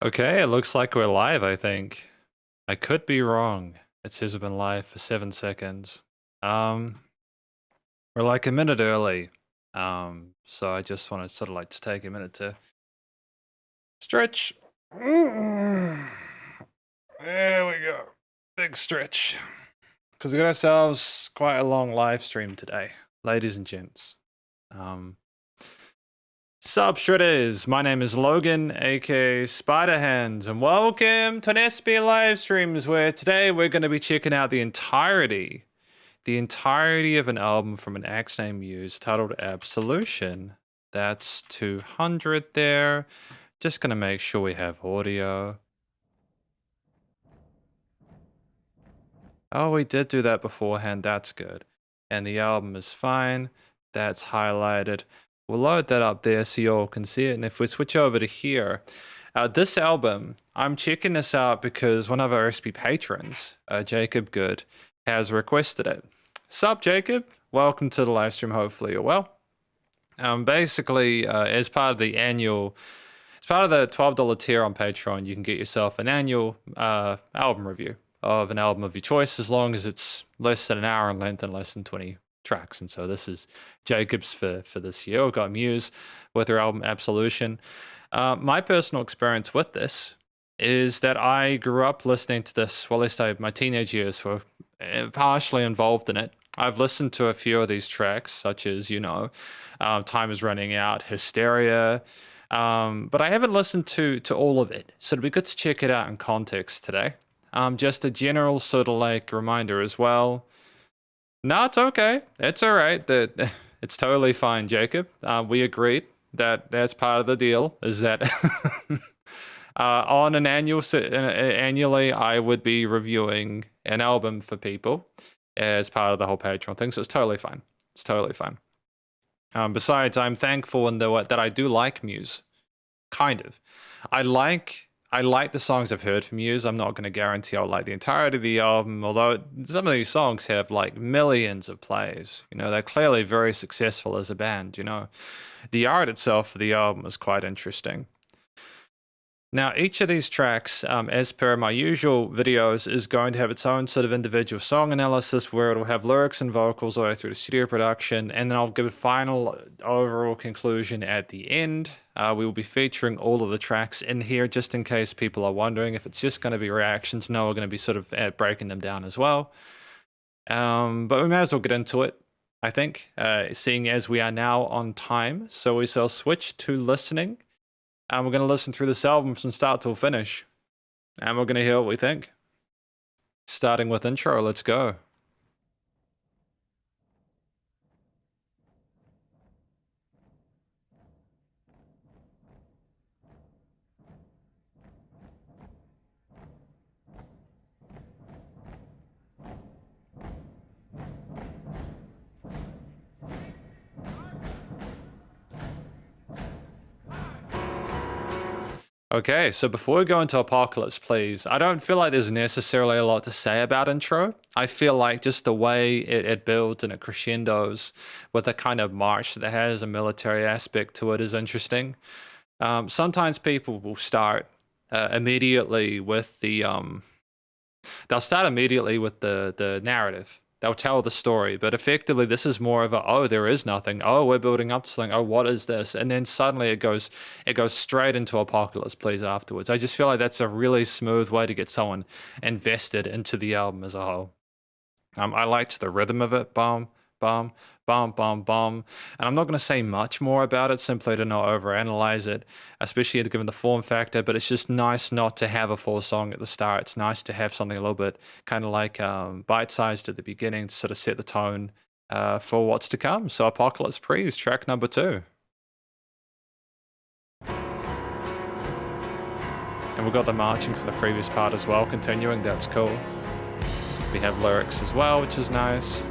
Okay, it looks like we're live, I think. I could be wrong. It says we've been live for 7 seconds. We're like a minute early. So I just want to sort of like to take a minute to stretch. There we go. Big stretch. Because we got ourselves quite a long live stream today, ladies and gents. Sup Shredders, my name is Logan, aka Spiderhands, and welcome to an SP Livestreams, where today we're going to be checking out the entirety of an album from an act named Muse titled Absolution. That's 200 there. Just going to make sure we have audio. Oh, we did do that beforehand, that's good. And the album is fine, that's highlighted. We'll load that up there so you all can see it. And if we switch over to here, this album, I'm checking this out because one of our SP patrons, Jacob Good, has requested it. Sup, Jacob? Welcome to the live stream. Hopefully you're well. Basically, as part of the $12 tier on Patreon, you can get yourself an annual album review of an album of your choice, as long as it's less than an hour in length and less than 20 tracks. And so this is Jacob's for this year. We've got Muse with their album Absolution. My personal experience with this is that I grew up listening to this, well, at least my teenage years were partially involved in it. I've listened to a few of these tracks, such as, Time Is Running Out, Hysteria, but I haven't listened to all of it. So it'd be good to check it out in context today. Just a general sort of like reminder as well. No, it's okay. It's all right. It's totally fine, Jacob. We agreed that that's part of the deal, is that on an annually, I would be reviewing an album for people as part of the whole Patreon thing. So it's totally fine. It's totally fine. Besides, I'm thankful that I do like Muse. Kind of. I like the songs I've heard from Muse. I'm not going to guarantee I'll like the entirety of the album, although some of these songs have like millions of plays. They're clearly very successful as a band, The art itself for the album is quite interesting. Now, each of these tracks, as per my usual videos, is going to have its own sort of individual song analysis, where it'll have lyrics and vocals all the way through the studio production, and then I'll give a final overall conclusion at the end. We will be featuring all of the tracks in here, just in case people are wondering if it's just going to be reactions. No, we're going to be sort of breaking them down as well. But we may as well get into it, I think, seeing as we are now on time. So we shall switch to listening. And we're going to listen through this album from start till finish. And we're going to hear what we think. Starting with intro, let's go. Okay, so before we go into Apocalypse, please, I don't feel like there's necessarily a lot to say about intro. I feel like just the way it builds and it crescendos with a kind of march that has a military aspect to it is interesting. Sometimes people will start immediately with the narrative. They'll tell the story, but effectively this is more of a, oh, there is nothing. Oh, we're building up to something. Oh, what is this? And then suddenly it goes straight into Apocalypse, please, afterwards. I just feel like that's a really smooth way to get someone invested into the album as a whole. I liked the rhythm of it. Bum, bum, bum, bum, bum. And I'm not going to say much more about it, simply to not overanalyze it, especially given the form factor, but it's just nice not to have a full song at the start. It's nice to have something a little bit kind of like bite-sized at the beginning to sort of set the tone for what's to come. So Apocalypse, please, track number 2. And we've got the marching from the previous part as well, continuing. That's cool. We have lyrics as well, which is nice.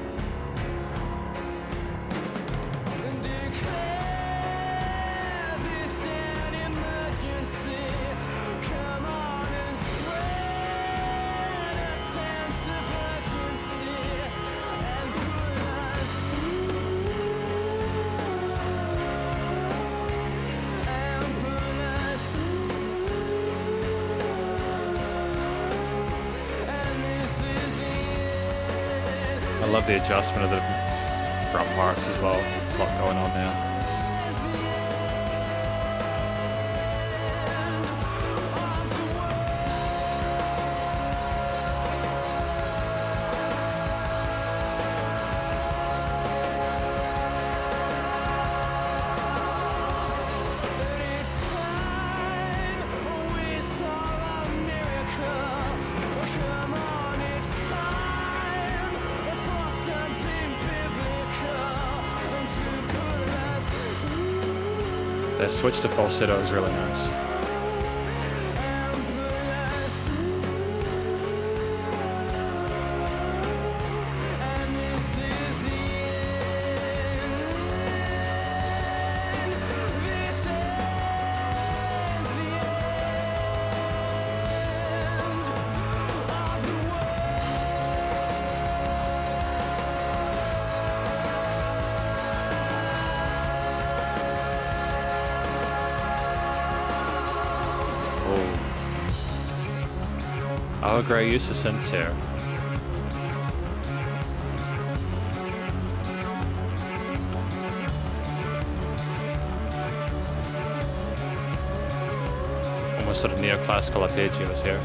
I love the adjustment of the drum parts as well. There's a lot going on now. The switch to falsetto is really nice. Oh, great use of synths here. Almost sort of neoclassical arpeggios here.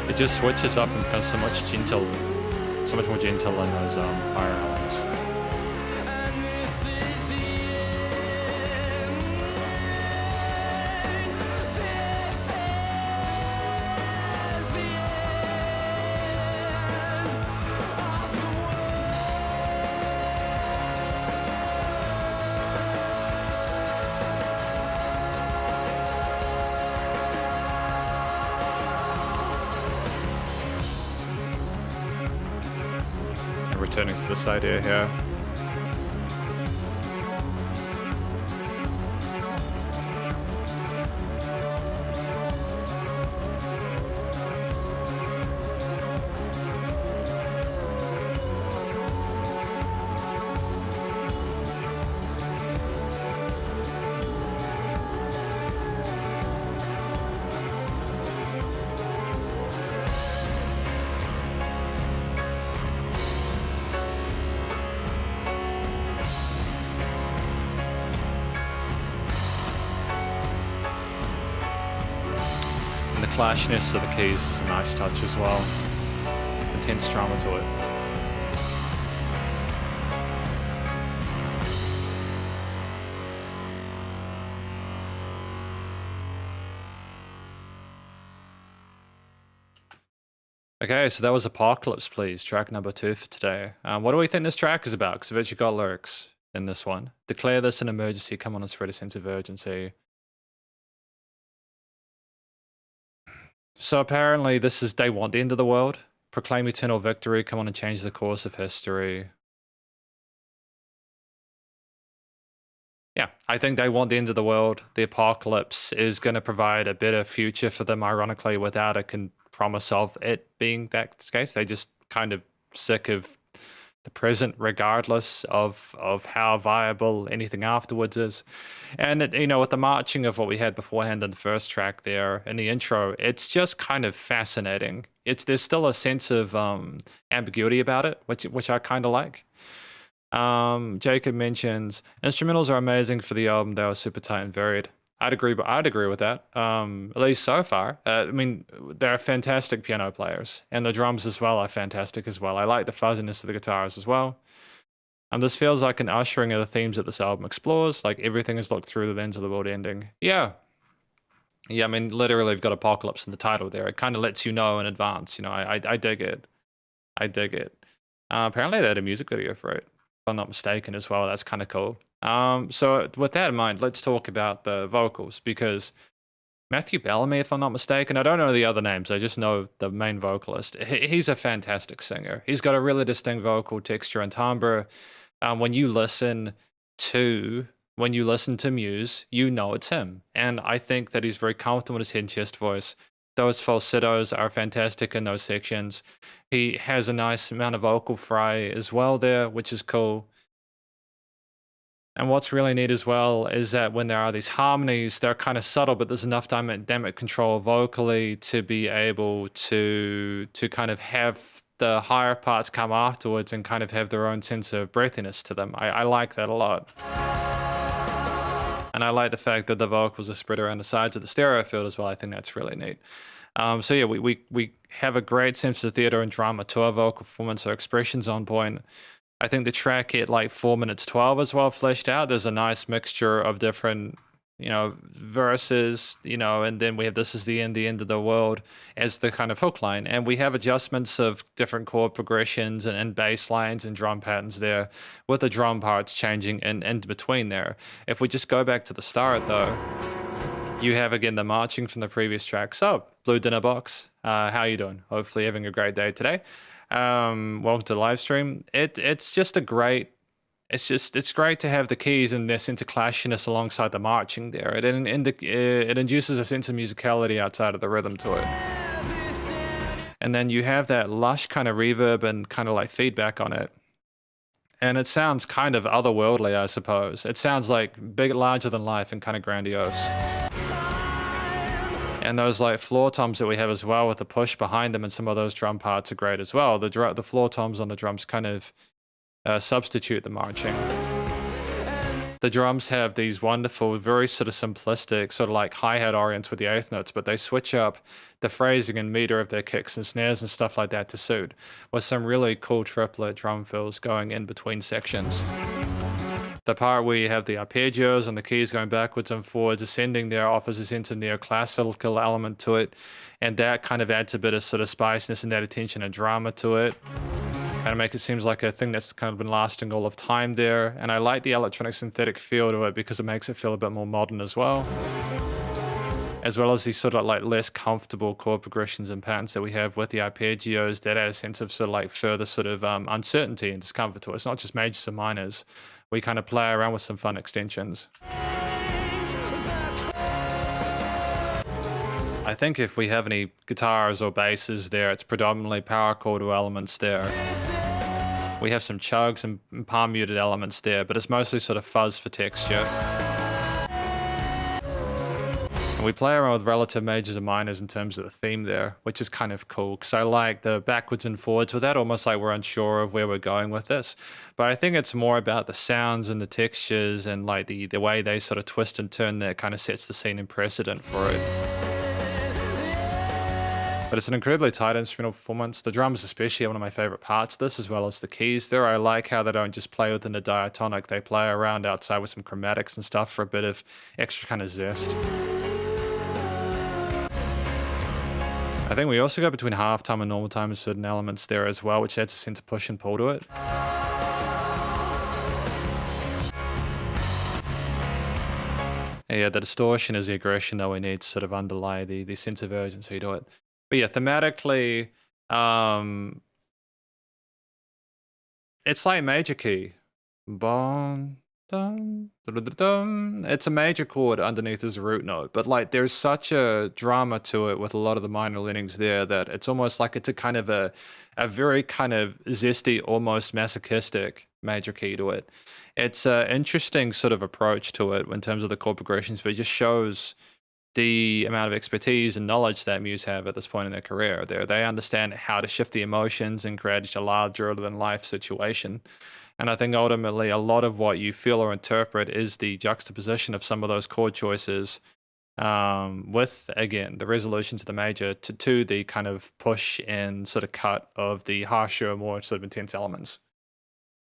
It just switches up and becomes so much more gentle than those higher elements. Returning to this idea here. The clashiness of the keys is a nice touch as well. Intense drama to it. Okay, so that was Apocalypse, please. Track number 2 for today. What do we think this track is about? Because I've actually got lyrics in this one. Declare this an emergency. Come on and spread a sense of urgency. So apparently this is they want the end of the world. Proclaim eternal victory. Come on and change the course of history. Yeah, I think they want the end of the world. The apocalypse is going to provide a better future for them, ironically, without a promise of it being that case. They just kind of sick of the present, regardless of how viable anything afterwards is. And you know, with the marching of what we had beforehand in the first track there in the intro, it's just kind of fascinating. There's still a sense of ambiguity about it, which I kind of like. Jacob mentions instrumentals are amazing for the album. They were super tight and varied. I'd agree with that. At least so far. I mean, they're fantastic piano players, and the drums as well are fantastic as well. I like the fuzziness of the guitars as well. This feels like an ushering of the themes that this album explores. Like everything is looked through the lens of the world ending. Yeah. I mean, literally, we've got apocalypse in the title there. It kind of lets you know in advance. You know, I dig it. I dig it. Apparently, they had a music video for it, if I'm not mistaken, as well. That's kind of cool. So with that in mind, let's talk about the vocals, because Matthew Bellamy, if I'm not mistaken. I don't know the other names. I just know the main vocalist. He's a fantastic singer. He's got a really distinct vocal texture and timbre. When you listen to Muse, you know it's him. And I think that he's very comfortable with his head and chest voice. Those falsettos are fantastic in those sections. He has a nice amount of vocal fry as well there, which is cool. And what's really neat as well is that when there are these harmonies, they're kind of subtle, but there's enough dynamic control vocally to be able to kind of have the higher parts come afterwards and kind of have their own sense of breathiness to them. I like that a lot. And I like the fact that the vocals are spread around the sides of the stereo field as well. I think that's really neat. So yeah, we have a great sense of theater and drama to our vocal performance. Our expression's on point. I think the track at like 4 minutes 12 as well fleshed out. There's a nice mixture of different, verses, and then we have "This is the end of the world" as the kind of hook line. And we have adjustments of different chord progressions and bass lines and drum patterns there, with the drum parts changing in between there. If we just go back to the start though, you have again the marching from the previous track. So, Blue Dinner Box, how you doing? Hopefully having a great day today. Welcome to the live stream. It's great to have the keys and their sense of clashiness alongside the marching there. It induces a sense of musicality outside of the rhythm to it. And then you have that lush kind of reverb and kind of like feedback on it. And it sounds kind of otherworldly, I suppose. It sounds like big, larger than life and kind of grandiose. And those like floor toms that we have as well with the push behind them and some of those drum parts are great as well. The floor toms on the drums kind of substitute the marching. The drums have these wonderful, very sort of simplistic, sort of like hi-hat orients with the eighth notes, but they switch up the phrasing and meter of their kicks and snares and stuff like that to suit, with some really cool triplet drum fills going in between sections. The part where you have the arpeggios and the keys going backwards and forwards, ascending there, offers a sense of neoclassical element to it, and that kind of adds a bit of sort of spiciness and that attention and drama to it. Kind of makes it seem like a thing that's kind of been lasting all of time there. And I like the electronic synthetic feel to it because it makes it feel a bit more modern as well. As well as these sort of like less comfortable chord progressions and patterns that we have with the arpeggios that add a sense of sort of like further sort of uncertainty and discomfort to it. It's not just majors and minors. We kind of play around with some fun extensions. I think if we have any guitars or basses there, it's predominantly power chord elements there. We have some chugs and palm muted elements there, but it's mostly sort of fuzz for texture. And we play around with relative majors and minors in terms of the theme there, which is kind of cool, because I like the backwards and forwards with that, almost like we're unsure of where we're going with this. But I think it's more about the sounds and the textures and like the way they sort of twist and turn that kind of sets the scene and precedent for it. But it's an incredibly tight instrumental performance. The drums especially are one of my favorite parts of this, as well as the keys there. I like how they don't just play within the diatonic. They play around outside with some chromatics and stuff for a bit of extra kind of zest. I think we also go between half time and normal time in certain elements there as well, which adds a sense of push and pull to it. Yeah, the distortion is the aggression that we need to sort of underlay the sense of urgency to it. But yeah, thematically, it's like major key. Bon, dun, dun, dun, dun. It's a major chord underneath as a root note, but like there's such a drama to it with a lot of the minor leanings there that it's almost like it's a kind of a very kind of zesty, almost masochistic major key to it. It's an interesting sort of approach to it in terms of the chord progressions, but it just shows the amount of expertise and knowledge that Muse have at this point in their career. They understand how to shift the emotions and create a larger than life situation. And I think ultimately a lot of what you feel or interpret is the juxtaposition of some of those chord choices with, again, the resolution to the major to the kind of push and sort of cut of the harsher, more sort of intense elements.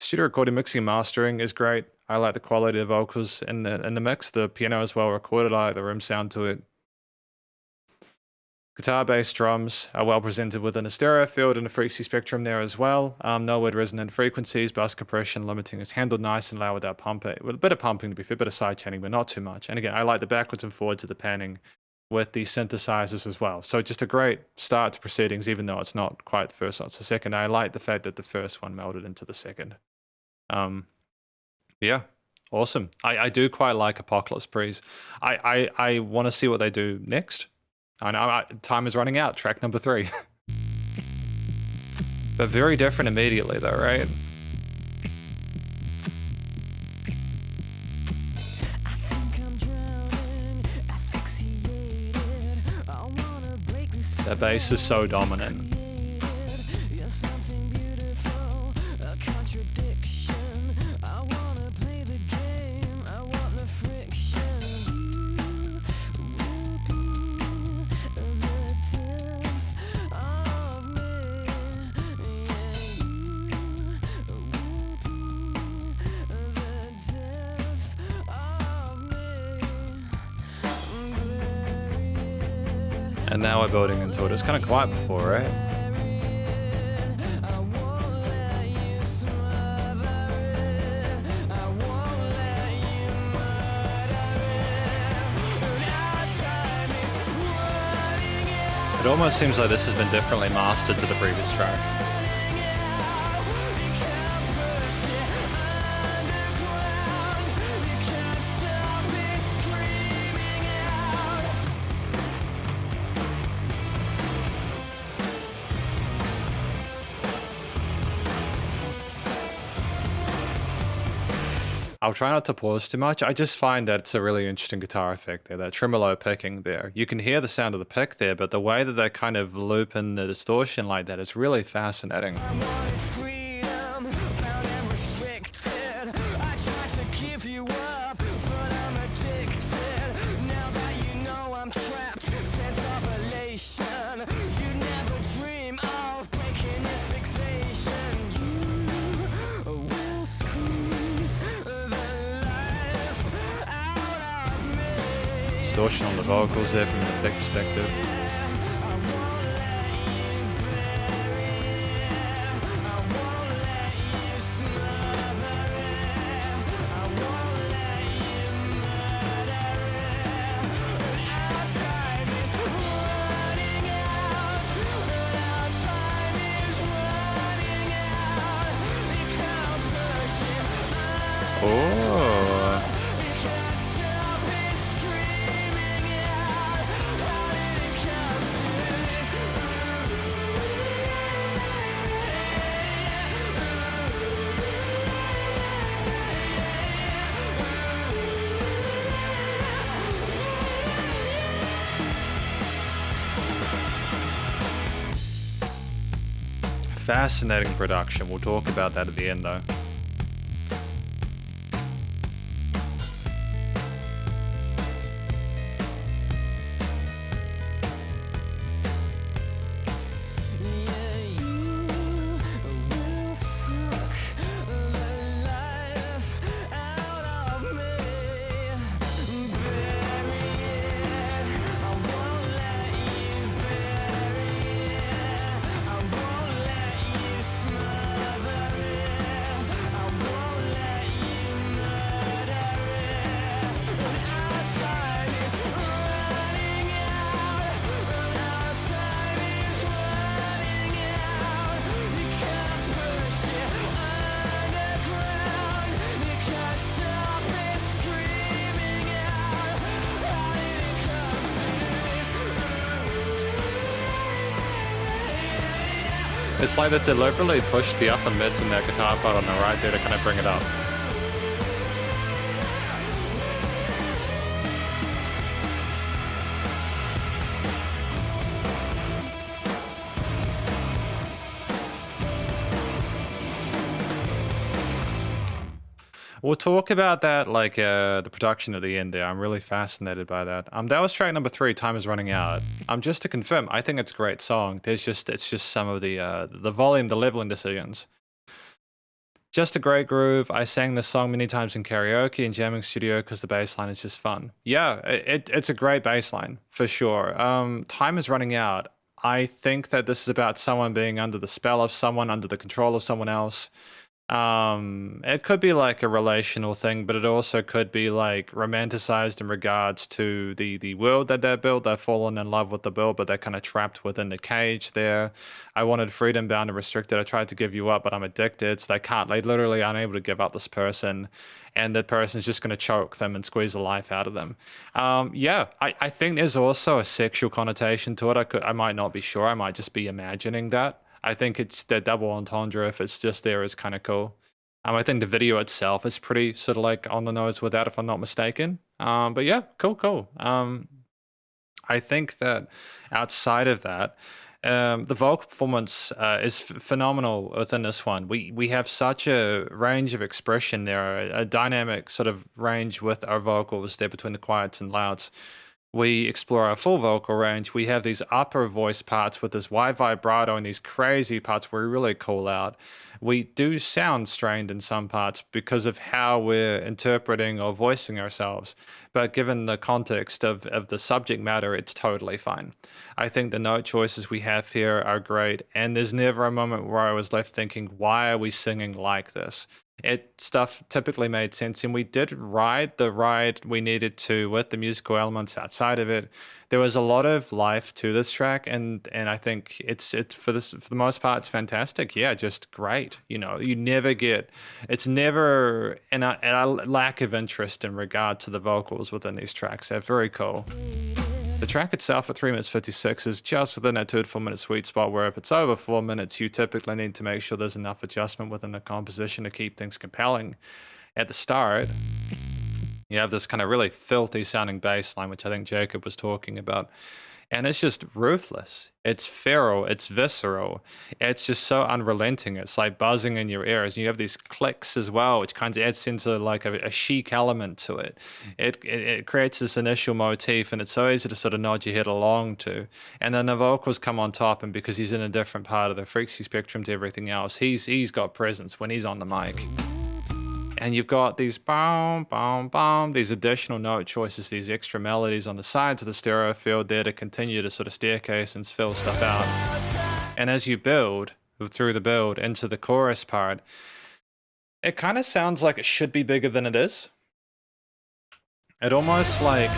Studio recording, mixing, and mastering is great. I like the quality of the vocals in the mix. The piano is well recorded. I like the room sound to it. Guitar, bass, drums are well presented within a stereo field and a frequency spectrum there as well. No weird resonant frequencies, bass compression, limiting is handled nice and loud without pumping. With a bit of pumping to be fair, a bit of side chaining, but not too much. And again, I like the backwards and forwards of the panning with the synthesizers as well. So just a great start to proceedings, even though it's not quite the first one, it's the second. I like the fact that the first one melded into the second. Yeah, awesome. I do quite like Apocalypse Breeze. I want to see what they do next. I know time is running out, track number 3. But very different immediately though, right? The bass is so dominant. And now we're building into it. It's kind of quiet before, right? It almost seems like this has been differently mastered to the previous track. I'll try not to pause too much. I just find that it's a really interesting guitar effect there, that tremolo picking there. You can hear the sound of the pick there, but the way that they kind of loop in the distortion like that is really fascinating. Distortion on the vocals there from the pick perspective. Oh. Fascinating production. We'll talk about that at the end though. It's like they deliberately pushed the upper mids in that guitar part on the right there to kind of bring it up. We'll talk about that, like the production at the end there. I'm really fascinated by that. That was track number 3, Time Is Running Out. Just to confirm, I think it's a great song. It's just some of the volume, the leveling decisions. Just a great groove. I sang this song many times in karaoke and jamming studio because the bass line is just fun. Yeah, it's a great bass line for sure. Time Is Running Out. I think that this is about someone being under the spell of someone, under the control of someone else. It could be like a relational thing, but it also could be like romanticized in regards to the world that they built. They've fallen in love with the world, but they're kind of trapped within the cage there. I wanted freedom bound and restricted. I tried to give you up, but I'm addicted. So they can't, they literally unable to give up this person, and that person's just going to choke them and squeeze the life out of them. Yeah, I think there's also a sexual connotation to it. I might not be sure. I might just be imagining that. I think it's the double entendre. If it's just there is kind of cool. I think the video itself is pretty sort of like on the nose with that, if I'm not mistaken. But yeah, cool. I think that outside of that, the vocal performance is phenomenal within this one. We have such a range of expression there, a dynamic sort of range with our vocals there between the quiets and louds. We explore our full vocal range. We have these upper voice parts with this wide vibrato and these crazy parts where we really call out. We do sound strained in some parts because of how we're interpreting or voicing ourselves. But given the context of the subject matter, it's totally fine. I think the note choices we have here are great. And there's never a moment where I was left thinking, why are we singing like this? Stuff typically made sense, and we did ride the ride we needed to with the musical elements outside of it. There was a lot of life to this track, and I think it's for the most part it's fantastic. Yeah, just great. You know, you never get, it's never a lack of interest in regard to the vocals within these tracks. They're very cool. The track itself at 3 minutes 56 is just within that 2 to 4 minute sweet spot where if it's over 4 minutes, you typically need to make sure there's enough adjustment within the composition to keep things compelling. At the start, you have this kind of really filthy sounding bass line, which I think Jacob was talking about. And it's just ruthless. It's feral. It's visceral. It's just so unrelenting. It's like buzzing in your ears. And you have these clicks as well, which kind of adds into like a chic element to it. It creates this initial motif, and it's so easy to sort of nod your head along to. And then the vocals come on top, and because he's in a different part of the frequency spectrum to everything else, he's got presence when he's on the mic. And you've got these these additional note choices, these extra melodies on the sides of the stereo field there to continue to sort of staircase and fill stuff out. And as you build through the build into the chorus part, it kind of sounds like it should be bigger than it is. It almost like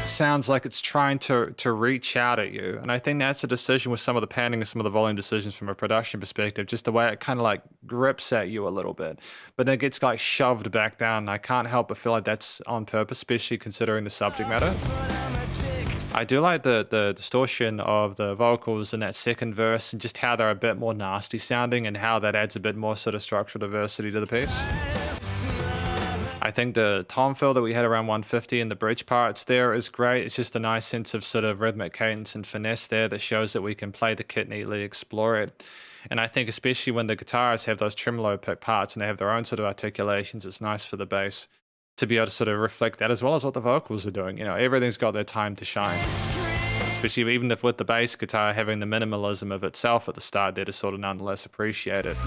sounds like it's trying to reach out at you. And I think that's a decision with some of the panning and some of the volume decisions from a production perspective, just the way it kind of like grips at you a little bit, but then it gets like shoved back down. And I can't help but feel like that's on purpose, especially considering the subject matter. I do like the distortion of the vocals in that second verse and just how they're a bit more nasty sounding and how that adds a bit more sort of structural diversity to the piece. I think the tom fill that we had around 150 in the bridge parts there is great. It's just a nice sense of sort of rhythmic cadence and finesse there that shows that we can play the kit neatly, explore it. And I think especially when the guitars have those tremolo pick parts and they have their own sort of articulations, it's nice for the bass to be able to sort of reflect that as well as what the vocals are doing. You know, everything's got their time to shine. Especially even if with the bass guitar having the minimalism of itself at the start there to sort of nonetheless appreciate it.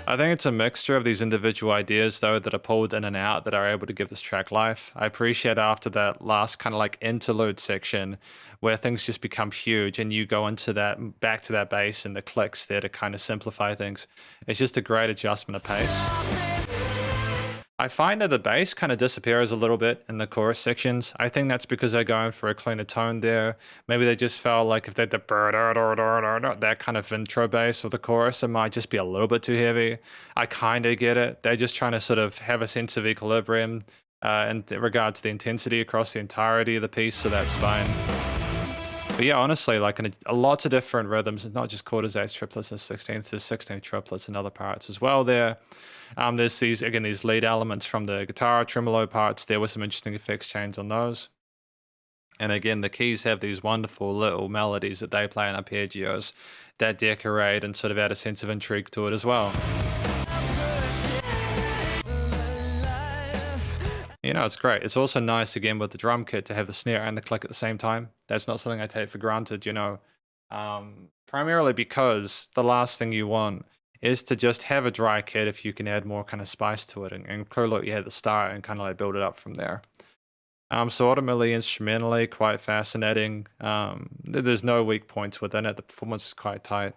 I think it's a mixture of these individual ideas, though, that are pulled in and out that are able to give this track life. I appreciate after that last kind of like interlude section where things just become huge and you go into that, back to that bass and the clicks there to kind of simplify things. It's just a great adjustment of pace. I find that the bass kind of disappears a little bit in the chorus sections. I think that's because they're going for a cleaner tone there. Maybe they just felt like if they had that kind of intro bass of the chorus, it might just be a little bit too heavy. I kind of get it. They're just trying to sort of have a sense of equilibrium in regard to the intensity across the entirety of the piece, so that's fine. But yeah, honestly, like lots of different rhythms, it's not just quarters, eighths, triplets, and 16ths, there's 16th triplets and other parts as well there. There's these lead elements from the guitar, tremolo parts. There were some interesting effects change on those. And again, the keys have these wonderful little melodies that they play in arpeggios that decorate and sort of add a sense of intrigue to it as well. You know, it's great. It's also nice, again, with the drum kit to have the snare and the click at the same time. That's not something I take for granted, you know. Primarily because the last thing you want is to just have a dry kit if you can add more kind of spice to it and curl what you had at the start and kind of like build it up from there. So ultimately, instrumentally, quite fascinating. There's no weak points within it. The performance is quite tight.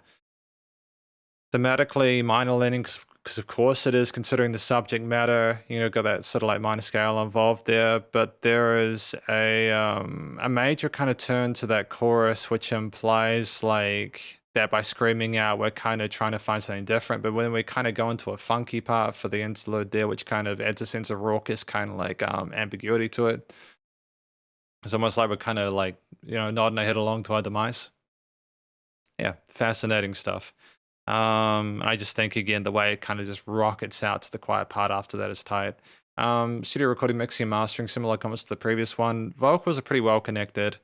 Thematically, minor leaning, because of course it is, considering the subject matter. You know, got that sort of like minor scale involved there. But there is a major kind of turn to that chorus, which implies like that by screaming out, we're kind of trying to find something different. But when we kind of go into a funky part for the interlude there, which kind of adds a sense of raucous kind of like ambiguity to it. It's almost like we're kind of like, you know, nodding our head along to our demise. Yeah, fascinating stuff. I just think, again, the way it kind of just rockets out to the quiet part after that is tight. Studio recording, mixing, and mastering, similar comments to the previous one. Vocals are pretty well connected.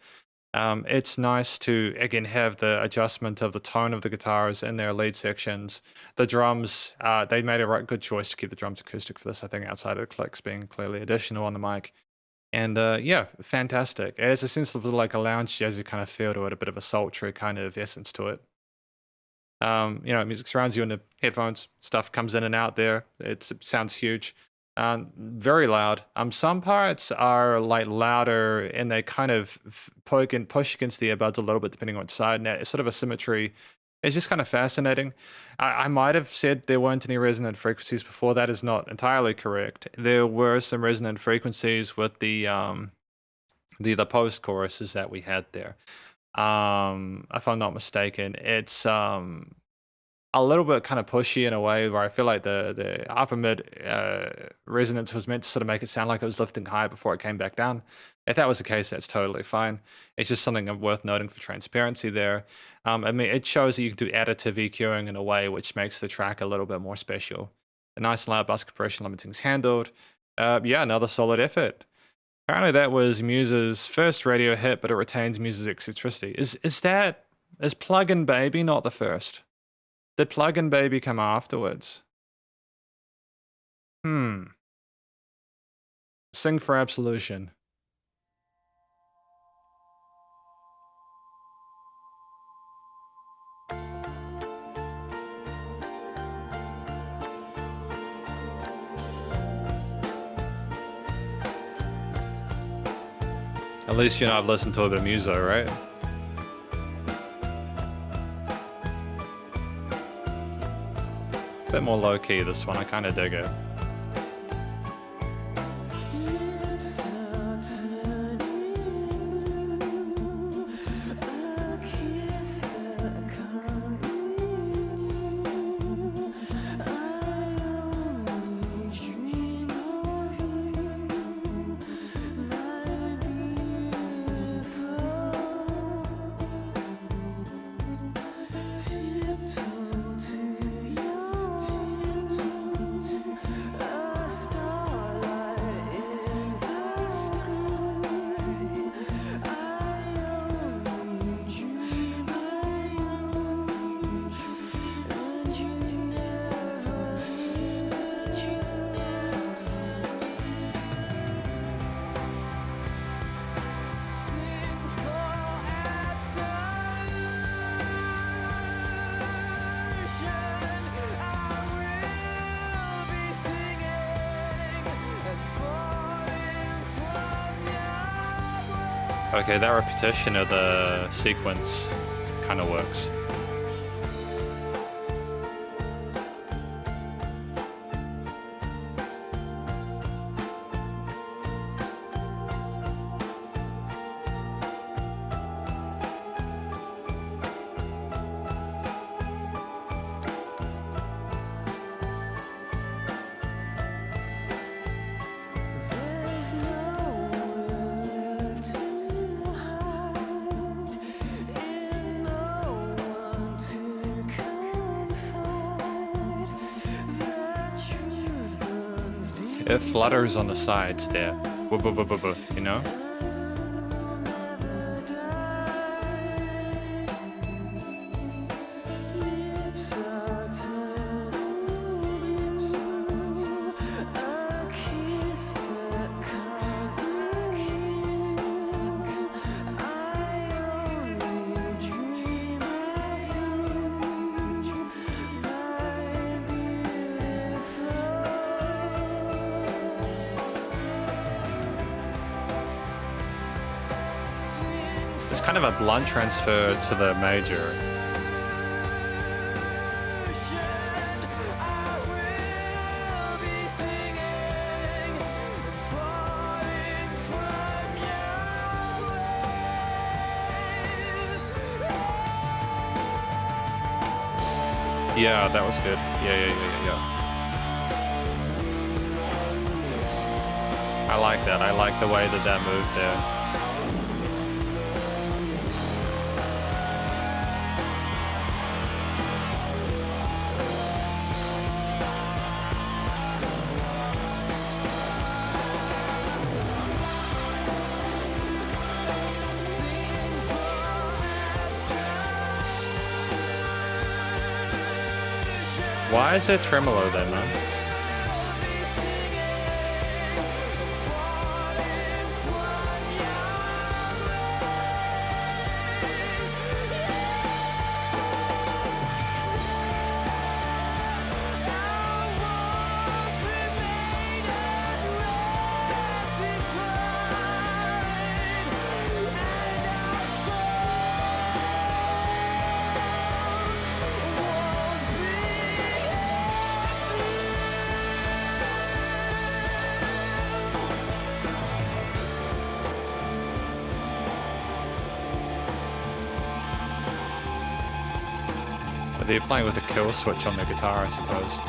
It's nice to, again, have the adjustment of the tone of the guitars in their lead sections. The drums, they made a good choice to keep the drums acoustic for this, I think, outside of the clicks being clearly additional on the mic. And yeah, fantastic. It has a sense of like a lounge jazzy kind of feel to it, a bit of a sultry kind of essence to it. You know, music surrounds you in the headphones, stuff comes in and out there. It sounds huge. Very loud. Some parts are like louder and they kind of push against the earbuds a little bit depending on which side. And it's sort of a symmetry. It's just kind of fascinating. I might have said there weren't any resonant frequencies before. That is not entirely correct. There were some resonant frequencies with the post choruses that we had there. If I'm not mistaken, it's a little bit kind of pushy in a way where I feel like the upper mid resonance was meant to sort of make it sound like it was lifting high before it came back down. If that was the case, that's totally fine. It's just something worth noting for transparency there. I mean, it shows that you can do additive EQing in a way which makes the track a little bit more special. A nice loud bus compression limiting's handled. Yeah, another solid effort. Apparently that was Muse's first radio hit, but it retains Muse's eccentricity. Is Plugin Baby not the first? Did Plugin Baby come afterwards? Sing for Absolution. At least you know I've listened to a bit of Muse, right? A bit more low-key this one, I kind of dig it. Okay, that repetition of the sequence kind of works. It flutters on the sides there, you know? It's kind of a blunt transfer to the major. Yeah, that was good. Yeah. I like that. I like the way that moved there. Why is there tremolo there, man? They're playing with a kill switch on the guitar, I suppose.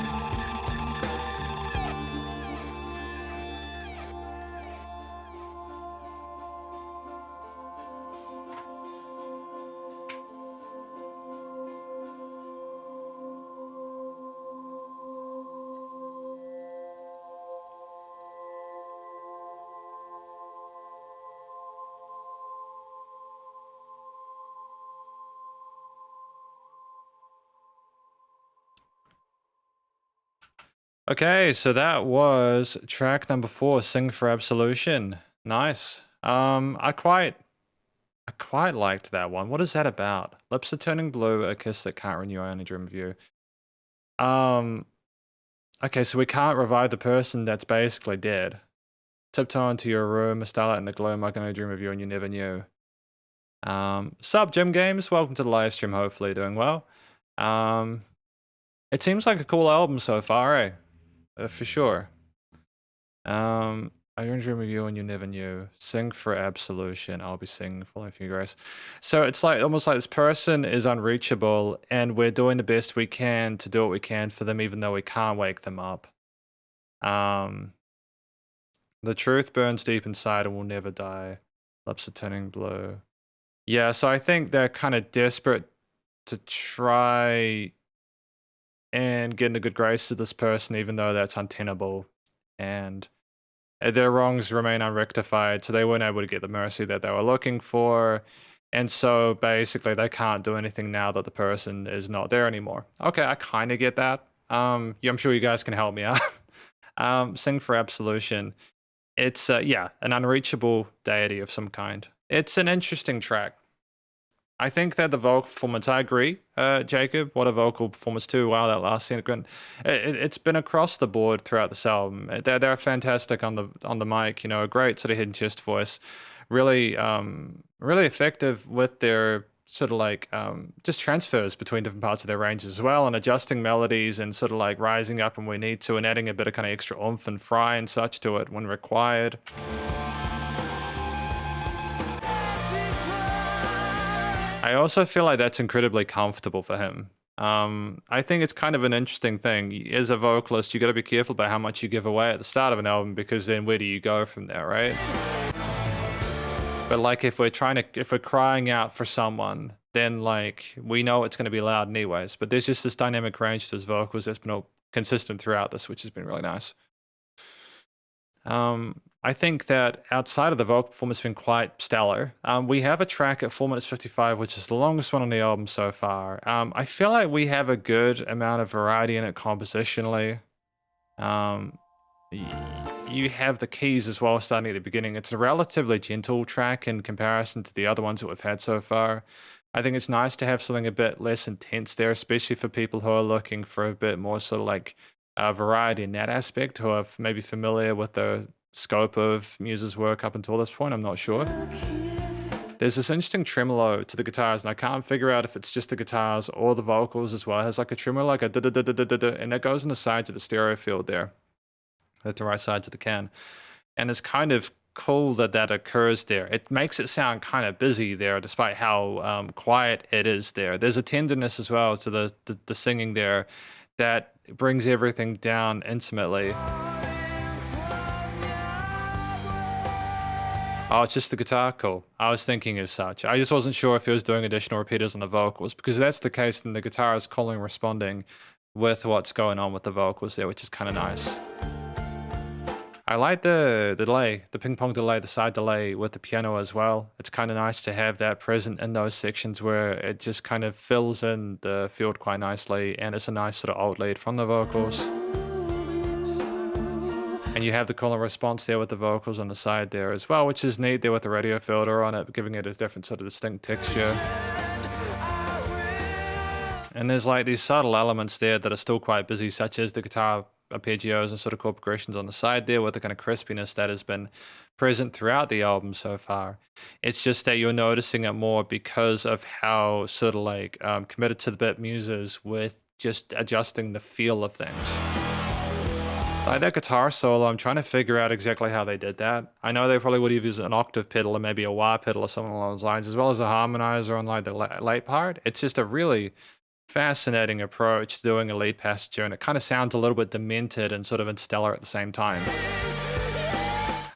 Okay, so that was track number 4, Sing for Absolution. Nice. I quite liked that one. What is that about? Lips are turning blue, a kiss that can't renew, I only dream of you. Okay, so we can't revive the person that's basically dead. Tiptoe into your room, a starlight in the gloom, I can only dream of you and you never knew. Sup Gym Games, welcome to the live stream, hopefully doing well. It seems like a cool album so far, eh? For sure. I don't dream of you and you never knew. Sing for Absolution. I'll be singing following for you, Grace. So it's like almost like this person is unreachable, and we're doing the best we can to do what we can for them, even though we can't wake them up. The truth burns deep inside and will never die. Lips are turning blue. Yeah, so I think they're kind of desperate to try and get in the good graces of this person, even though that's untenable, and their wrongs remain unrectified, so they weren't able to get the mercy that they were looking for, and so basically they can't do anything now that the person is not there anymore. Okay, I kind of get that. Yeah, I'm sure you guys can help me out. Sing for Absolution. It's yeah, an unreachable deity of some kind. It's an interesting track. I think that the vocal performance, I agree, Jacob, what a vocal performance too. Wow, that last segment. It's been across the board throughout this album. They're fantastic on the mic, you know, a great sort of hidden chest voice. Really, really effective with their sort of like just transfers between different parts of their ranges as well, and adjusting melodies and sort of like rising up when we need to and adding a bit of kind of extra oomph and fry and such to it when required. I also feel like that's incredibly comfortable for him. I think it's kind of an interesting thing. As a vocalist, you got to be careful about how much you give away at the start of an album, because then where do you go from there, right? But like if we're crying out for someone, then like we know it's going to be loud anyways. But there's just this dynamic range to his vocals that's been all consistent throughout this, which has been really nice. I think that outside of the vocal performance has been quite stellar. We have a track at 4 minutes 55, which is the longest one on the album so far. I feel like we have a good amount of variety in it compositionally. You have the keys as well starting at the beginning. It's a relatively gentle track in comparison to the other ones that we've had so far. I think it's nice to have something a bit less intense there, especially for people who are looking for a bit more sort of like variety in that aspect, who are maybe familiar with the scope of Muse's work up until this point. I'm not sure. There's this interesting tremolo to the guitars, and I can't figure out if it's just the guitars or the vocals as well. It has like a tremolo, like a da-da-da-da-da-da, and that goes on the sides of the stereo field there, at the right sides of the can. And it's kind of cool that that occurs there. It makes it sound kind of busy there, despite how quiet it is there. There's a tenderness as well to the singing there that brings everything down intimately. Oh, it's just the guitar? Cool. I was thinking as such. I just wasn't sure if he was doing additional repeaters on the vocals, because if that's the case, then the guitar is calling and responding with what's going on with the vocals there, which is kind of nice. I like the delay, the ping pong delay, the side delay with the piano as well. It's kind of nice to have that present in those sections where it just kind of fills in the field quite nicely, and it's a nice sort of alt lead from the vocals. And you have the call and response there with the vocals on the side there as well, which is neat there with the radio filter on it, giving it a different sort of distinct texture. And there's like these subtle elements there that are still quite busy, such as the guitar arpeggios and sort of chord progressions on the side there with the kind of crispiness that has been present throughout the album so far. It's just that you're noticing it more because of how sort of like committed to the bit Muse is with just adjusting the feel of things. Like that guitar solo, I'm trying to figure out exactly how they did that. I know they probably would have used an octave pedal or maybe a wah pedal or something along those lines, as well as a harmonizer on like the late part. It's just a really fascinating approach to doing a lead passage, and it kind of sounds a little bit demented and sort of interstellar at the same time.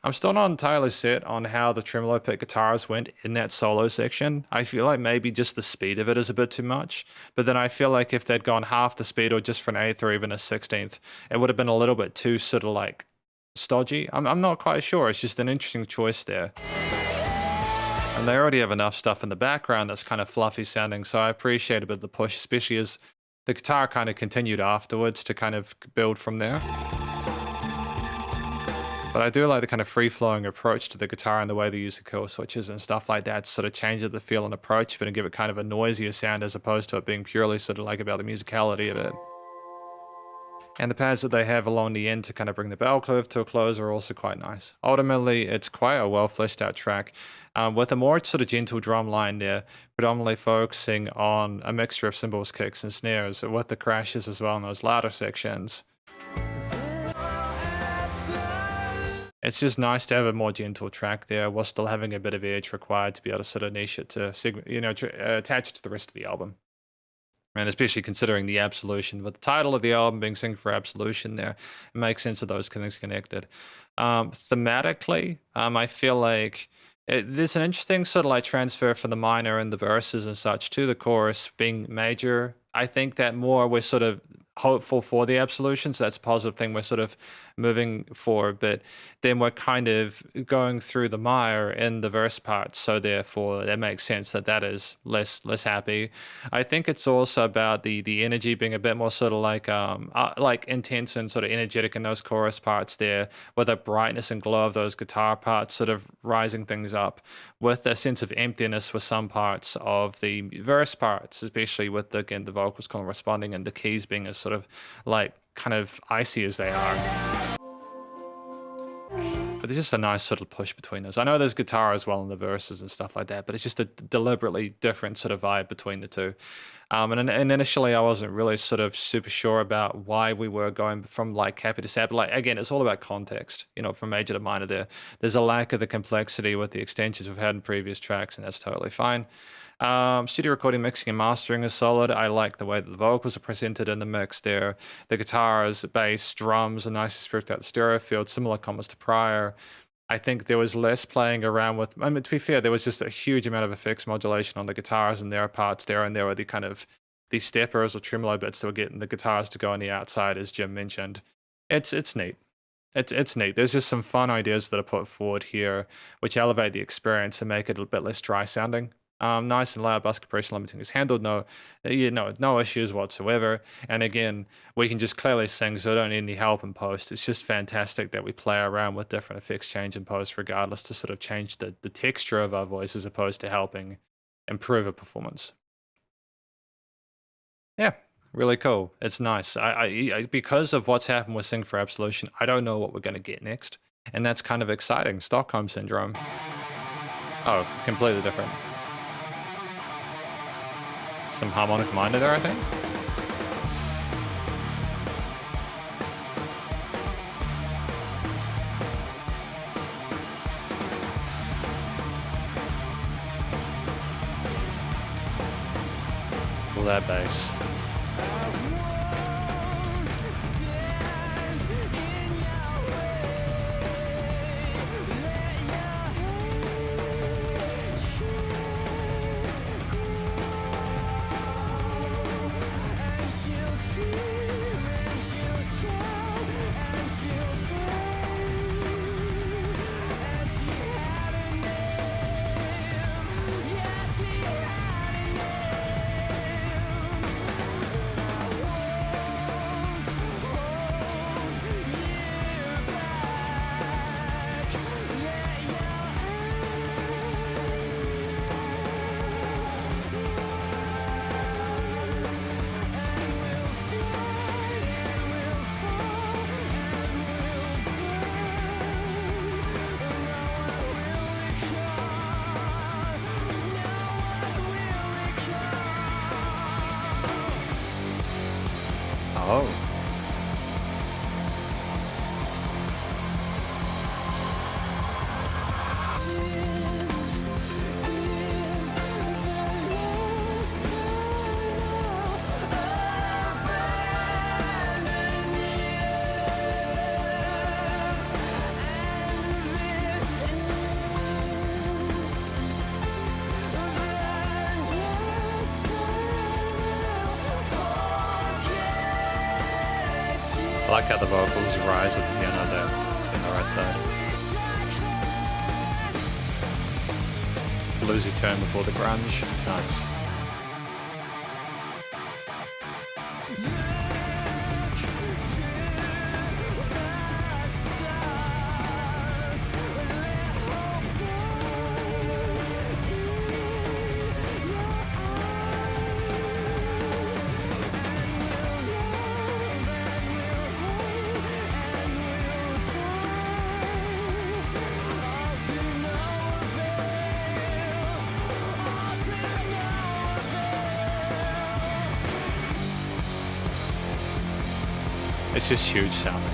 I'm still not entirely set on how the tremolo pick guitars went in that solo section. I feel like maybe just the speed of it is a bit too much, but then I feel like if they'd gone half the speed or just for an eighth or even a 16th, it would have been a little bit too sort of like stodgy. I'm not quite sure. It's just an interesting choice there. And they already have enough stuff in the background that's kind of fluffy sounding, so I appreciate a bit of the push, especially as the guitar kind of continued afterwards to kind of build from there. But I do like the kind of free-flowing approach to the guitar and the way they use the kill switches and stuff like that to sort of change the feel and approach of it and give it kind of a noisier sound as opposed to it being purely sort of like about the musicality of it. And the pads that they have along the end to kind of bring the bell curve to a close are also quite nice. Ultimately, it's quite a well fleshed out track with a more sort of gentle drum line there, predominantly focusing on a mixture of cymbals, kicks, and snares with the crashes as well in those louder sections. It's just nice to have a more gentle track there while still having a bit of edge required to be able to sort of niche it to, attach it to the rest of the album. And especially considering the Absolution, with the title of the album being Sing for Absolution there, it makes sense of those things connected. Thematically, I feel like there's an interesting sort of like transfer from the minor and the verses and such to the chorus being major. I think that more we're sort of hopeful for the Absolution, so that's a positive thing we're sort of moving for, but then we're kind of going through the mire in the verse part, so therefore it makes sense that that is less happy. I think it's also about the energy being a bit more sort of like intense and sort of energetic in those chorus parts there, with the brightness and glow of those guitar parts sort of rising things up, with a sense of emptiness with some parts of the verse parts, especially with the vocals kind of responding and the keys being as sort of like kind of icy as they are. But there's just a nice sort of push between those. I know there's guitar as well in the verses and stuff like that, but it's just a deliberately different sort of vibe between the two. And initially I wasn't really sort of super sure about why we were going from like happy to sad. But like, again, it's all about context, from major to minor there. There's a lack of the complexity with the extensions we've had in previous tracks, and that's totally fine. Studio recording, mixing, and mastering is solid. I like the way that the vocals are presented in the mix there. The guitars, bass, drums are nicely spread out the stereo field, similar comments to prior. I think there was less playing around with, to be fair, there was just a huge amount of effects modulation on the guitars and their parts there, and there were the kind of the steppers or tremolo bits that were getting the guitars to go on the outside, as Jim mentioned. It's neat. It's neat. There's just some fun ideas that are put forward here, which elevate the experience and make it a bit less dry sounding. Nice and loud bus compression limiting is handled, no issues whatsoever. And again, we can just clearly sing, so I don't need any help in post. It's just fantastic that we play around with different effects change in post regardless to sort of change the texture of our voice as opposed to helping improve a performance. Yeah, really cool. It's nice. I because of what's happened with Sing for Absolution, I don't know what we're going to get next. And that's kind of exciting. Stockholm Syndrome. Oh, completely different. Some harmonic minor there, I think. that bass. Oh. I like how the vocals rise with the piano there on the right side. Bluesy tone before the grunge. Nice. It's just huge sounding.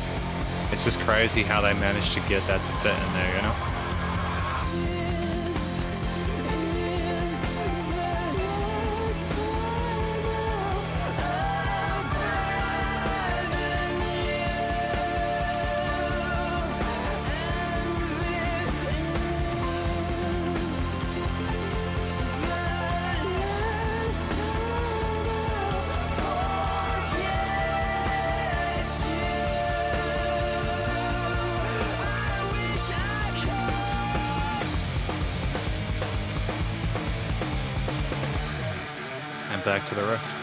It's just crazy how they managed to get that to fit in there, you know? And back to the riff.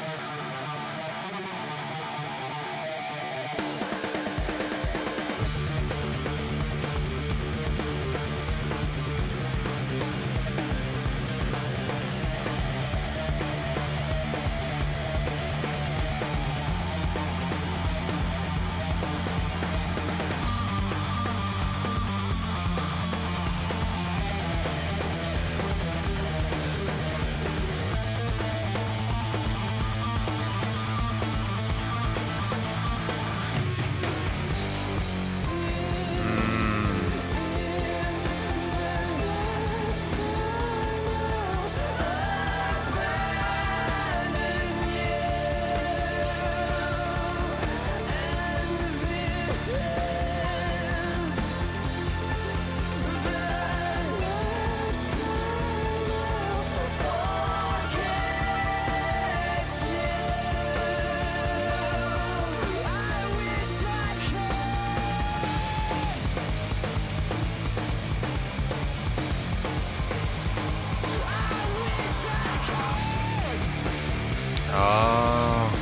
Oh.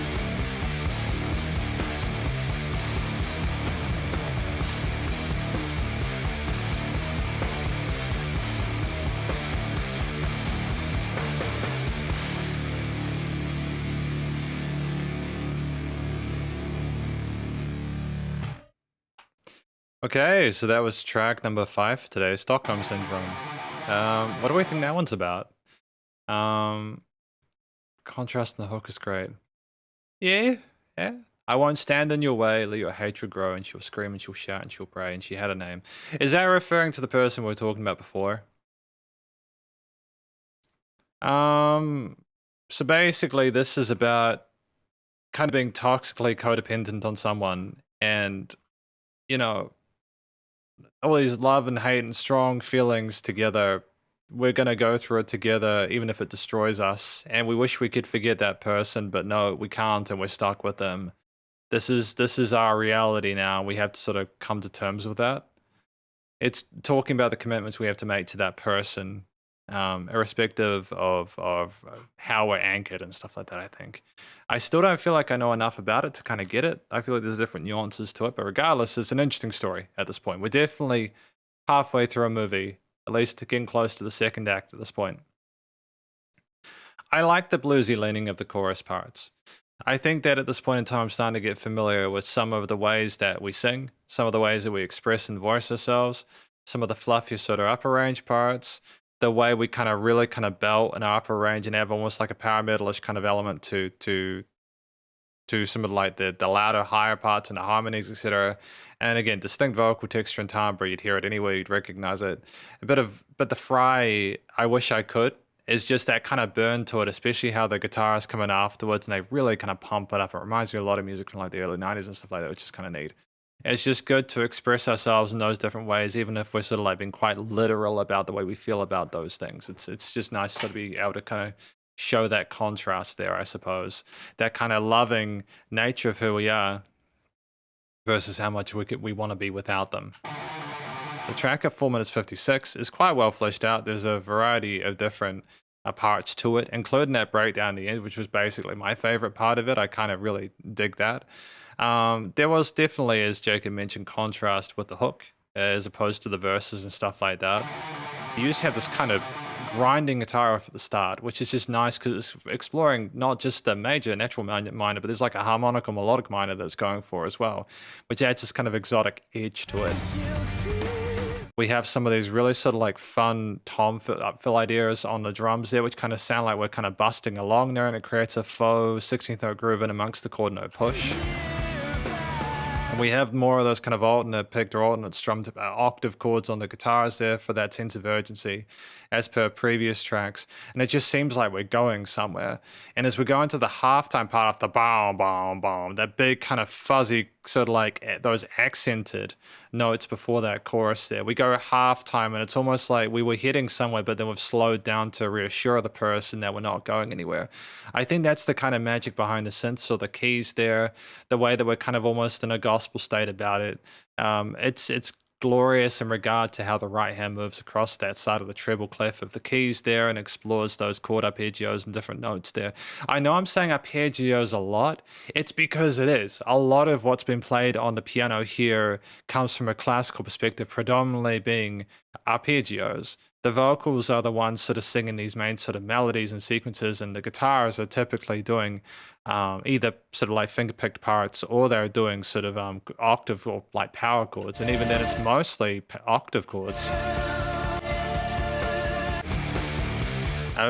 Okay, so that was track number 5 today, Stockholm Syndrome. What do we think that one's about? Contrast in the hook is great. Yeah. I won't stand in your way, let your hatred grow, and she'll scream and she'll shout and she'll pray, and she had a name. Is that referring to the person we were talking about before? So basically, this is about kind of being toxically codependent on someone, and you know, all these love and hate and strong feelings together. We're gonna go through it together, even if it destroys us. And we wish we could forget that person, but no, we can't, and we're stuck with them. This is our reality now. We have to sort of come to terms with that. It's talking about the commitments we have to make to that person, irrespective of how we're anchored and stuff like that. I think I still don't feel like I know enough about it to kind of get it. I feel like there's different nuances to it, but regardless, it's an interesting story at this point. We're definitely halfway through a movie, at least getting close to the second act at this point. I like the bluesy leaning of the chorus parts. I think that at this point in time, I'm starting to get familiar with some of the ways that we sing, some of the ways that we express and voice ourselves, some of the fluffier sort of upper range parts, the way we kind of really kind of belt in our upper range and have almost like a power metalish kind of element to some of like the louder, higher parts and the harmonies, etc. And again, distinct vocal texture and timbre, you'd hear it anyway, you'd recognize it. But the fry, I wish I could, is just that kind of burn to it, especially how the guitars come in afterwards and they really kind of pump it up. It reminds me of a lot of music from like the early 90s and stuff like that, which is kind of neat. It's just good to express ourselves in those different ways, even if we're sort of like being quite literal about the way we feel about those things. It's just nice to be able to kind of show that contrast there, I suppose. That kind of loving nature of who we are versus how much we want to be without them. The track at 4 minutes 56 is quite well fleshed out. There's a variety of different parts to it, including that breakdown in the end, which was basically my favorite part of it. I kind of really dig that. There was definitely, as Jacob mentioned, contrast with the hook as opposed to the verses and stuff like that. You just have this kind of grinding guitar off at the start, which is just nice because it's exploring not just the major natural minor, but there's like a harmonic or melodic minor that's going for as well, which adds this kind of exotic edge to it. We have some of these really sort of like fun tom fill ideas on the drums there, which kind of sound like we're kind of busting along there, and it creates a faux 16th note groove in amongst the chord note push. And we have more of those kind of alternate picked or alternate strummed octave chords on the guitars there for that sense of urgency as per previous tracks. And it just seems like we're going somewhere. And as we go into the halftime part after boom, boom, boom, that big kind of fuzzy sort of like those accented notes before that chorus there, we go halftime and it's almost like we were heading somewhere, but then we've slowed down to reassure the person that we're not going anywhere. I think that's the kind of magic behind the synths or the keys there, the way that we're kind of almost in a gospel state about it. It's glorious in regard to how the right hand moves across that side of the treble clef of the keys there and explores those chord arpeggios and different notes there. I know I'm saying arpeggios a lot. It's because it is. A lot of what's been played on the piano here comes from a classical perspective, predominantly being arpeggios. The vocals are the ones sort of singing these main sort of melodies and sequences, and the guitars are typically doing either sort of like finger-picked parts, or they're doing sort of octave or like power chords, and even then it's mostly octave chords.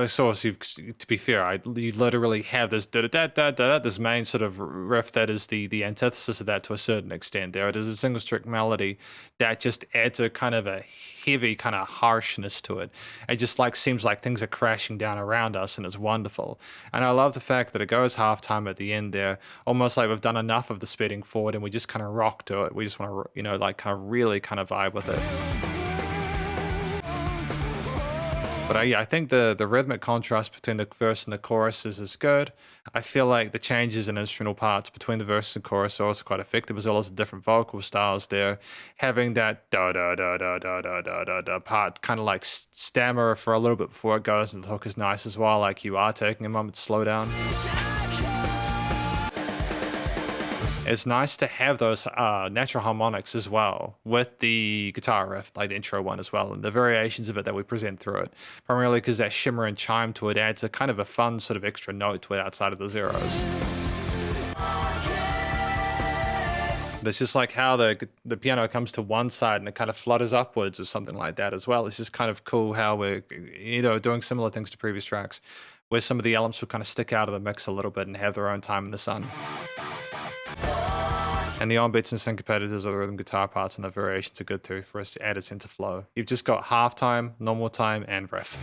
So to be fair, you literally have this this main sort of riff that is the antithesis of that to a certain extent. There it is, a single strict melody that just adds a kind of a heavy kind of harshness to it. It just like seems like things are crashing down around us, and it's wonderful. And I love the fact that it goes halftime at the end there, almost like we've done enough of the speeding forward and we just kind of rock to it. We just want to, like kind of really kind of vibe with it. But I think the rhythmic contrast between the verse and the choruses is good. I feel like the changes in instrumental parts between the verse and chorus are also quite effective, as well as the different vocal styles there. Having that da da da da da da da da da part kind of like stammer for a little bit before it goes, and the hook is nice as well, like you are taking a moment to slow down. It's nice to have those natural harmonics as well with the guitar riff, like the intro one as well, and the variations of it that we present through it, primarily because that shimmer and chime to it adds a kind of a fun sort of extra note to it outside of the zeros. But it's just like how the piano comes to one side and it kind of flutters upwards or something like that as well. It's just kind of cool how we're doing similar things to previous tracks, where some of the elements will kind of stick out of the mix a little bit and have their own time in the sun. And the on beats and syncopators or the rhythm guitar parts and the variations are good too for us to add a sense of flow. You've just got half time, normal time, and riff.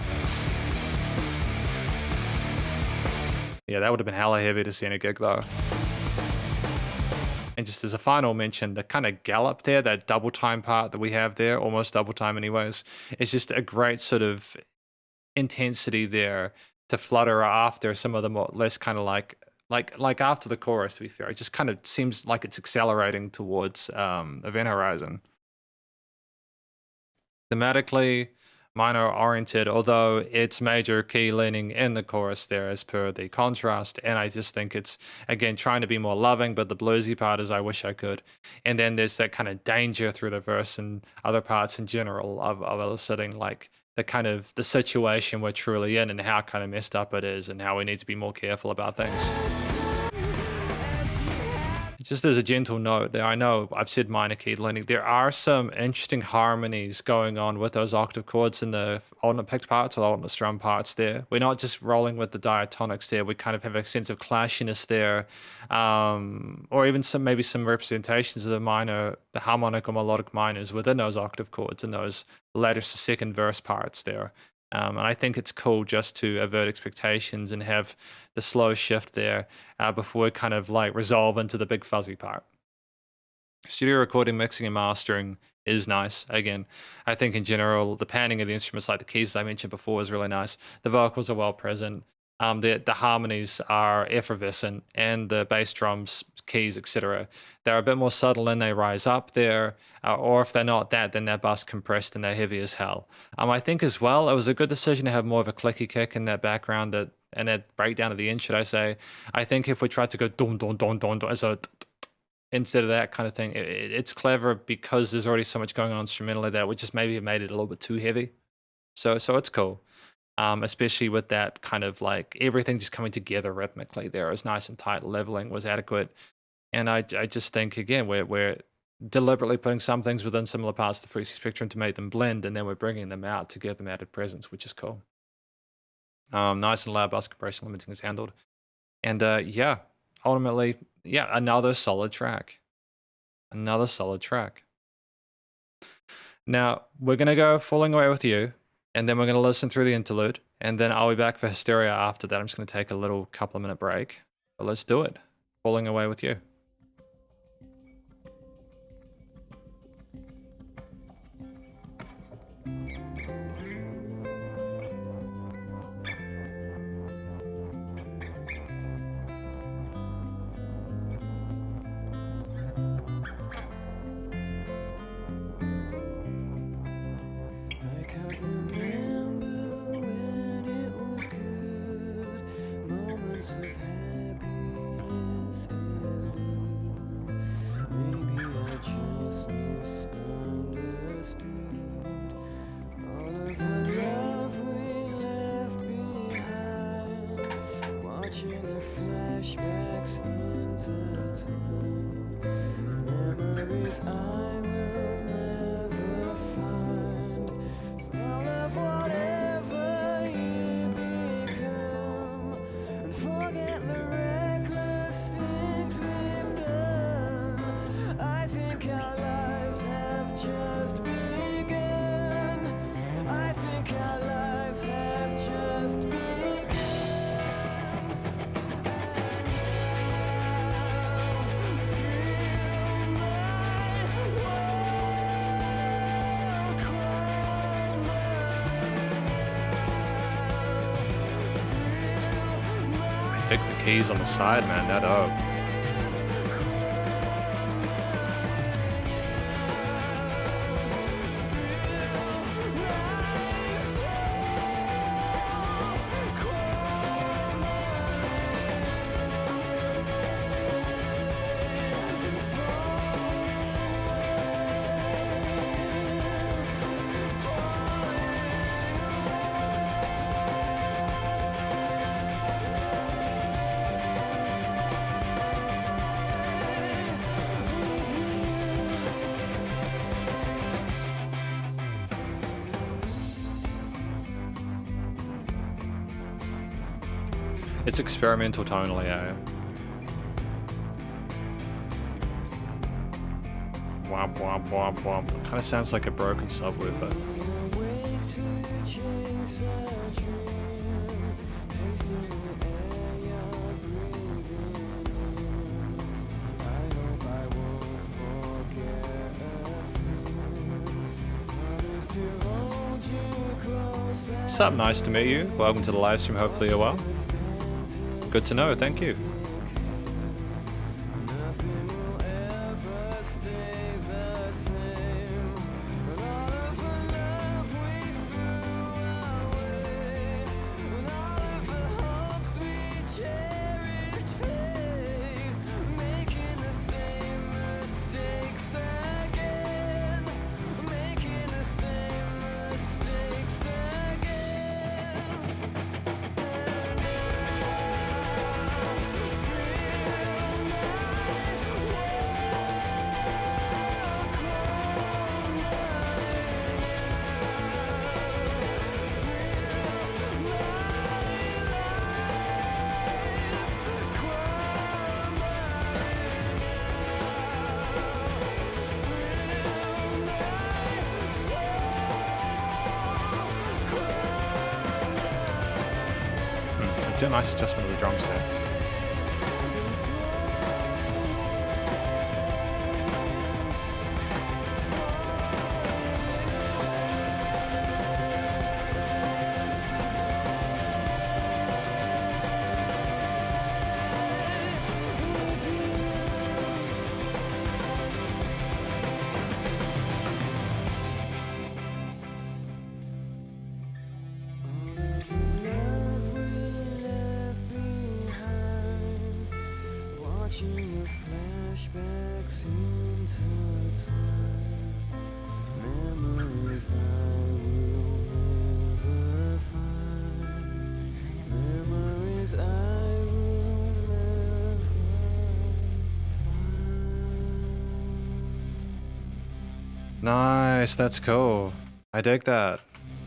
Yeah, that would have been hella heavy to see in a gig though. And just as a final mention, the kind of gallop there, that double time part that we have there, almost double time anyways, is just a great sort of intensity there to flutter after some of the more less kind of like after the chorus, to be fair. It just kind of seems like it's accelerating towards Event Horizon. Thematically, minor oriented, although it's major key leaning in the chorus there as per the contrast. And I just think it's, again, trying to be more loving, but the bluesy part is I wish I could. And then there's that kind of danger through the verse and other parts in general of eliciting like the kind of the situation we're truly in and how kind of messed up it is and how we need to be more careful about things. Just as a gentle note there, I know I've said minor key leaning. There are some interesting harmonies going on with those octave chords in the alternate picked parts or alternate strum parts there. We're not just rolling with the diatonics there. We kind of have a sense of clashiness there, or even maybe some representations of the harmonic or melodic minors within those octave chords and those latter to second verse parts there. And I think it's cool just to avert expectations and have the slow shift there before we kind of like resolve into the big fuzzy part. Studio recording, mixing, and mastering is nice. Again, I think in general, the panning of the instruments, like the keys I mentioned before, is really nice. The vocals are well present. The harmonies are effervescent, and the bass drums, keys, etc. They're a bit more subtle and they rise up there, or if they're not that, then they're bus compressed and they're heavy as hell. I think as well, it was a good decision to have more of a clicky kick in that background and that breakdown at the end, should I say. I think if we tried to go dun dun dun dun dun as a instead of that kind of thing, it's clever because there's already so much going on instrumentally that would just maybe have made it a little bit too heavy. So it's cool. Especially with that kind of like everything just coming together rhythmically there. It was nice and tight, leveling was adequate. And I just think, again, we're deliberately putting some things within similar parts of the frequency spectrum to make them blend, and then we're bringing them out to give them added presence, which is cool. Nice and loud bus compression limiting is handled. And yeah, ultimately, yeah, another solid track. Another solid track. Now, we're going to go Falling Away With You, and then we're going to listen through the interlude, and then I'll be back for Hysteria after that. I'm just going to take a little couple of minute break. But let's do it. Falling Away With You. Take the keys on the side, man, that up. It's experimental tonally, yeah. Womp womp womp womp. It kind of sounds like a broken subwoofer. Sup, nice to meet you. Welcome to the live stream, hopefully you're well. Good to know, thank you. Nice adjustment of the drums there. Nice, that's cool. I dig that.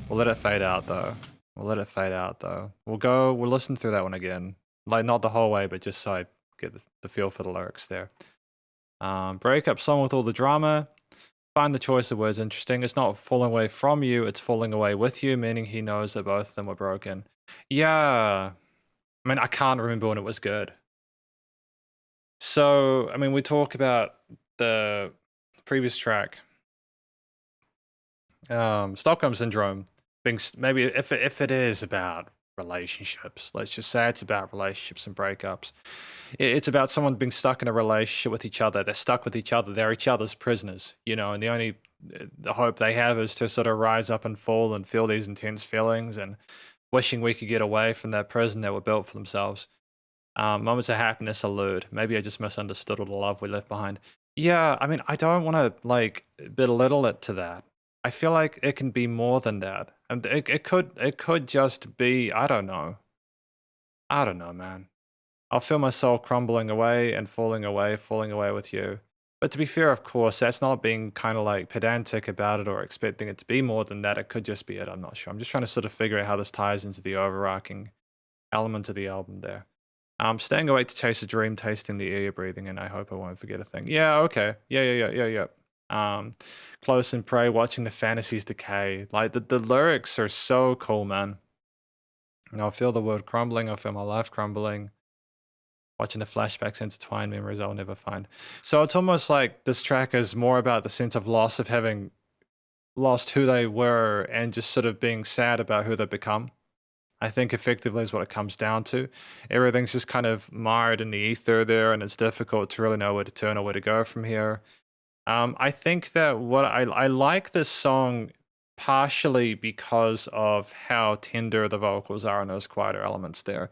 We'll let it fade out though. We'll listen through that one again. Like not the whole way, but just so I get the feel for the lyrics there. Breakup song with all the drama. Find the choice of words interesting. It's not falling away from you, it's falling away with you, meaning he knows that both of them were broken. Yeah. I mean, I can't remember when it was good. So, I mean, we talk about the previous track. Stockholm Syndrome being maybe if it is about relationships, let's just say it's about relationships and breakups. It's about someone being stuck in a relationship with each other. They're stuck with each other. They're each other's prisoners, you know, and the hope they have is to sort of rise up and fall and feel these intense feelings and wishing we could get away from that prison that were built for themselves. Moments of happiness elude. Maybe I just misunderstood all the love we left behind. Yeah, I mean, I don't want to like belittle it to that. I feel like it can be more than that. And it could just be, I don't know, man. I'll feel my soul crumbling away and falling away with you. But to be fair, of course, that's not being kind of like pedantic about it or expecting it to be more than that. It could just be it. I'm not sure. I'm just trying to sort of figure out how this ties into the overarching element of the album there. Staying awake to chase a dream, tasting the air you're breathing in. I hope I won't forget a thing. Yeah, okay. Yeah. Close and pray, watching the fantasies decay. Like the lyrics are so cool, man. And I feel the world crumbling. I feel my life crumbling. Watching the flashbacks intertwine memories I'll never find. So it's almost like this track is more about the sense of loss of having lost who they were and just sort of being sad about who they've become. I think effectively is what it comes down to. Everything's just kind of mired in the ether there, and it's difficult to really know where to turn or where to go from here. I think that what I like this song partially because of how tender the vocals are in those quieter elements there.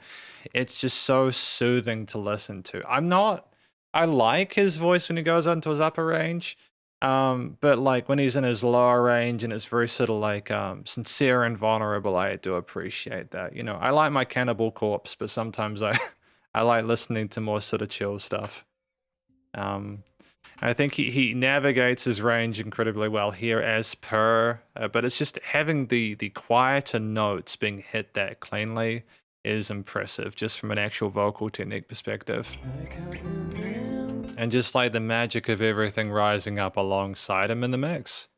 It's just so soothing to listen to. I like his voice when he goes into his upper range, but like when he's in his lower range and it's very sort of like sincere and vulnerable, I do appreciate that. You know, I like my Cannibal Corpse, but sometimes I like listening to more sort of chill stuff. I think he navigates his range incredibly well here as per, but it's just having the quieter notes being hit that cleanly is impressive just from an actual vocal technique perspective. And just like the magic of everything rising up alongside him in the mix.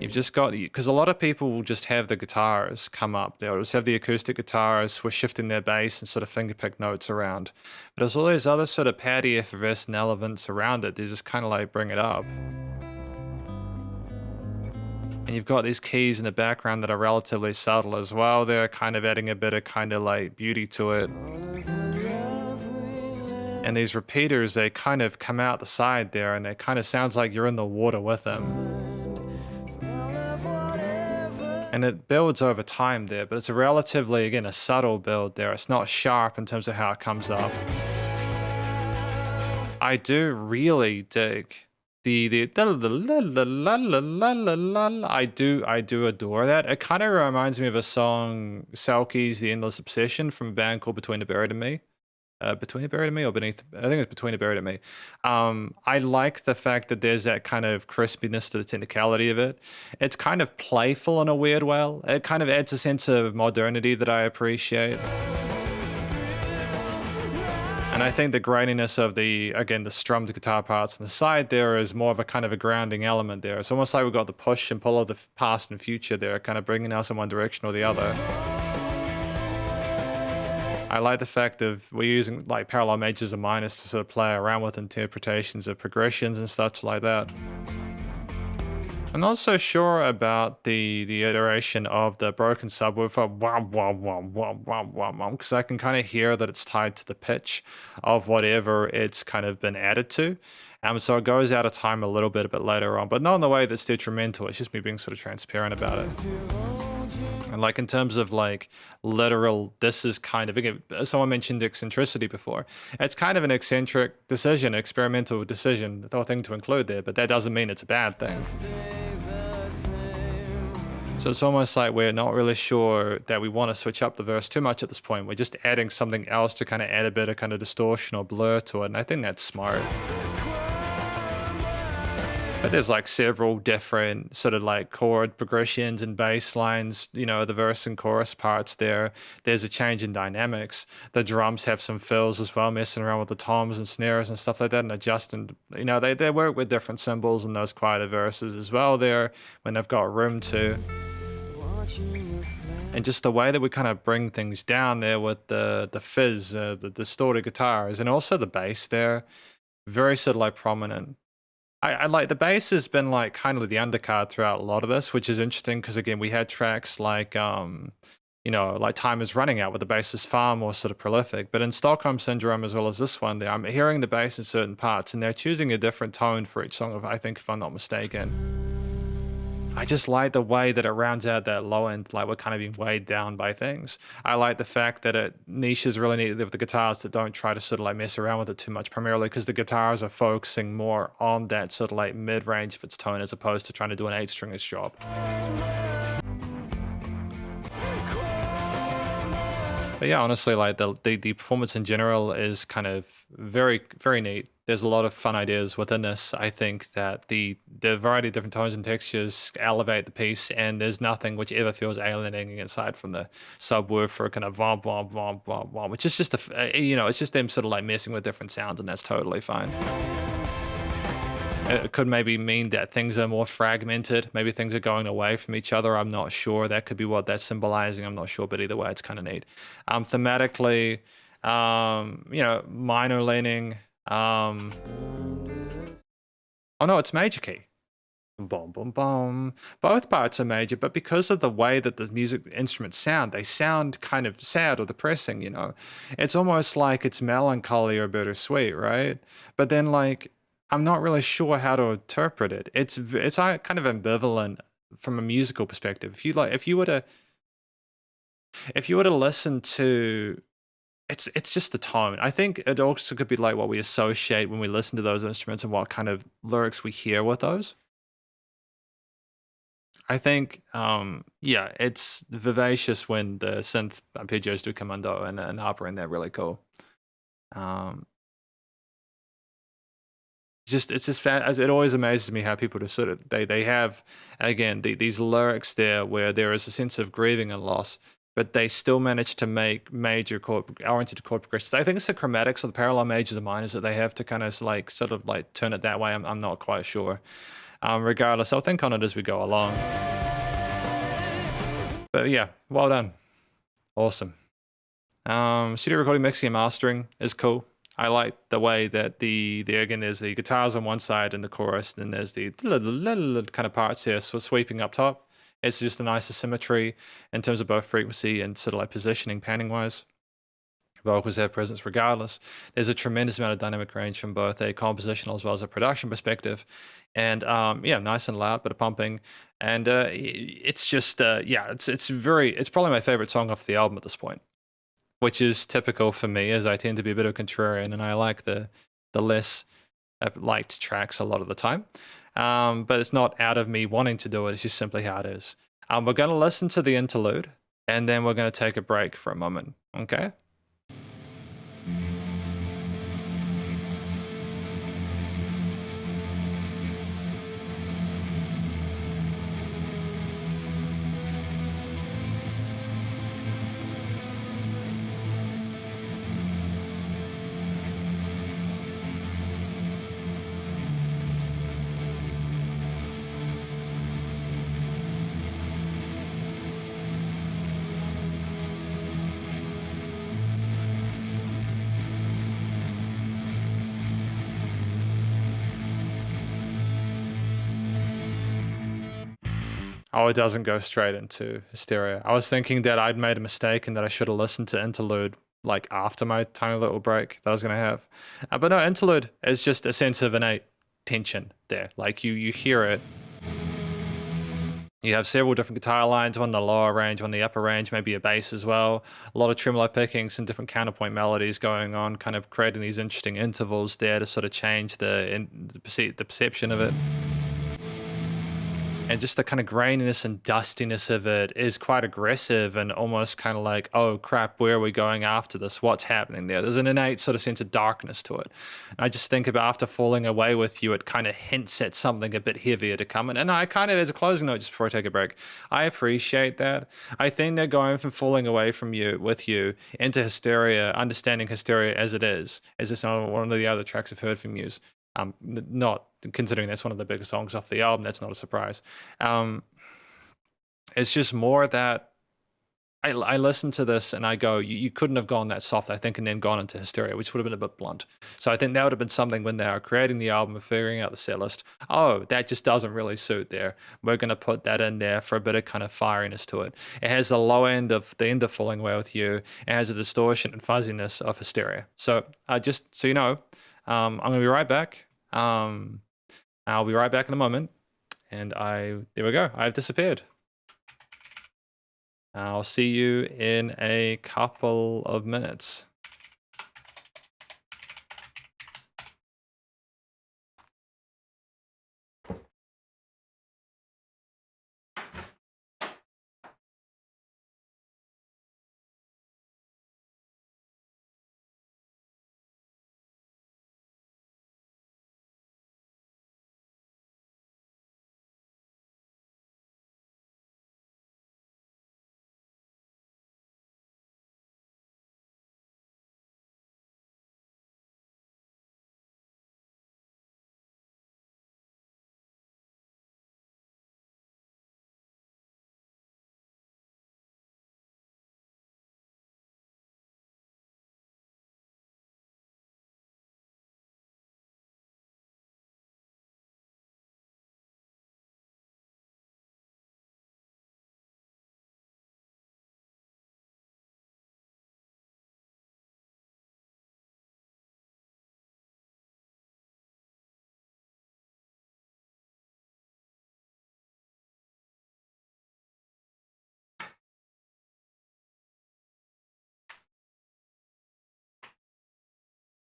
You've just got, because a lot of people will just have the guitars come up. They'll just have the acoustic guitars who are shifting their bass and sort of fingerpick notes around. But there's all these other sort of patty effervescent elements around it. They just kind of like bring it up. And you've got these keys in the background that are relatively subtle as well. They're kind of adding a bit of kind of like beauty to it. And these repeaters, they kind of come out the side there, and it kind of sounds like you're in the water with them. And it builds over time there, but it's a relatively, again, a subtle build there. It's not sharp in terms of how it comes up. I do really dig I do adore that. It kind of reminds me of a song, Selkie's The Endless Obsession, from a band called Between the Buried and Me. Between the Buried and Me, or Beneath? I think it's Between the Buried and Me. I like the fact that there's that kind of crispiness to the technicality of it. It's kind of playful in a weird way. It kind of adds a sense of modernity that I appreciate. And I think the graininess of the strummed guitar parts on the side there is more of a kind of a grounding element there. It's almost like we've got the push and pull of the past and future there, kind of bringing us in one direction or the other. I like the fact of we're using like parallel majors and minors to sort of play around with interpretations of progressions and such like that. I'm not so sure about the iteration of the broken subwoofer, because I can kind of hear that it's tied to the pitch of whatever it's kind of been added to. So it goes out of time a little bit a bit later on, but not in the way that's detrimental. It's just me being sort of transparent about it. And like in terms of like literal, this is kind of, again, someone mentioned eccentricity before. It's kind of an eccentric decision, experimental decision, the thing to include there, but that doesn't mean it's a bad thing. So it's almost like we're not really sure that we want to switch up the verse too much at this point. We're just adding something else to kind of add a bit of kind of distortion or blur to it, and I think that's smart. But there's like several different sort of like chord progressions and bass lines, you know, the verse and chorus parts there. There's a change in dynamics. The drums have some fills as well, messing around with the toms and snares and stuff like that, and adjusting, you know, they work with different cymbals in those quieter verses as well there when they've got room to. And just the way that we kind of bring things down there with the fizz, the distorted guitars, and also the bass there, very sort of like prominent. I like the bass has been like kind of the undercard throughout a lot of this, which is interesting because again we had tracks like you know, like Time Is Running Out where the bass is far more sort of prolific, but in Stockholm Syndrome as well as this one, I'm hearing the bass in certain parts and they're choosing a different tone for each song, I think, if I'm not mistaken. I just like the way that it rounds out that low end, like we're kind of being weighed down by things. I like the fact that it niches really neatly with the guitars that don't try to sort of like mess around with it too much, primarily because the guitars are focusing more on that sort of like mid-range of its tone as opposed to trying to do an 8-stringer's job. But yeah, honestly, like the performance in general is kind of very, very neat. There's a lot of fun ideas within this. I think that the variety of different tones and textures elevate the piece, and there's nothing which ever feels alienating aside from the subwoofer kind of womp womp womp womp womp, which is just you know, it's just them sort of like messing with different sounds, and that's totally fine. It could maybe mean that things are more fragmented. Maybe things are going away from each other. I'm not sure. That could be what that's symbolizing. I'm not sure, but either way, it's kind of neat. Thematically, you know, minor leaning. Oh no, it's major key. Boom, boom, boom. Both parts are major, but because of the way that the music instruments sound, they sound kind of sad or depressing, you know. It's almost like it's melancholy or bittersweet, right? But then like, I'm not really sure how to interpret it. It's kind of ambivalent from a musical perspective. If you were to listen to, it's just the tone. I think it also could be like what we associate when we listen to those instruments and what kind of lyrics we hear with those. I think, yeah, it's vivacious when the synth arpeggios do commando and Harper in there, really cool. It's just it always amazes me how people just sort of they have again these lyrics there where there is a sense of grieving and loss, but they still manage to make major oriented chord progressions. I think it's the chromatics or the parallel majors and minors that they have to kind of like sort of like turn it that way. I'm not quite sure. Regardless, I'll think on it as we go along. But yeah, well done, awesome. Studio recording, mixing, and mastering is cool. I like the way that the again, there's the guitars on one side and the chorus, and then there's the little kind of parts here, so sweeping up top. It's just a nice symmetry in terms of both frequency and sort of like positioning, panning wise. Vocals have presence regardless. There's a tremendous amount of dynamic range from both a compositional as well as a production perspective, and yeah, nice and loud, bit of pumping, and it's just yeah, it's probably my favorite song off the album at this point, which is typical for me, as I tend to be a bit of a contrarian, and I like the less liked tracks a lot of the time. But it's not out of me wanting to do it, it's just simply how it is. We're going to listen to the interlude, and then we're going to take a break for a moment, okay? Oh, it doesn't go straight into Hysteria. I was thinking that I'd made a mistake and that I should have listened to Interlude like after my tiny little break that I was going to have. But no, Interlude is just a sense of innate tension there. Like you hear it. You have several different guitar lines, one in the lower range, one in the upper range, maybe a bass as well. A lot of tremolo picking, some different counterpoint melodies going on, kind of creating these interesting intervals there to sort of change the perception of it. And just the kind of graininess and dustiness of it is quite aggressive and almost kind of like, oh crap, where are we going after this? What's happening there? There's an innate sort of sense of darkness to it. And I just think about after Falling Away With You, it kind of hints at something a bit heavier to come. And I kind of, as a closing note, just before I take a break, I appreciate that. I think they're going from Falling Away From You, With You, into Hysteria, understanding Hysteria as it is this one of the other tracks I've heard from Muse. Not considering that's one of the biggest songs off the album, that's not a surprise. It's just more that I listen to this and I go, you couldn't have gone that soft, I think, and then gone into Hysteria, which would have been a bit blunt. So I think that would have been something when they were creating the album and figuring out the set list. Oh, that just doesn't really suit there. We're going to put that in there for a bit of kind of firiness to it. It has the low end of the end of Falling Away With You. It has a distortion and fuzziness of Hysteria. So just so you know, I'm going to be right back. I'll be right back in a moment. And there we go. I've disappeared. I'll see you in a couple of minutes.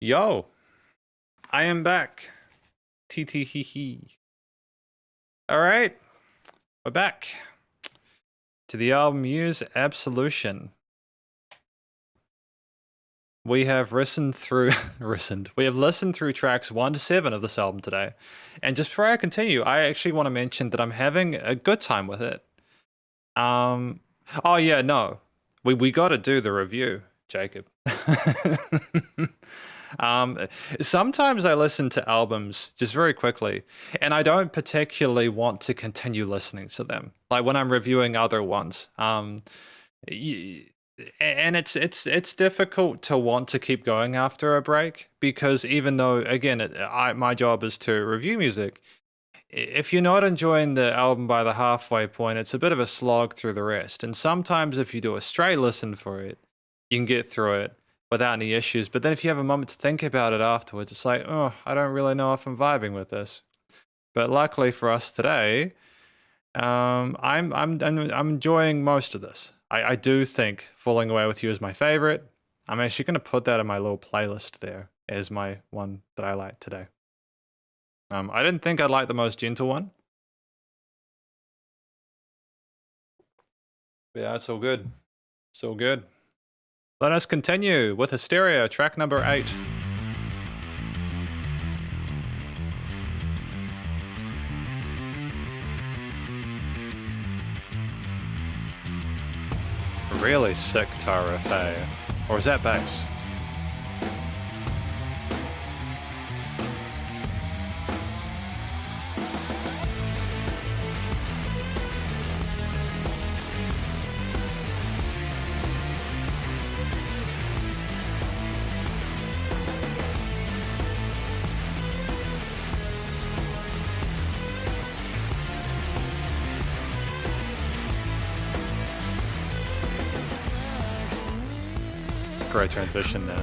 Yo, I am back. TT. All right, we're back to the album Muse Absolution. We have listened through tracks 1 to 7 of this album today. And just before I continue, I actually want to mention that I'm having a good time with it. Oh yeah, no. We got to do the review, Jacob. Sometimes I listen to albums just very quickly, and I don't particularly want to continue listening to them. Like when I'm reviewing other ones, and it's difficult to want to keep going after a break, because even though, again, my job is to review music, if you're not enjoying the album by the halfway point, it's a bit of a slog through the rest. And sometimes if you do a straight listen for it, you can get through it without any issues. But then if you have a moment to think about it afterwards, it's like, oh, I don't really know if I'm vibing with this. But luckily for us today, I'm enjoying most of this. I do think Falling Away with You is my favorite. I'm actually going to put that in my little playlist there as my one that I like today. I didn't think I'd like the Most Gentle one. But yeah, it's all good. It's all good. Let us continue with Hysteria, track number 8. Really sick guitar riff, eh? Or is that bass? Great transition there.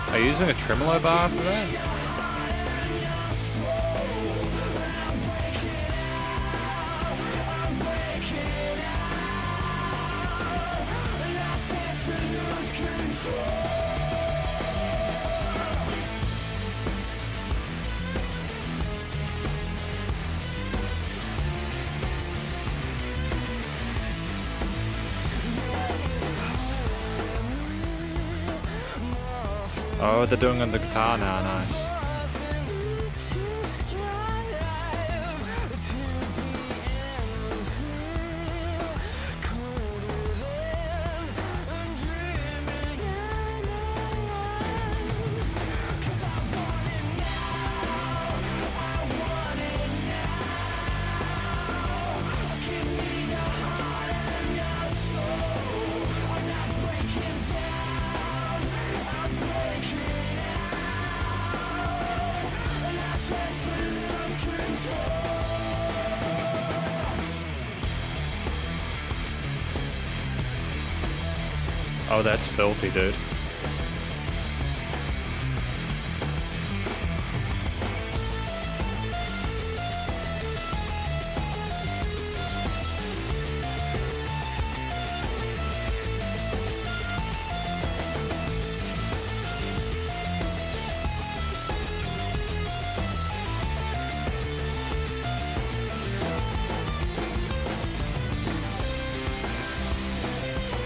Are you using a tremolo bar after that? Oh, they're doing on the guitar now, nice. Oh, that's filthy, dude.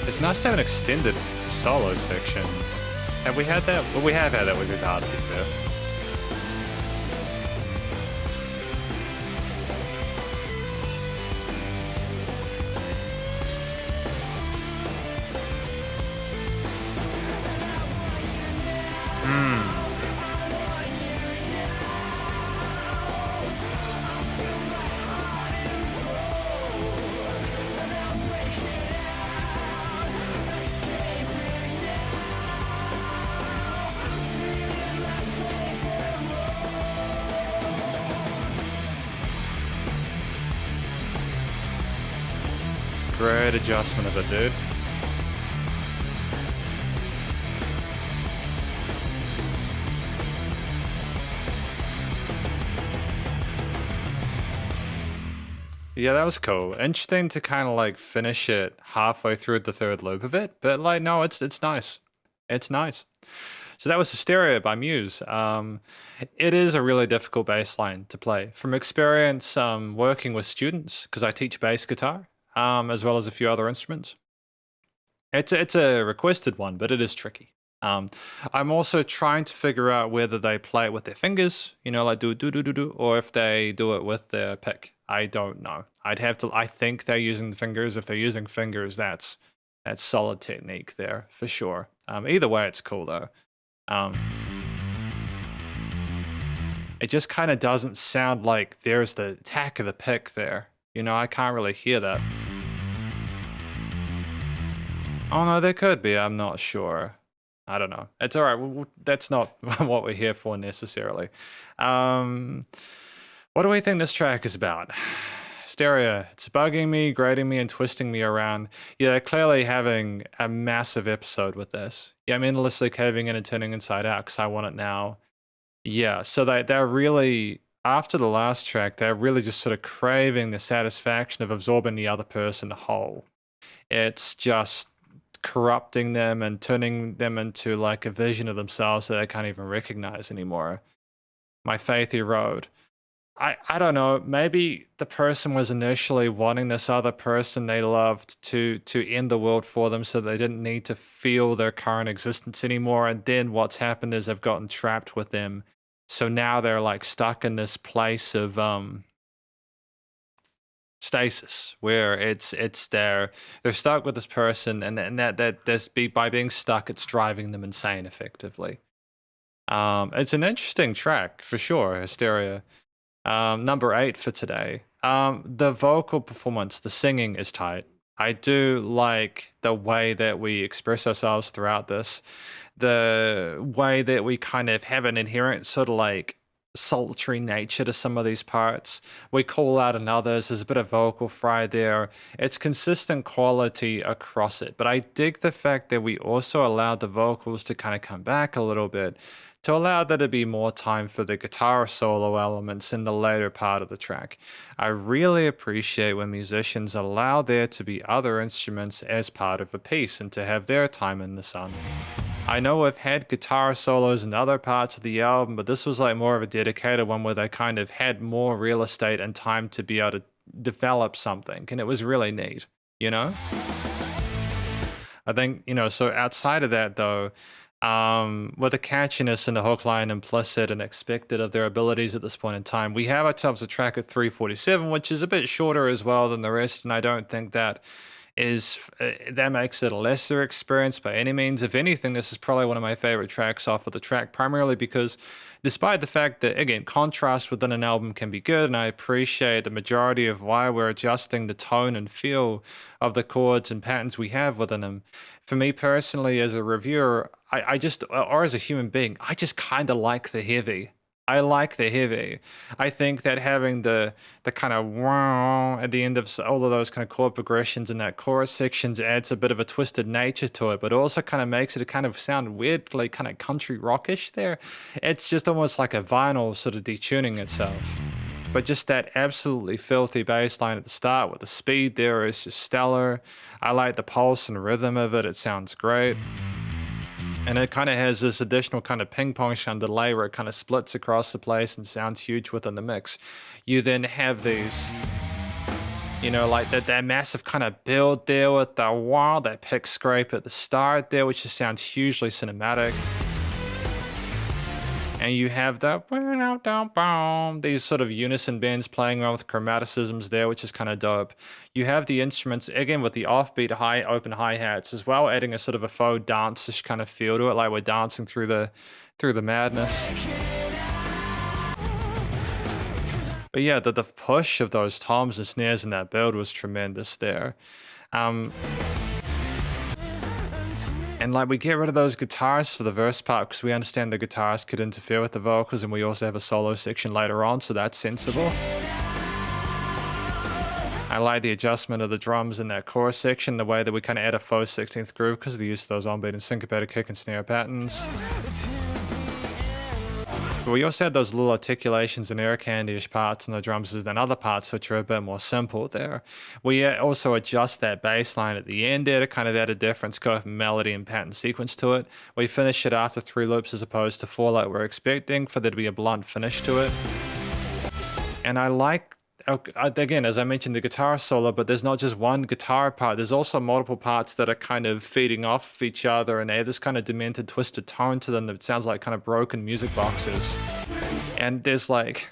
It's nice to have an extended solo section. Have we had that? Well, we have had that with guitar, to be fair. Great adjustment of it, dude. Yeah, that was cool. Interesting to kind of like finish it halfway through the third loop of it, but like, no, it's nice. It's nice. So that was Hysteria by Muse. It is a really difficult bass line to play. From experience working with students, because I teach bass guitar, as well as a few other instruments. It's a requested one, but it is tricky. I'm also trying to figure out whether they play it with their fingers, you know, like do do do do do, or if they do it with their pick. I don't know. I'd have to. I think they're using the fingers. If they're using fingers, that's solid technique there for sure. Either way, it's cool though. It just kind of doesn't sound like there's the attack of the pick there. You know, I can't really hear that. Oh no, there could be. I'm not sure. I don't know. It's all right. That's not what we're here for necessarily. What do we think this track is about? Stereo. It's bugging me, grating me, and twisting me around. Yeah, they're clearly having a massive episode with this. Yeah, I'm endlessly caving in and turning inside out because I want it now. Yeah, so they're really, after the last track, they're really just sort of craving the satisfaction of absorbing the other person whole. It's just corrupting them and turning them into like a vision of themselves that they can't even recognize anymore. My faith erode. I don't know, maybe the person was initially wanting this other person they loved to end the world for them so they didn't need to feel their current existence anymore, and then what's happened is they've gotten trapped with them. So now they're like stuck in this place of stasis where it's they're stuck with this person, and that by being stuck, it's driving them insane effectively. It's an interesting track for sure, Hysteria. Number 8 for today. The vocal performance, the singing is tight. I do like the way that we express ourselves throughout this, the way that we kind of have an inherent sort of like sultry nature to some of these parts. We call out in others. There's a bit of vocal fry there. It's consistent quality across it. But I dig the fact that we also allowed the vocals to kind of come back a little bit, to allow there to be more time for the guitar solo elements in the later part of the track. I really appreciate when musicians allow there to be other instruments as part of a piece and to have their time in the sun. I know we've had guitar solos in other parts of the album, but this was like more of a dedicated one where they kind of had more real estate and time to be able to develop something, and it was really neat, you know? I think, you know, so outside of that though, with the catchiness and the hook line implicit and expected of their abilities at this point in time, we have ourselves a track at 3:47, which is a bit shorter as well than the rest, and I don't think that that makes it a lesser experience by any means. If anything, this is probably one of my favorite tracks off of the track, primarily because despite the fact that, again, contrast within an album can be good, and I appreciate the majority of why we're adjusting the tone and feel of the chords and patterns we have within them. For me personally, as a reviewer, I just, or as a human being, I just kind of like the heavy. I like the heavy. I think that having the kind of wow at the end of all of those kind of chord progressions in that chorus sections adds a bit of a twisted nature to it, but also kind of makes it kind of sound weirdly kind of country rockish there. It's just almost like a vinyl sort of detuning itself. But just that absolutely filthy bass line at the start with the speed there is just stellar. I like the pulse and rhythm of it. It sounds great. And it kind of has this additional kind of ping pong sound delay where it kind of splits across the place and sounds huge within the mix. You then have these, you know, like that massive kind of build there with the wow, that pick scrape at the start there, which just sounds hugely cinematic. And you have these sort of unison bends playing around with chromaticisms there, which is kind of dope. You have the instruments, again, with the offbeat high open hi-hats as well, adding a sort of a faux dance-ish kind of feel to it, like we're dancing through the madness. But yeah, the push of those toms and snares in that build was tremendous there. And like we get rid of those guitars for the verse part because we understand the guitars could interfere with the vocals, and we also have a solo section later on, so that's sensible. I like the adjustment of the drums in that chorus section, the way that we kind of add a faux 16th groove because of the use of those on-beat and syncopated kick and snare patterns. But we also had those little articulations and air candy-ish parts on the drums and other parts which are a bit more simple there. We also adjust that bass line at the end there to kind of add a different scope of melody and pattern sequence to it. We finish it after 3 loops as opposed to 4 like we're expecting for there to be a blunt finish to it. And I like again, as I mentioned, the guitar solo, but there's not just one guitar part. There's also multiple parts that are kind of feeding off each other, and they have this kind of demented, twisted tone to them that sounds like kind of broken music boxes. And there's like,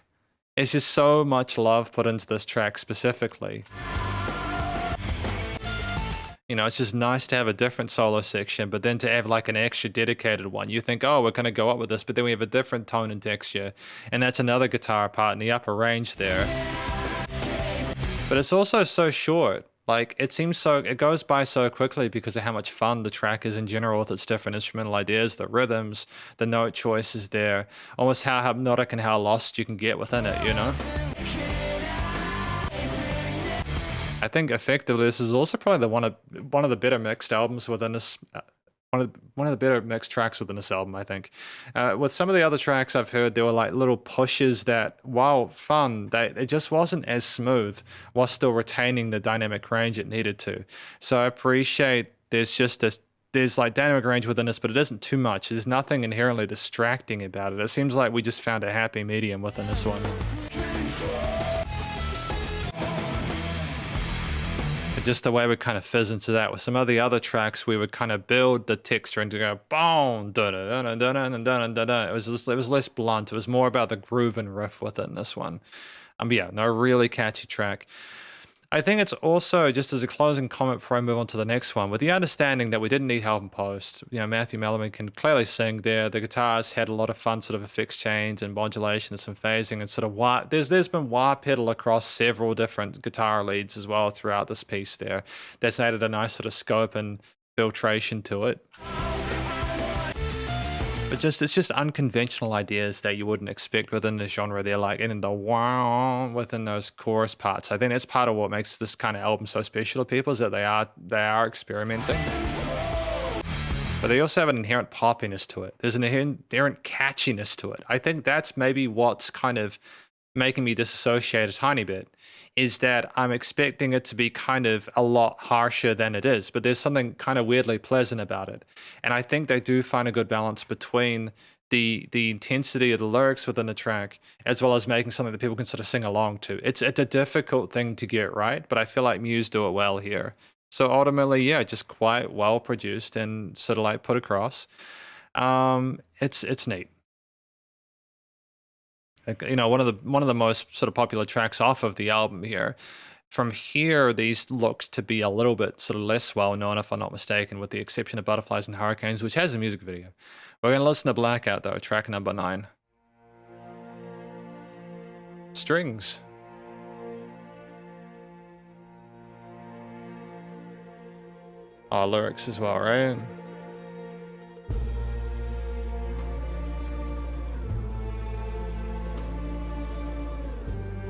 it's just so much love put into this track specifically. You know, it's just nice to have a different solo section, but then to have like an extra dedicated one. You think, oh, we're going to go up with this, but then we have a different tone and texture. And that's another guitar part in the upper range there. But it's also so short. Like, it goes by so quickly because of how much fun the track is in general with its different instrumental ideas, the rhythms, the note choices there, almost how hypnotic and how lost you can get within it, you know? I think effectively this is also probably one of the better mixed albums within this. One of the better mixed tracks within this album, I think. With some of the other tracks I've heard, there were like little pushes that, while fun, it just wasn't as smooth while still retaining the dynamic range it needed to. So I appreciate there's like dynamic range within this, but it isn't too much. There's nothing inherently distracting about it. It seems like we just found a happy medium within this one. Just the way we kind of fizz into that. With some of the other tracks, we would kind of build the texture and to go boom, da da da da da da da da. It was less blunt. It was more about the groove and riff within this one. Yeah, no, really catchy track. I think it's also, just as a closing comment before I move on to the next one, with the understanding that we didn't need help in post. You know, Matthew Mellerman can clearly sing there. The guitars had a lot of fun sort of effects change and modulation and some phasing and sort of wah. There's been wah pedal across several different guitar leads as well throughout this piece there. That's added a nice sort of scope and filtration to it. But it's just unconventional ideas that you wouldn't expect within the genre. They're like in the wow within those chorus parts. I think that's part of what makes this kind of album so special to people, is that they are experimenting. But they also have an inherent poppiness to it. There's an inherent catchiness to it. I think that's maybe what's kind of making me disassociate a tiny bit, is that I'm expecting it to be kind of a lot harsher than it is, but there's something kind of weirdly pleasant about it. And I think they do find a good balance between the intensity of the lyrics within the track, as well as making something that people can sort of sing along to. It's a difficult thing to get right, but I feel like Muse do it well here. So ultimately, yeah, just quite well produced and sort of like put across. It's neat. You know, one of the most sort of popular tracks off of the album here. From here, these look to be a little bit sort of less well known, if I'm not mistaken, with the exception of Butterflies and Hurricanes, which has a music video. We're going to listen to Blackout, though, track number 9. Strings. Oh, lyrics as well, right?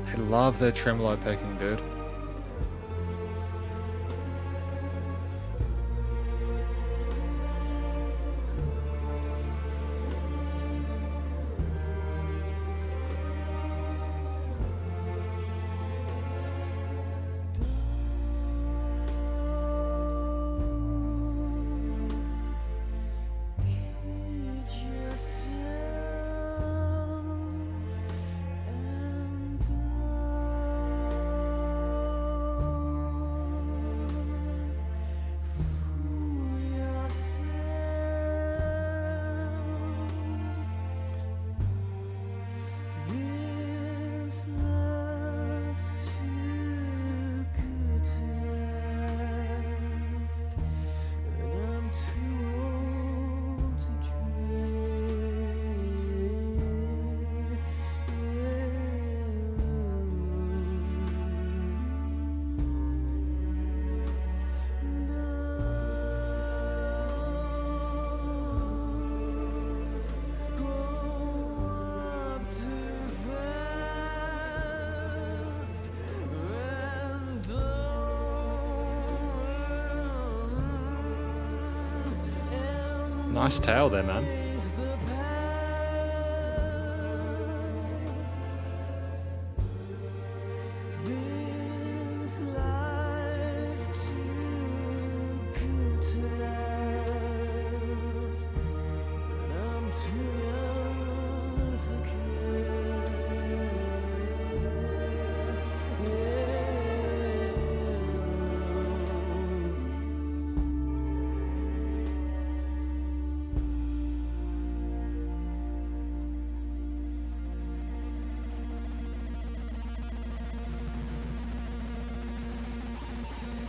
I love their tremolo picking, dude. Nice tail there, man.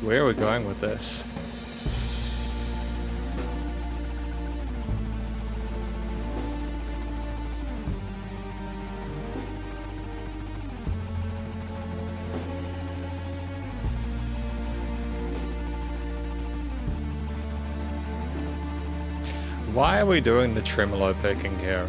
Where are we going with this? Why are we doing the tremolo picking here?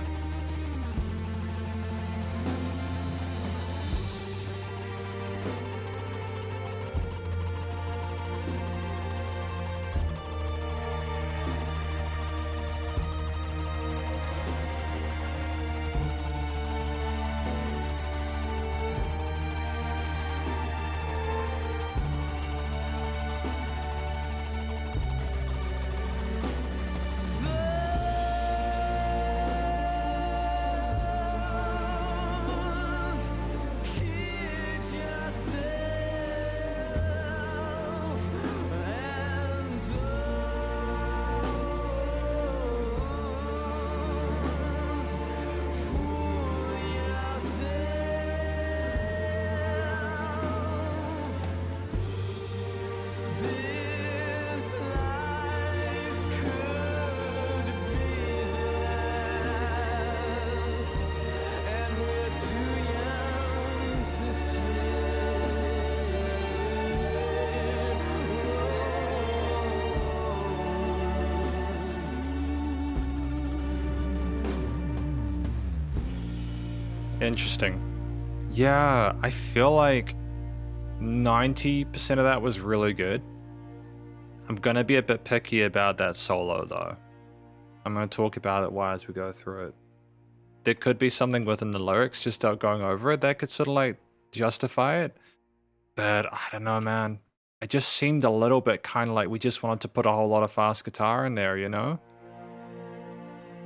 Interesting. Yeah, I feel like 90% of that was really good. I'm gonna be a bit picky about that solo though. I'm gonna talk about it as we go through it. There could be something within the lyrics, just going over it, that could sort of like justify it. But I don't know, man. It just seemed a little bit kind of like we just wanted to put a whole lot of fast guitar in there, you know?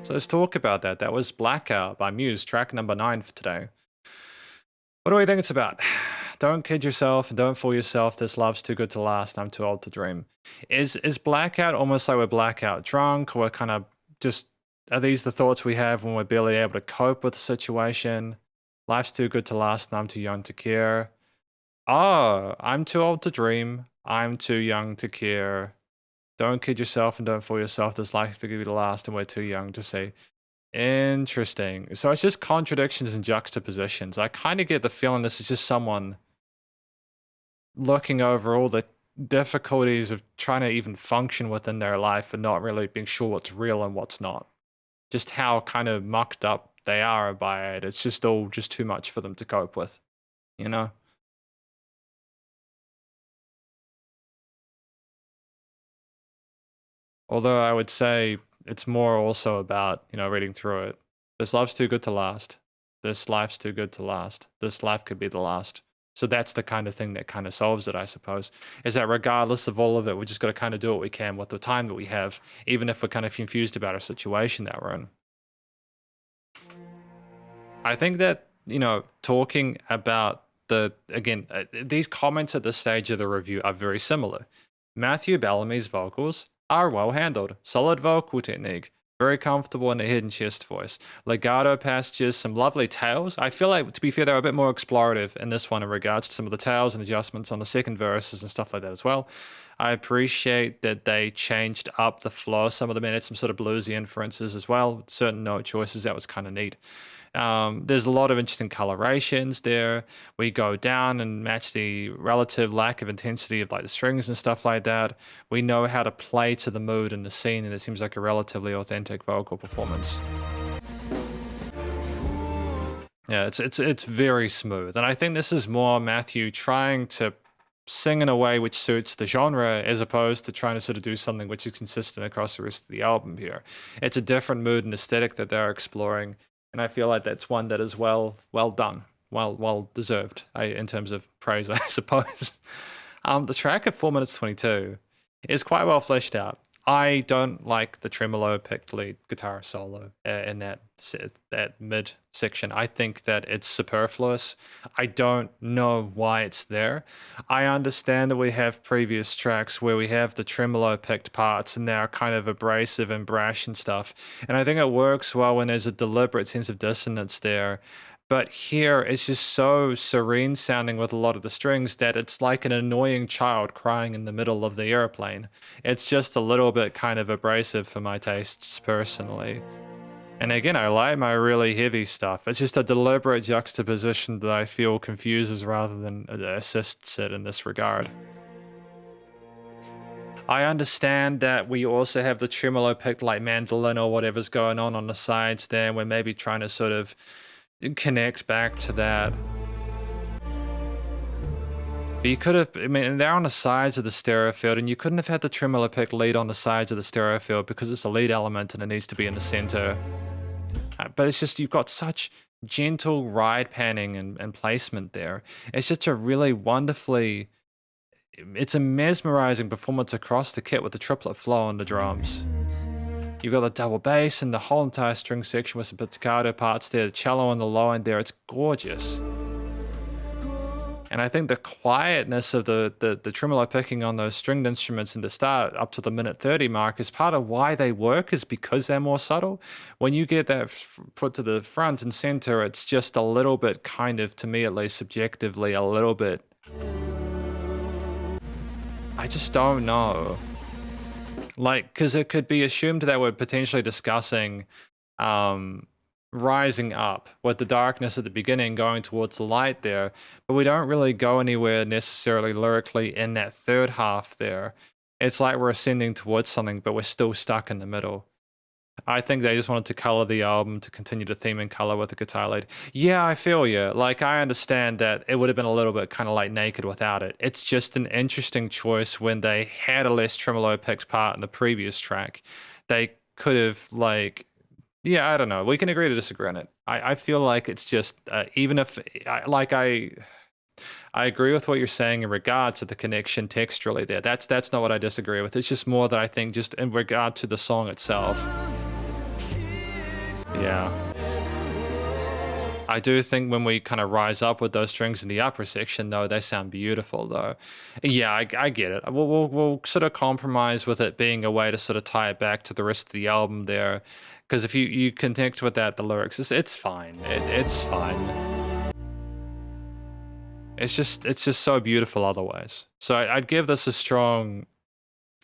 So let's talk about that. That was Blackout by Muse, track number 9 for today. What do we think it's about? Don't kid yourself and don't fool yourself. This love's too good to last. I'm too old to dream. Is Blackout almost like we're blackout drunk? Or we're kind of just, are these the thoughts we have when we're barely able to cope with the situation? Life's too good to last and I'm too young to care. Oh, I'm too old to dream. I'm too young to care. Don't kid yourself and don't fool yourself. This life could be the last and we're too young to see. Interesting. So it's just contradictions and juxtapositions. I kind of get the feeling this is just someone looking over all the difficulties of trying to even function within their life and not really being sure what's real and what's not. Just how kind of mucked up they are by it. It's just all just too much for them to cope with, you know? Although I would say it's more also about, reading through it. This love's too good to last. This life's too good to last. This life could be the last. So that's the kind of thing that kind of solves it, I suppose, is that regardless of all of it, we just got to kind of do what we can with the time that we have, even if we're kind of confused about our situation that we're in. I think that, talking about these comments at this stage of the review are very similar. Matthew Bellamy's vocals are well handled, solid vocal technique, very comfortable in a hidden chest voice, legato passages, some lovely tails. I feel like, to be fair, they're a bit more explorative in this one in regards to some of the tails and adjustments on the second verses and stuff like that as well. I appreciate that they changed up the flow. Some of them added some sort of bluesy inferences as well, certain note choices. That was kind of neat. There's a lot of interesting colorations there. We go down and match the relative lack of intensity of like the strings and stuff like that. We know how to play to the mood and the scene, and it seems like a relatively authentic vocal performance. Yeah, it's very smooth, and I think this is more Matthew trying to sing in a way which suits the genre as opposed to trying to sort of do something which is consistent across the rest of the album here. It's a different mood and aesthetic that they're exploring. And I feel like that's one that is well done, well deserved in terms of praise, I suppose. The track at 4 minutes 22 is quite well fleshed out. I don't like the tremolo picked lead guitar solo in that mid section. I think that it's superfluous. I don't know why it's there. I understand that we have previous tracks where we have the tremolo picked parts and they're kind of abrasive and brash and stuff. And I think it works well when there's a deliberate sense of dissonance there. But here it's just so serene sounding with a lot of the strings that it's like an annoying child crying in the middle of the airplane. It's just a little bit kind of abrasive for my tastes personally. And again, I like my really heavy stuff. It's just a deliberate juxtaposition that I feel confuses rather than assists it in this regard. I understand that we also have the tremolo picked like mandolin or whatever's going on the sides there, and we're maybe trying to sort of connect back to that. But you could have, I mean, they're on the sides of the stereo field, and you couldn't have had the tremolo pick lead on the sides of the stereo field because it's a lead element and it needs to be in the center. But it's just, you've got such gentle ride panning and placement there. It's just a really wonderfully, it's a mesmerizing performance across the kit with the triplet flow on the drums. You've got the double bass and the whole entire string section with some pizzicato parts there, the cello on the low end there. It's gorgeous. And I think the quietness of the tremolo picking on those stringed instruments in the start up to the minute 30 mark is part of why they work, is because they're more subtle. When you get that put to the front and center, it's just a little bit kind of, to me at least subjectively, a little bit, I just don't know. Like, because it could be assumed that we're potentially discussing rising up with the darkness at the beginning going towards the light there, but we don't really go anywhere necessarily lyrically in that third half there. It's like we're ascending towards something, but we're still stuck in the middle. I think they just wanted to color the album to continue the theme in color with the guitar lead. Yeah, I feel you. Like, I understand that it would have been a little bit kind of like Naked without it. It's just an interesting choice when they had a less tremolo picked part in the previous track. They could have, like, yeah, I don't know. We can agree to disagree on it. I feel like it's just, even if, I agree with what you're saying in regard to the connection texturally there. That's not what I disagree with. It's just more that I think just in regard to the song itself. Yeah. I do think when we kind of rise up with those strings in the upper section, though, they sound beautiful, though. Yeah, I get it. We'll sort of compromise with it being a way to sort of tie it back to the rest of the album there. Because if you connect with that, the lyrics, it's fine. It's fine. It's just so beautiful otherwise. So I'd give this a strong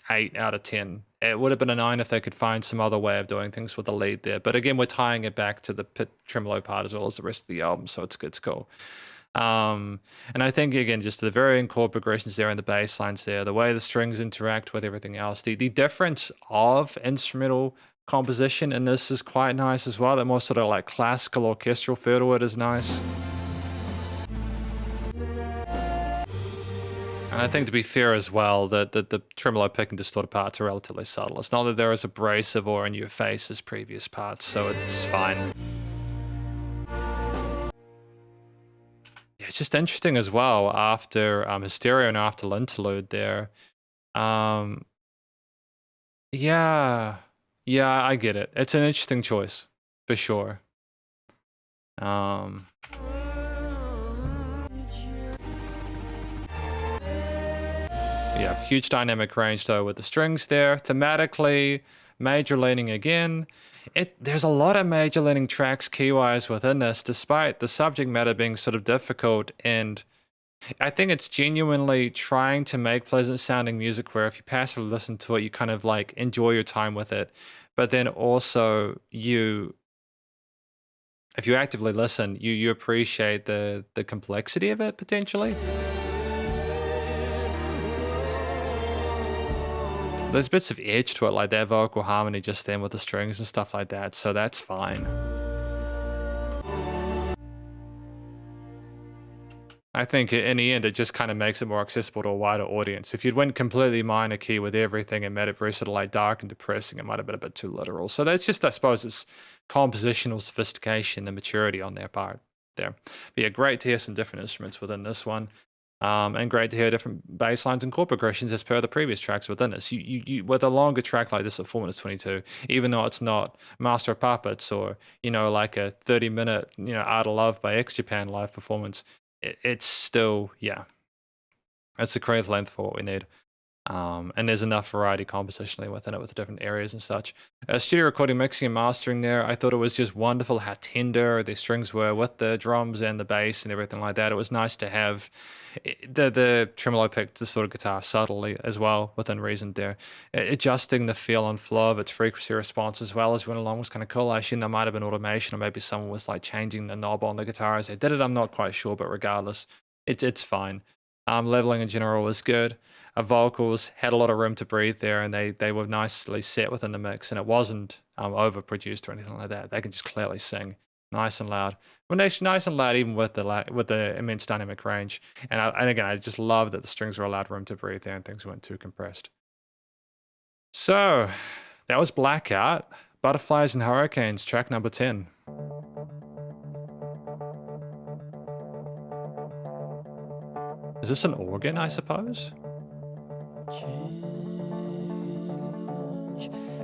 8 out of 10. It would have been a 9 if they could find some other way of doing things with the lead there. But again, we're tying it back to the tremolo part as well as the rest of the album, so it's cool. And I think, again, just the varying chord progressions there and the bass lines there, the way the strings interact with everything else, the difference of instrumental composition in this is quite nice as well. That more sort of like classical orchestral feel to it is nice. And I think, to be fair as well, that the tremolo pick and distorted parts are relatively subtle. It's not that they're as abrasive or in your face as previous parts, so it's fine. Yeah, it's just interesting as well after Hysteria and after L'interlude there. Yeah, I get it. It's an interesting choice, for sure. Yeah, huge dynamic range though with the strings there. Thematically, major leaning again. There's a lot of major leaning tracks key-wise within this, despite the subject matter being sort of difficult. And I think it's genuinely trying to make pleasant sounding music where if you passively listen to it, you kind of like enjoy your time with it. But then also if you actively listen, you appreciate the complexity of it potentially. There's bits of edge to it, like that vocal harmony just then with the strings and stuff like that, so that's fine. I think in the end, it just kind of makes it more accessible to a wider audience. If you'd went completely minor key with everything and made it very sort of like dark and depressing, it might have been a bit too literal. So that's just, I suppose, it's compositional sophistication and maturity on their part there. But yeah, great to hear some different instruments within this one. And great to hear different bass lines and chord progressions as per the previous tracks within this. You with a longer track like this at 4 minutes 22, even though it's not Master of Puppets or, like a 30-minute, Art of Love by X Japan live performance, it's still, yeah, it's the correct length for what we need. And there's enough variety compositionally within it with the different areas and such. Studio recording, mixing and mastering there, I thought it was just wonderful how tender the strings were with the drums and the bass and everything like that. It was nice to have the tremolo picked the sort of guitar subtly as well within reason there. Adjusting the feel and flow of its frequency response as well as went along was kind of cool. I assume there might have been automation or maybe someone was like changing the knob on the guitar as they did it. I'm not quite sure, but regardless, it's fine. Leveling in general was good. Vocals had a lot of room to breathe there, and they were nicely set within the mix, and it wasn't overproduced or anything like that. They can just clearly sing nice and loud. Well, nice and loud even with the immense dynamic range. And again, I just love that the strings were allowed room to breathe there and things weren't too compressed. So that was Blackout, Butterflies and Hurricanes, track number 10. Is this an organ, I suppose? Change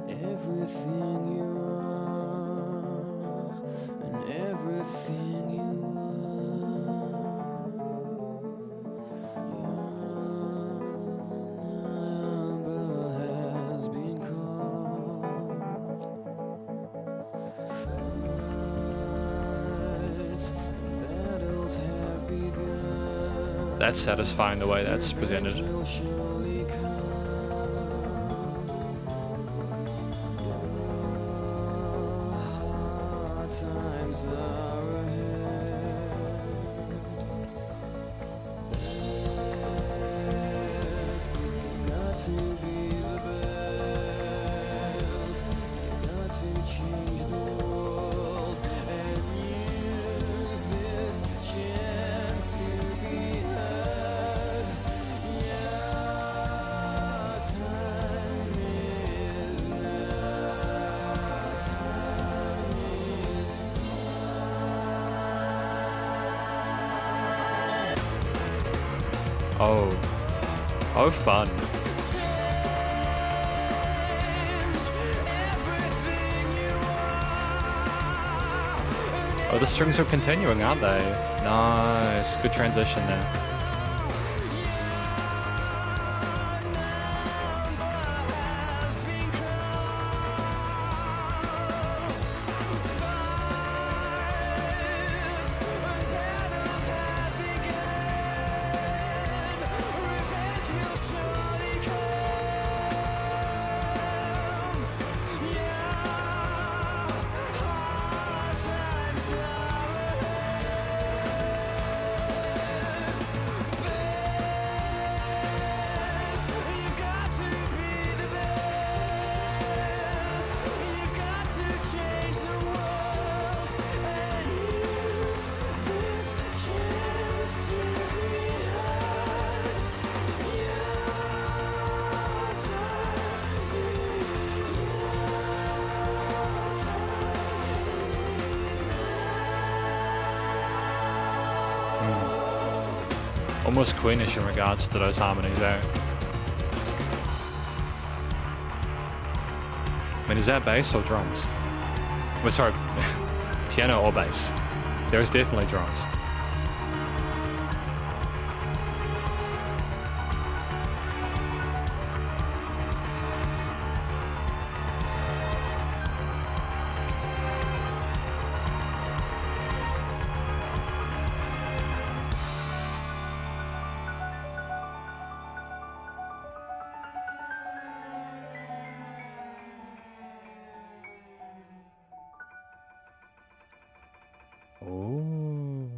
everything you are and everything you are. Your number has been called. Fights and battles have begun. That's satisfying the way that's presented. Oh, fun. Oh, the strings are continuing, aren't they? Nice, good transition there. Almost Queenish in regards to those harmonies there. I mean, is that bass or drums? Well, sorry, piano or bass. There's definitely drums. Ooh.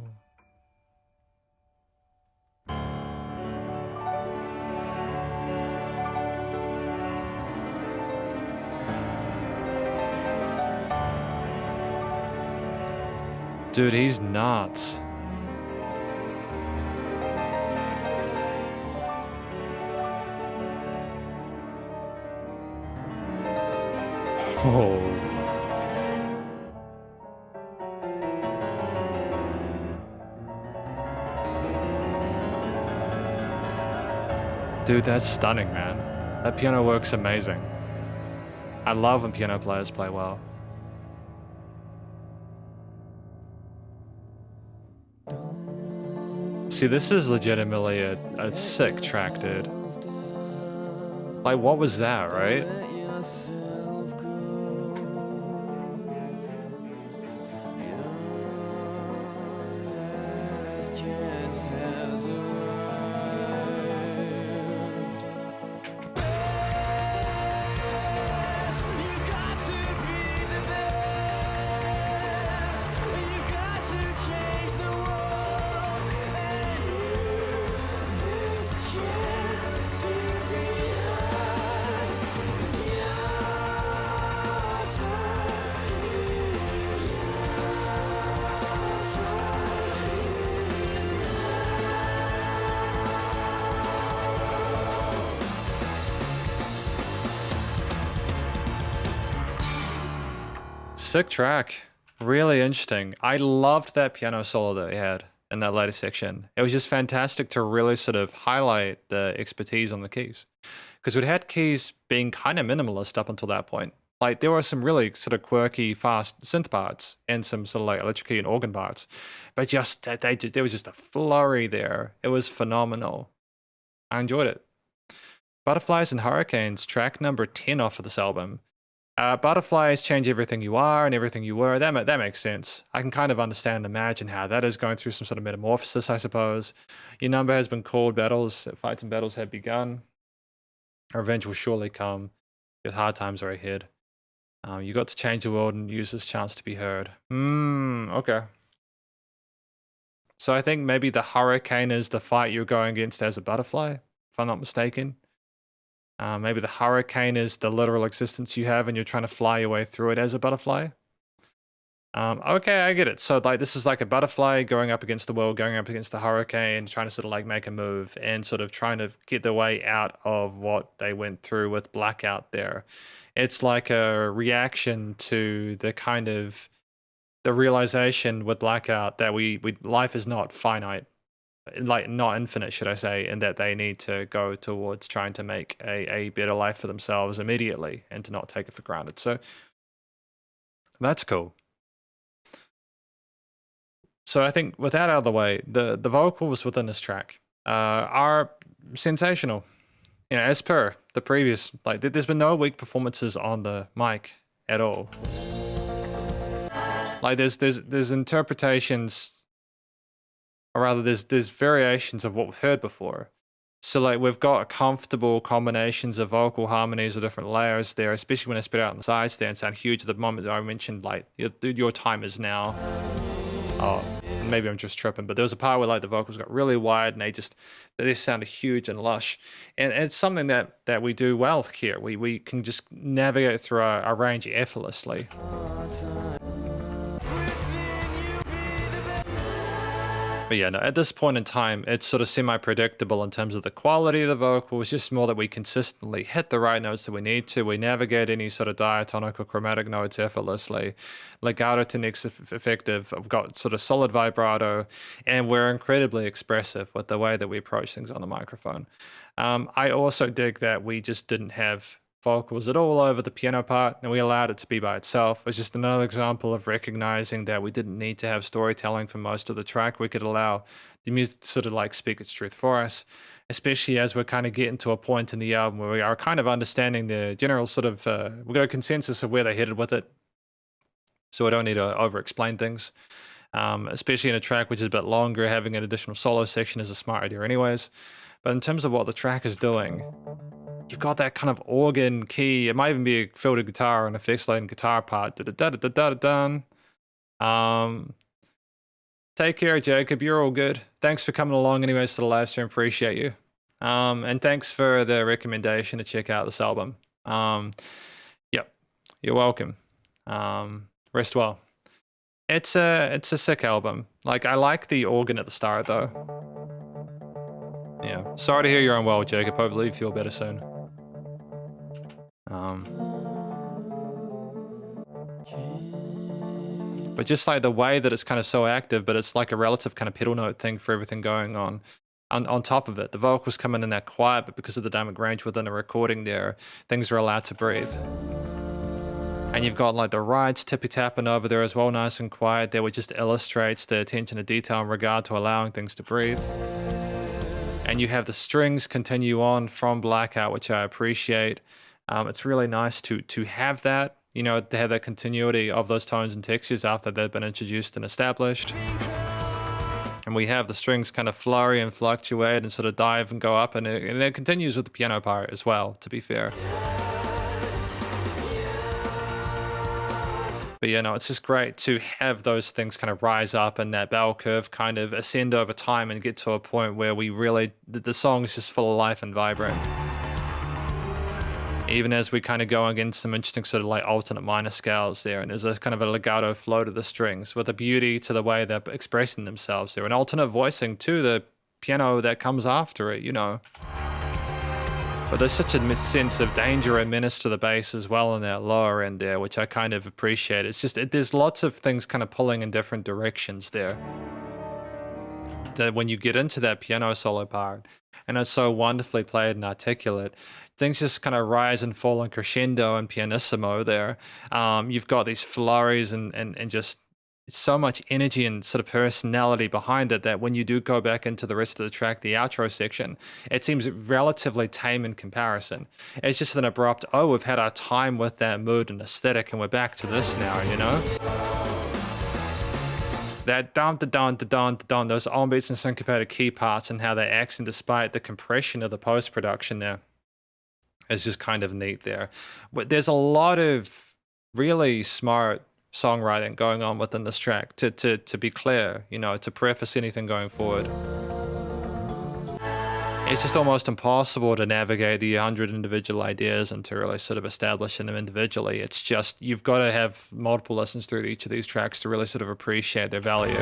Dude, he's nuts. Oh. Dude, that's stunning, man. That piano works amazing. I love when piano players play well. See, this is legitimately a sick track, dude. Like, what was that, right? Let yourself go. Your last chance has arrived. Best, you've got to be the best. You've got to change the world and use this chance to be heard. Your time is Sick track. Really interesting. I loved that piano solo that he had in that later section. It was just fantastic to really sort of highlight the expertise on the keys. Because we'd had keys being kind of minimalist up until that point. Like, there were some really sort of quirky, fast synth parts and some sort of like electric key and organ parts. But just, there was just a flurry there. It was phenomenal. I enjoyed it. Butterflies and Hurricanes, track number 10 off of this album. Butterflies change everything you are and everything you were. That makes sense. I can kind of understand and imagine how that is going through some sort of metamorphosis, I suppose. Your number has been called, fights and battles have begun. Revenge will surely come. Your hard times are ahead. You got to change the world and use this chance to be heard. Okay. So I think maybe the hurricane is the fight you're going against as a butterfly, if I'm not mistaken. Maybe the hurricane is the literal existence you have and you're trying to fly your way through it as a butterfly. Okay, I get it. So like this is like a butterfly going up against the world, going up against the hurricane, trying to sort of like make a move and sort of trying to get their way out of what they went through with Blackout there. It's like a reaction to the kind of the realization with Blackout that life is not finite. Like not infinite, should I say, and that they need to go towards trying to make a better life for themselves immediately and to not take it for granted. So that's cool. So I think with that out of the way, the vocals within this track are sensational. You know, as per the previous, like there's been no weak performances on the mic at all. Like there's interpretations, or rather there's variations of what we've heard before. So like we've got comfortable combinations of vocal harmonies or different layers there, especially when I spit out on the sides there and sound huge at the moment. I mentioned like your time is now. Oh, maybe I'm just tripping, but there was a part where like the vocals got really wide and they sounded huge and lush. And it's something that we do well here. We can just navigate through our range effortlessly. But yeah, no, at this point in time, it's sort of semi-predictable in terms of the quality of the vocal. It's just more that we consistently hit the right notes that we need to. We navigate any sort of diatonic or chromatic notes effortlessly. Legato techniques effective. I've got sort of solid vibrato, and we're incredibly expressive with the way that we approach things on the microphone. I also dig that we just didn't have vocals at all over the piano part, and we allowed it to be by itself. It's just another example of recognizing that we didn't need to have storytelling for most of the track. We could allow the music to sort of like speak its truth for us, especially as we're kind of getting to a point in the album where we are kind of understanding the general sort of, we've got a consensus of where they're headed with it. So we don't need to over-explain things, especially in a track which is a bit longer. Having an additional solo section is a smart idea anyways. But in terms of what the track is doing, you've got that kind of organ key. It might even be a filtered guitar and a fixed laden guitar part. Take care, Jacob. You're all good. Thanks for coming along anyways to the live stream. Appreciate you. And thanks for the recommendation to check out this album. Yep, you're welcome. Rest well. It's a sick album. Like, I like the organ at the start though. Yeah. Sorry to hear you're unwell, Jacob. Hopefully you feel better soon. But just like the way that it's kind of so active, but it's like a relative kind of pedal note thing for everything going on top of it. The vocals come in that quiet, but because of the dynamic range within the recording there, things are allowed to breathe. And you've got like the rides tippy-tapping over there as well, nice and quiet there, which just illustrates the attention to detail in regard to allowing things to breathe. and you have the strings continue on from Blackout, which I appreciate. It's really nice to have that, you know, to have that continuity of those tones and textures after they've been introduced and established. And we have the strings kind of flurry and fluctuate and sort of dive and go up, and it continues with the piano part as well, to be fair. But you know, it's just great to have those things kind of rise up and that bell curve kind of ascend over time and get to a point where we really, the song is just full of life and vibrant. Even as we kind of go against some interesting sort of like alternate minor scales there, and there's a kind of a legato flow to the strings with a beauty to the way they're expressing themselves there, an alternate voicing to the piano that comes after it, you know. But there's such a sense of danger and menace to the bass as well in that lower end there, which I kind of appreciate. It's just, there's lots of things kind of pulling in different directions there. That when you get into that piano solo part, and it's so wonderfully played and articulate, things just kind of rise and fall in crescendo and pianissimo there. You've got these flurries and just so much energy and sort of personality behind it that when you do go back into the rest of the track, the outro section, it seems relatively tame in comparison. It's just an abrupt, oh, we've had our time with that mood and aesthetic and we're back to this now, you know? That dun-da-dun-da-dun-da-dun, those on beats and syncopated key parts and how they accent despite the compression of the post-production there is just kind of neat there. But there's a lot of really smart songwriting going on within this track, to be clear, you know, to preface anything going forward. It's just almost impossible to navigate the 100 individual ideas and to really sort of establish them individually. It's just, you've got to have multiple listens through each of these tracks to really sort of appreciate their value.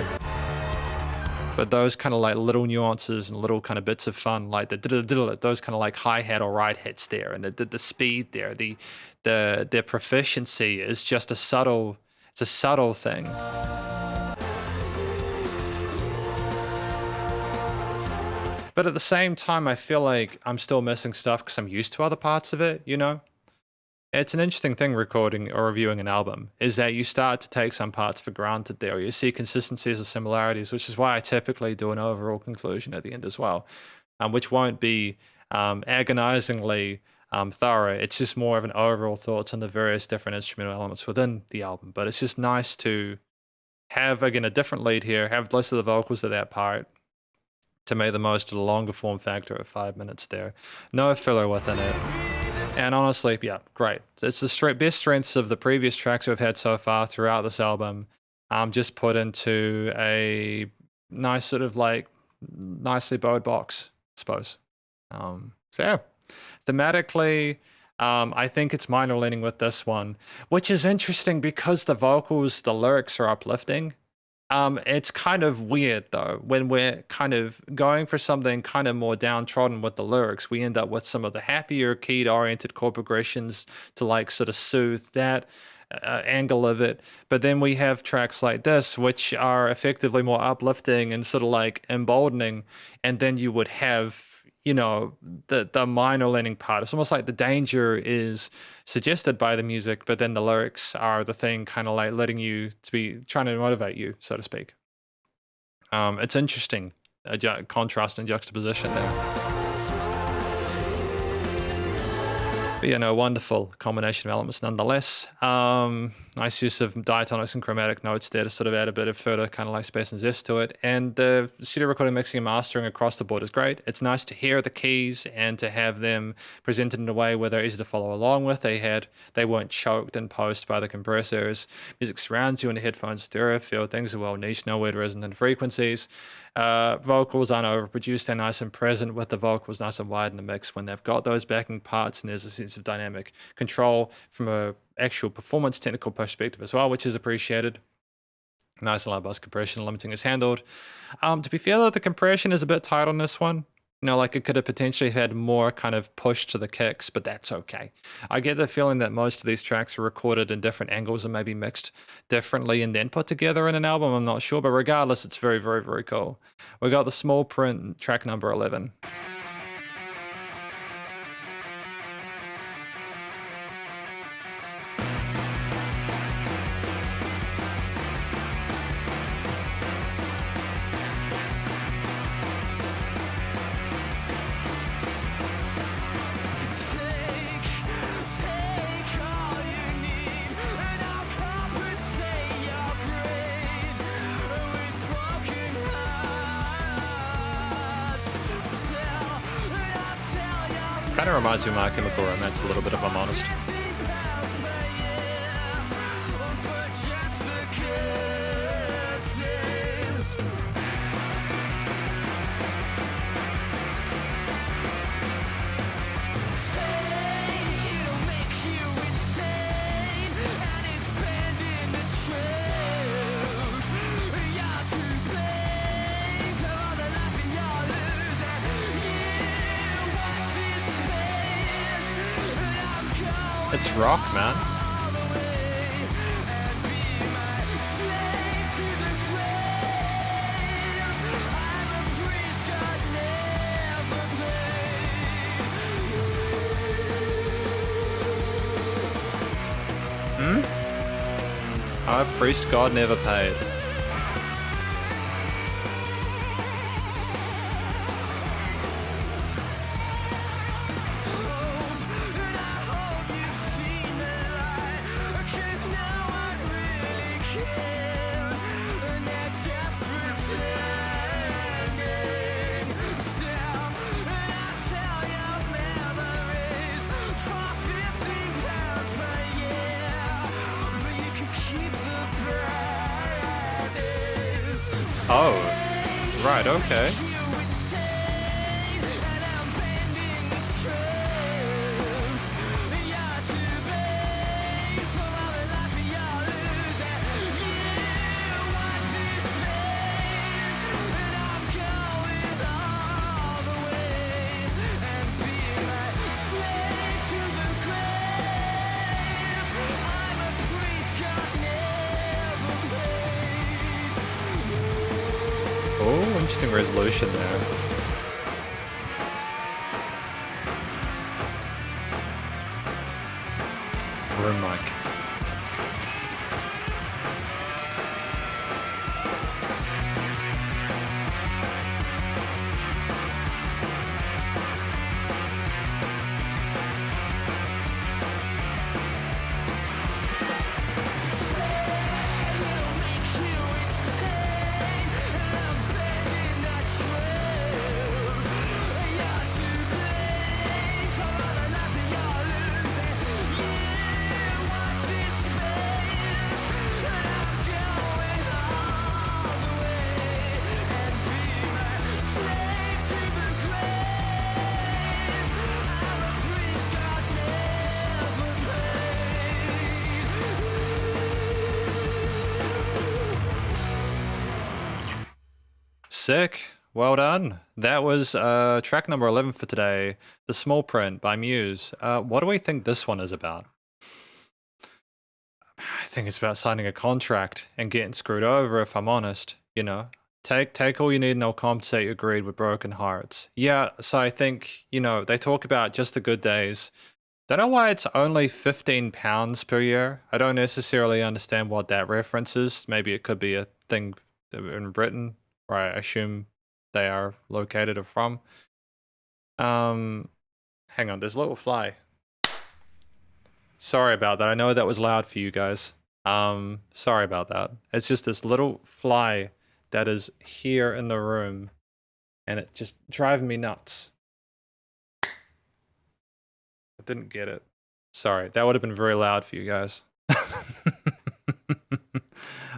But those kind of like little nuances and little kind of bits of fun, like those kind of like hi-hat or ride hits there, and the speed there, their proficiency is just it's a subtle thing. But at the same time, I feel like I'm still missing stuff because I'm used to other parts of it, you know? It's an interesting thing recording or reviewing an album, is that you start to take some parts for granted there. You see consistencies or similarities, which is why I typically do an overall conclusion at the end as well, which won't be agonizingly thorough. It's just more of an overall thoughts on the various different instrumental elements within the album. But it's just nice to have, again, a different lead here, have less of the vocals of that part, to make the most of the longer form factor of 5 minutes there. No filler within it. And honestly, yeah, great. It's the best strengths of the previous tracks we've had so far throughout this album, just put into a nice sort of like nicely bowed box, I suppose. So yeah, thematically, I think it's minor leaning with this one, which is interesting because the vocals, the lyrics are uplifting. It's kind of weird though, when we're kind of going for something kind of more downtrodden with the lyrics, we end up with some of the happier keyed oriented chord progressions to like sort of soothe that angle of it. But then we have tracks like this, which are effectively more uplifting and sort of like emboldening. And then you would have, you know, the minor leaning part. It's almost like the danger is suggested by the music, but then the lyrics are the thing kind of like letting you to be trying to motivate you, so to speak. It's interesting, contrast and juxtaposition there. But yeah, no, wonderful combination of elements nonetheless. Nice use of diatonics and chromatic notes there to sort of add a bit of further kind of like space and zest to it. And the studio recording, mixing and mastering across the board is great. It's nice to hear the keys and to have them presented in a way where they're easy to follow along with. They weren't choked in post by the compressors. Music surrounds you in the headphones, stereo field. Things are well niched, no weird resonant frequencies. Vocals aren't overproduced, they're nice and present with the vocals nice and wide in the mix when they've got those backing parts, and there's a sense of dynamic control from a actual performance technical perspective as well, which is appreciated. Nice and low bus compression, limiting is handled. To be fair though, the compression is a bit tight on this one. You know, like it could have potentially had more kind of push to the kicks, but that's okay. I get the feeling that most of these tracks are recorded in different angles and maybe mixed differently and then put together in an album. I'm not sure, but regardless, it's very, very, very cool. We got the small print track number 11. Kind of reminds me of My Chemical Romance a little bit, if I'm honest. It's rock, man. Our priest god never paid. Oh, right, okay. Oh, interesting resolution there. Room mic. Sick. Well done. That was track number 11 for today, The Small Print by Muse. What do we think this one is about? I think it's about signing a contract and getting screwed over, if I'm honest. You know, take all you need and they'll compensate your greed with broken hearts. Yeah, so I think, you know, they talk about just the good days. Don't know why it's only £15 per year. I don't necessarily understand what that reference is. Maybe it could be a thing in Britain, where I assume they are located or from. Hang on, there's a little fly. Sorry about that. I know that was loud for you guys. Sorry about that. It's just this little fly that is here in the room, and it just driving me nuts. I didn't get it. Sorry, that would have been very loud for you guys.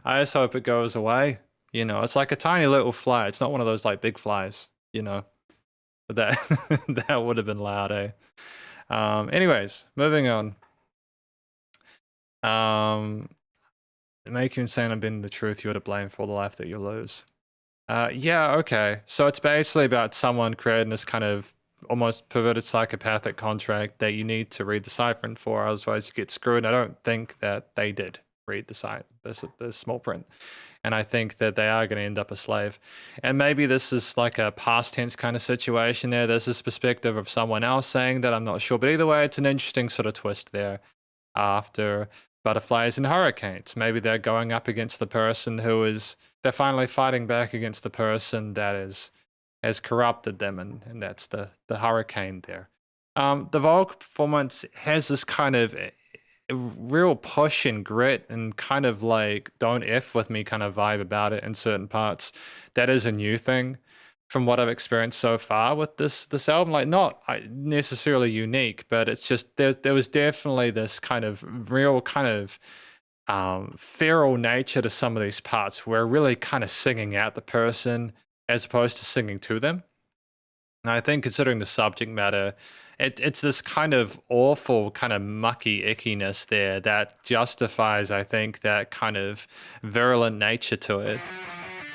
I just hope it goes away. You know, it's like a tiny little fly. It's not one of those like big flies, you know. But that that would have been loud, eh? Anyways, moving on. Make you insane and been the truth, you're to blame for the life that you lose. Yeah, okay. So it's basically about someone creating this kind of almost perverted psychopathic contract that you need to read the cipher for, otherwise you get screwed. I don't think that they did read the small print. And I think that they are going to end up a slave. And maybe this is like a past tense kind of situation there. There's this perspective of someone else saying that, I'm not sure. But either way, it's an interesting sort of twist there after Butterflies and Hurricanes. Maybe they're going up against the person who is, they're finally fighting back against the person that has corrupted them. And that's the hurricane there. The vocal performance has this kind of real push and grit and kind of like don't F with me kind of vibe about it in certain parts. That is a new thing. from what I've experienced so far with this album. Like, not necessarily unique, but it's just there was definitely this kind of real kind of feral nature to some of these parts where really kind of singing out the person as opposed to singing to them. And I think considering the subject matter, it's this kind of awful, kind of mucky ickiness there that justifies, I think, that kind of virulent nature to it.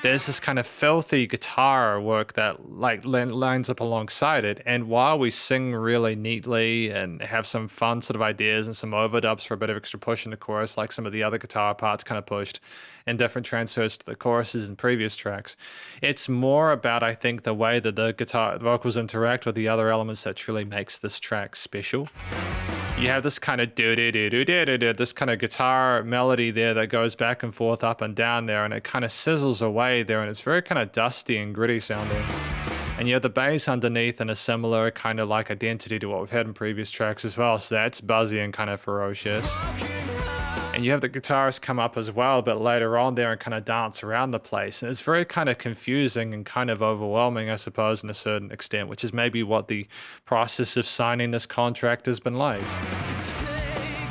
There's this kind of filthy guitar work that like lines up alongside it, and while we sing really neatly and have some fun sort of ideas and some overdubs for a bit of extra push in the chorus, like some of the other guitar parts kind of pushed, and different transfers to the choruses in previous tracks, it's more about, I think, the way that the guitar vocals interact with the other elements that truly makes this track special. You have this kind of this kind of guitar melody there that goes back and forth, up and down there, and it kind of sizzles away there, and it's very kind of dusty and gritty sounding. And you have the bass underneath in a similar kind of like identity to what we've had in previous tracks as well, so that's buzzy and kind of ferocious. And you have the guitarist come up as well, but later on there and kind of dance around the place. And it's very kind of confusing and kind of overwhelming, I suppose, in a certain extent, which is maybe what the process of signing this contract has been like.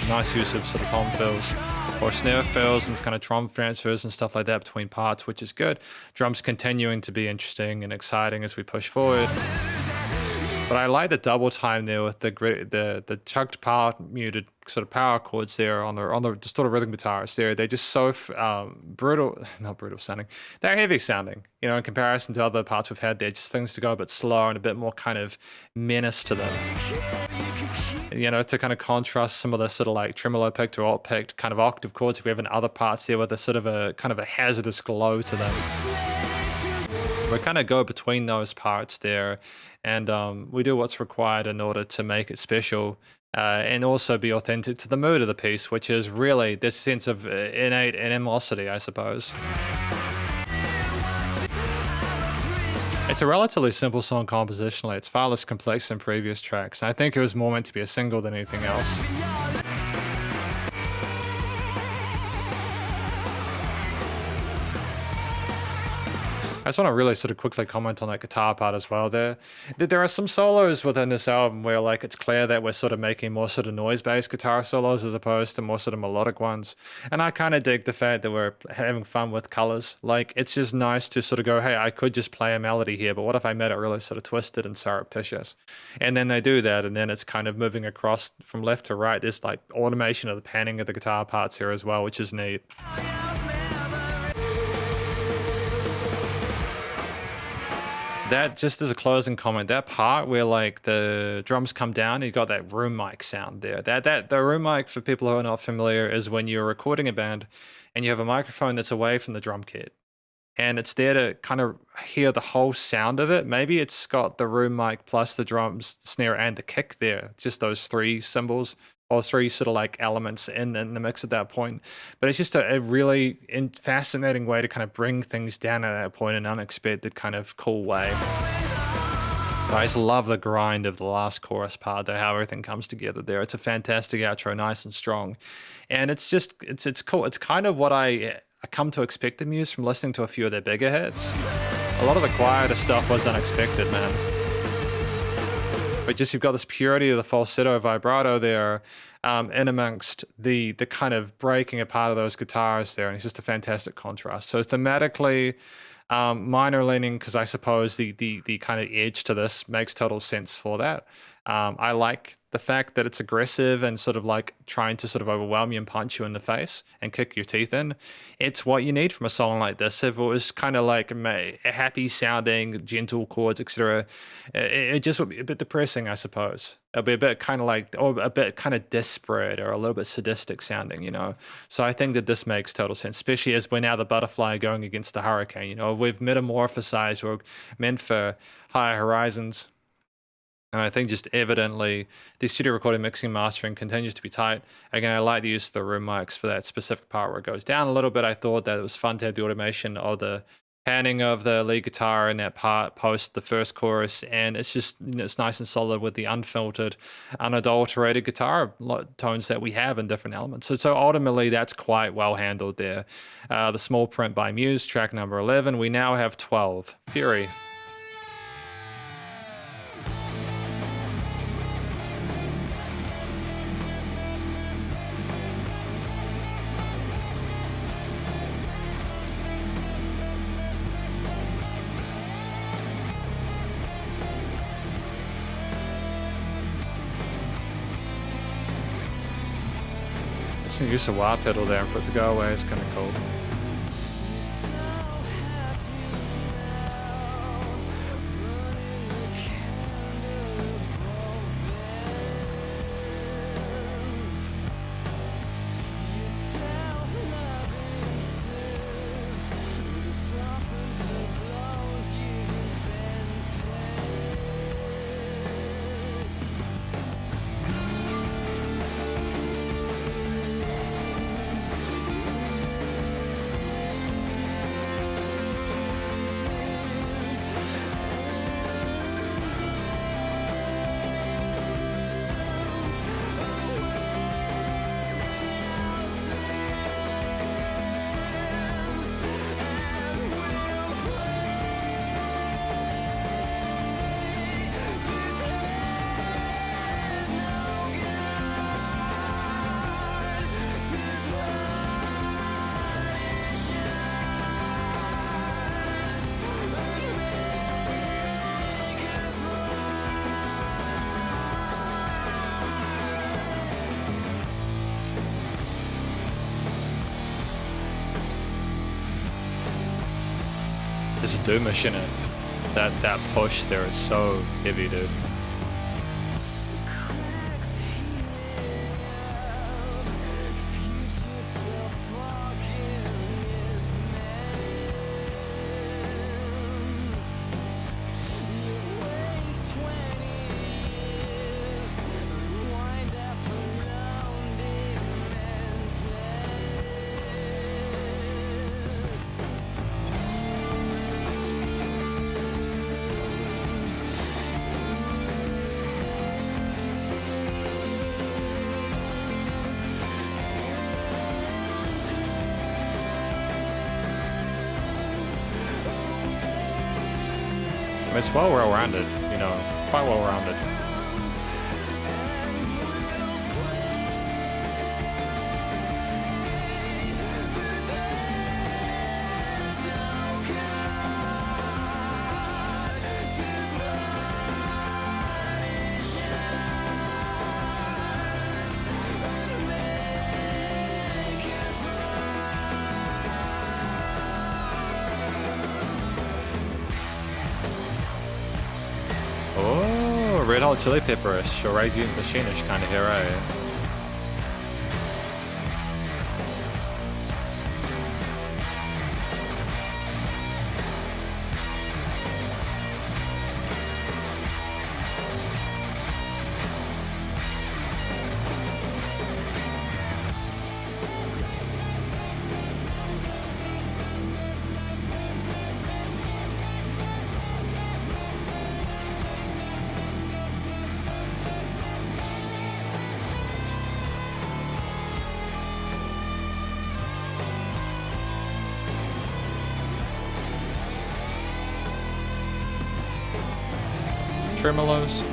Nice use of sort of tom fills or snare fills and kind of drum transfers and stuff like that between parts, which is good. Drums continuing to be interesting and exciting as we push forward. But I like the double time there with the chugged power muted sort of power chords there on the distorted rhythm guitars there. They're just so not brutal sounding. They're heavy sounding, you know, in comparison to other parts we've had there. Just things to go a bit slower and a bit more kind of menace to them. You know, to kind of contrast some of the sort of like tremolo picked or alt picked kind of octave chords we have in other parts there with a sort of a kind of a hazardous glow to them. We kind of go between those parts there, and we do what's required in order to make it special and also be authentic to the mood of the piece, which is really this sense of innate animosity, I suppose. It's a relatively simple song compositionally. It's far less complex than previous tracks, and I think it was more meant to be a single than anything else. I just want to really sort of quickly comment on that guitar part as well there. There are some solos within this album where like it's clear that we're sort of making more sort of noise-based guitar solos as opposed to more sort of melodic ones. And I kind of dig the fact that we're having fun with colors. Like, it's just nice to sort of go, hey, I could just play a melody here, but what if I made it really sort of twisted and surreptitious? And then they do that, and then it's kind of moving across from left to right. There's like automation of the panning of the guitar parts here as well, which is neat. That, just as a closing comment, that part where like the drums come down, you got that room mic sound there. The room mic, for people who are not familiar, is when you're recording a band and you have a microphone that's away from the drum kit, and it's there to kind of hear the whole sound of it. Maybe it's got the room mic plus the drums, snare, and the kick there, just those three cymbals or three sort of like elements in the mix at that point. But it's just a really fascinating way to kind of bring things down at that point in an unexpected kind of cool way. I just love the grind of the last chorus part there, how everything comes together there. It's a fantastic outro, nice and strong. And it's just, it's cool. It's kind of what I come to expect of Muse from listening to a few of their bigger hits. A lot of the quieter stuff was unexpected, man. But just you've got this purity of the falsetto vibrato there in amongst the kind of breaking apart of those guitars there, and it's just a fantastic contrast. So thematically, minor leaning, because I suppose the kind of edge to this makes total sense for that. I like the fact that it's aggressive and sort of like trying to sort of overwhelm you and punch you in the face and kick your teeth in. It's what you need from a song like this. If it was kind of like happy sounding, gentle chords, etc., it just would be a bit depressing, I suppose. It'll be a bit kind of like, or a bit kind of desperate or a little bit sadistic sounding, you know. So I think that this makes total sense, especially as we're now the butterfly going against the hurricane. You know, we've metamorphosized or meant for higher horizons. And I think just evidently the studio recording, mixing, mastering continues to be tight. Again, I like the use of the room mics for that specific part where it goes down a little bit. I thought that it was fun to have the automation of the panning of the lead guitar in that part post the first chorus. And it's just, you know, it's nice and solid with the unfiltered, unadulterated guitar tones that we have in different elements. So ultimately, that's quite well handled there. The small print by Muse, track number 11. We now have 12. Fury. Just use a wah pedal there for it to go away. It's kind of cool. This is doomish, innit? That push there is so heavy, dude. It's well-rounded, you know, quite well-rounded. Oh, Red Hot Chili Pepperish or Raging Machine-ish kind of hero. Tremolos.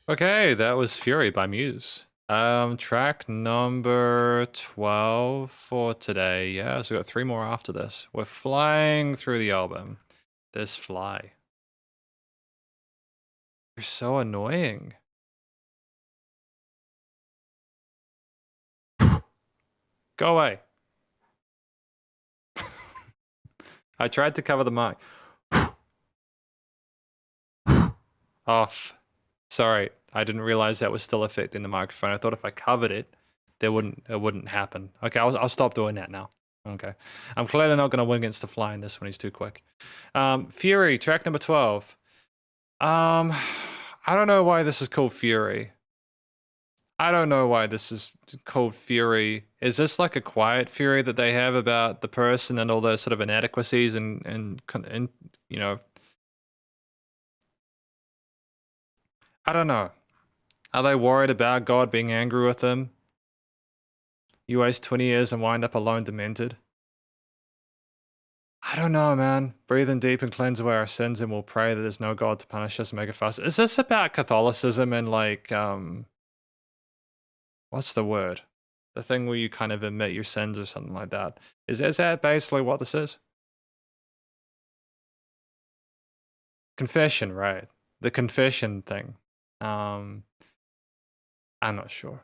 Okay, that was Fury by Muse. Track number 12 for today. Yeah, so we've got 3 more after this. We're flying through the album. This fly. You're so annoying. Go away. I tried to cover the mic. off. Sorry, I didn't realize that was still affecting the microphone. I thought if I covered it, it wouldn't happen. Okay, I'll stop doing that now. Okay, I'm clearly not going to win against the fly in this one. He's too quick. Fury, track number 12. I don't know why this is called Fury. I don't know why this is called Fury. Is this like a quiet fury that they have about the person and all those sort of inadequacies and you know, I don't know. Are they worried about God being angry with them? You waste 20 years and wind up alone demented? I don't know, man. Breathe in deep and cleanse away our sins, and we'll pray that there's no God to punish us and make a fuss. Is this about Catholicism and like, what's the word? The thing where you kind of admit your sins or something like that. Is that basically what this is? Confession, right? The confession thing. I'm not sure.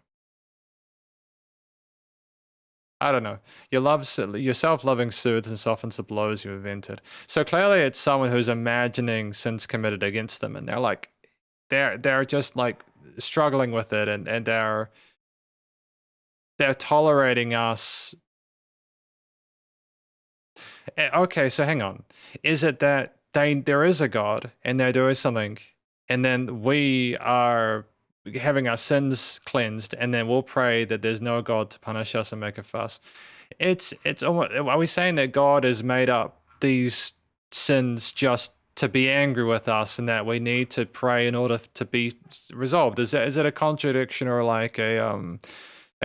I don't know. Your self-loving soothes and softens the blows you invented. So clearly it's someone who's imagining sins committed against them, and they're like, they're just like struggling with it, and they're tolerating us. Okay, so hang on. Is it that there is a God and they're doing something, and then we are having our sins cleansed, and then we'll pray that there's no God to punish us and make a fuss? It's almost, are we saying that God has made up these sins just to be angry with us, and that we need to pray in order to be resolved? Is it a contradiction or like a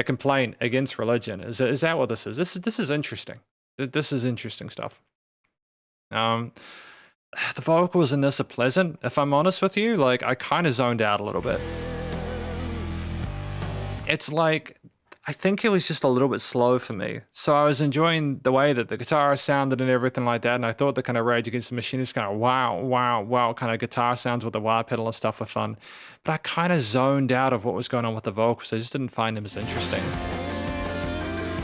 complaint against religion? Is that what this is? This is interesting. This is interesting stuff. The vocals in this are pleasant. If I'm honest with you, like I kind of zoned out a little bit. It's like, I think it was just a little bit slow for me. So I was enjoying the way that the guitar sounded and everything like that. And I thought the kind of Rage Against the Machine is kind of wow kind of guitar sounds with the wah pedal and stuff were fun. But I kind of zoned out of what was going on with the vocals. I just didn't find them as interesting.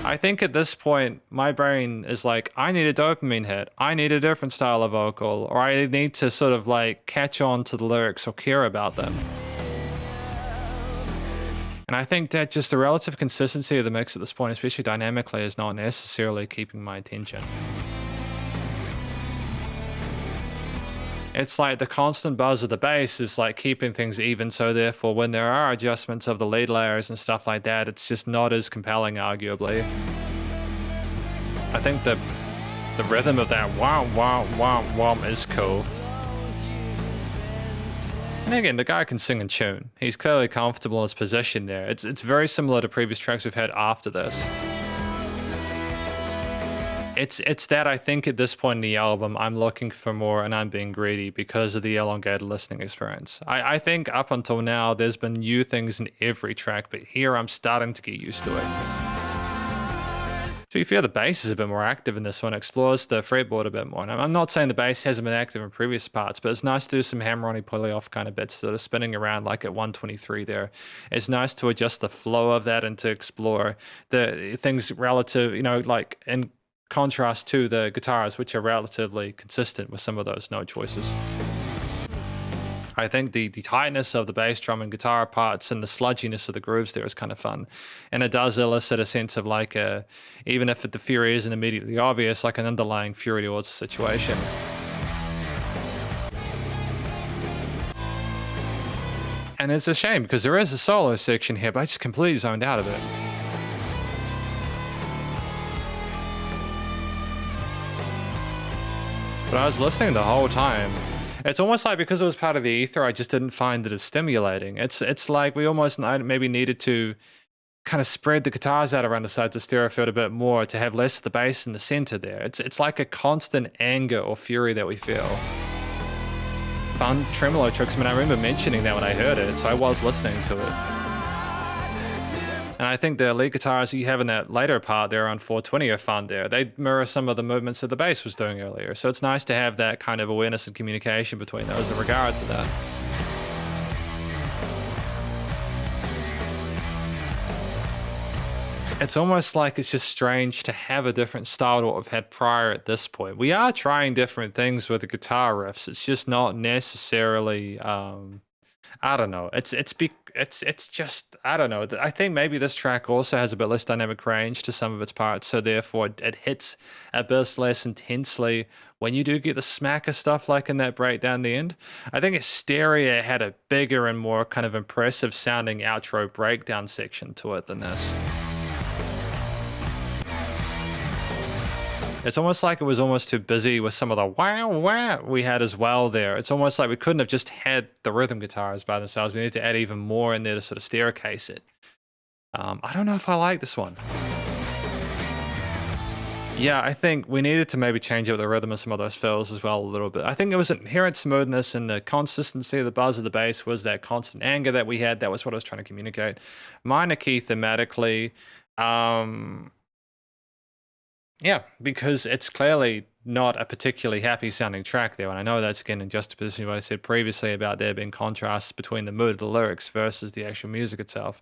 I think at this point, my brain is like, I need a dopamine hit. I need a different style of vocal, or I need to sort of like catch on to the lyrics or care about them. And I think that just the relative consistency of the mix at this point, especially dynamically, is not necessarily keeping my attention. It's like the constant buzz of the bass is like keeping things even, so therefore when there are adjustments of the lead layers and stuff like that, it's just not as compelling, arguably. I think the rhythm of that wah is cool. And again, the guy can sing and tune. He's clearly comfortable in his position there. It's very similar to previous tracks we've had after this. It's that I think at this point in the album, I'm looking for more and I'm being greedy because of the elongated listening experience. I think up until now, there's been new things in every track, but here I'm starting to get used to it. To be fair, the bass is a bit more active in this one, explores the fretboard a bit more. And I'm not saying the bass hasn't been active in previous parts, but it's nice to do some hammer-on pulley-off kind of bits that are spinning around like at 123 there. It's nice to adjust the flow of that and to explore the things relative, you know, like in contrast to the guitars, which are relatively consistent with some of those note choices. I think the tightness of the bass drum and guitar parts and the sludginess of the grooves there is kind of fun. And it does elicit a sense of like even if the fury isn't immediately obvious, like an underlying fury towards the situation. And it's a shame because there is a solo section here, but I just completely zoned out of it. But I was listening the whole time. It's almost like because it was part of the ether, I just didn't find it as stimulating. It's like we almost maybe needed to kind of spread the guitars out around the sides of the stereo field a bit more to have less of the bass in the center there. It's like a constant anger or fury that we feel. Fun tremolo tricks. I mean, I remember mentioning that when I heard it, so I was listening to it. And I think the lead guitars you have in that later part there on 420 are fun there. They mirror some of the movements that the bass was doing earlier. So it's nice to have that kind of awareness and communication between those in regard to that. it's almost like it's just strange to have a different style to what we've had prior at this point. We are trying different things with the guitar riffs. It's just not necessarily I don't know. It's just I don't know. I think maybe this track also has a bit less dynamic range to some of its parts, so therefore it hits a bit less intensely when you do get the smacker stuff like in that breakdown at the end. I think Hysteria had a bigger and more kind of impressive sounding outro breakdown section to it than this. It's almost like it was almost too busy with some of the wow we had as well there. It's almost like we couldn't have just had the rhythm guitars by themselves. We need to add even more in there to sort of staircase it. I don't know if I like this one. Yeah, I think we needed to maybe change up the rhythm of some of those fills as well a little bit. I think there was an inherent smoothness and the consistency of the buzz of the bass was that constant anger that we had. That was what I was trying to communicate. Minor key thematically. Yeah, because it's clearly not a particularly happy sounding track there. And I know that's again in juxtaposition to what I said previously about there being contrasts between the mood of the lyrics versus the actual music itself.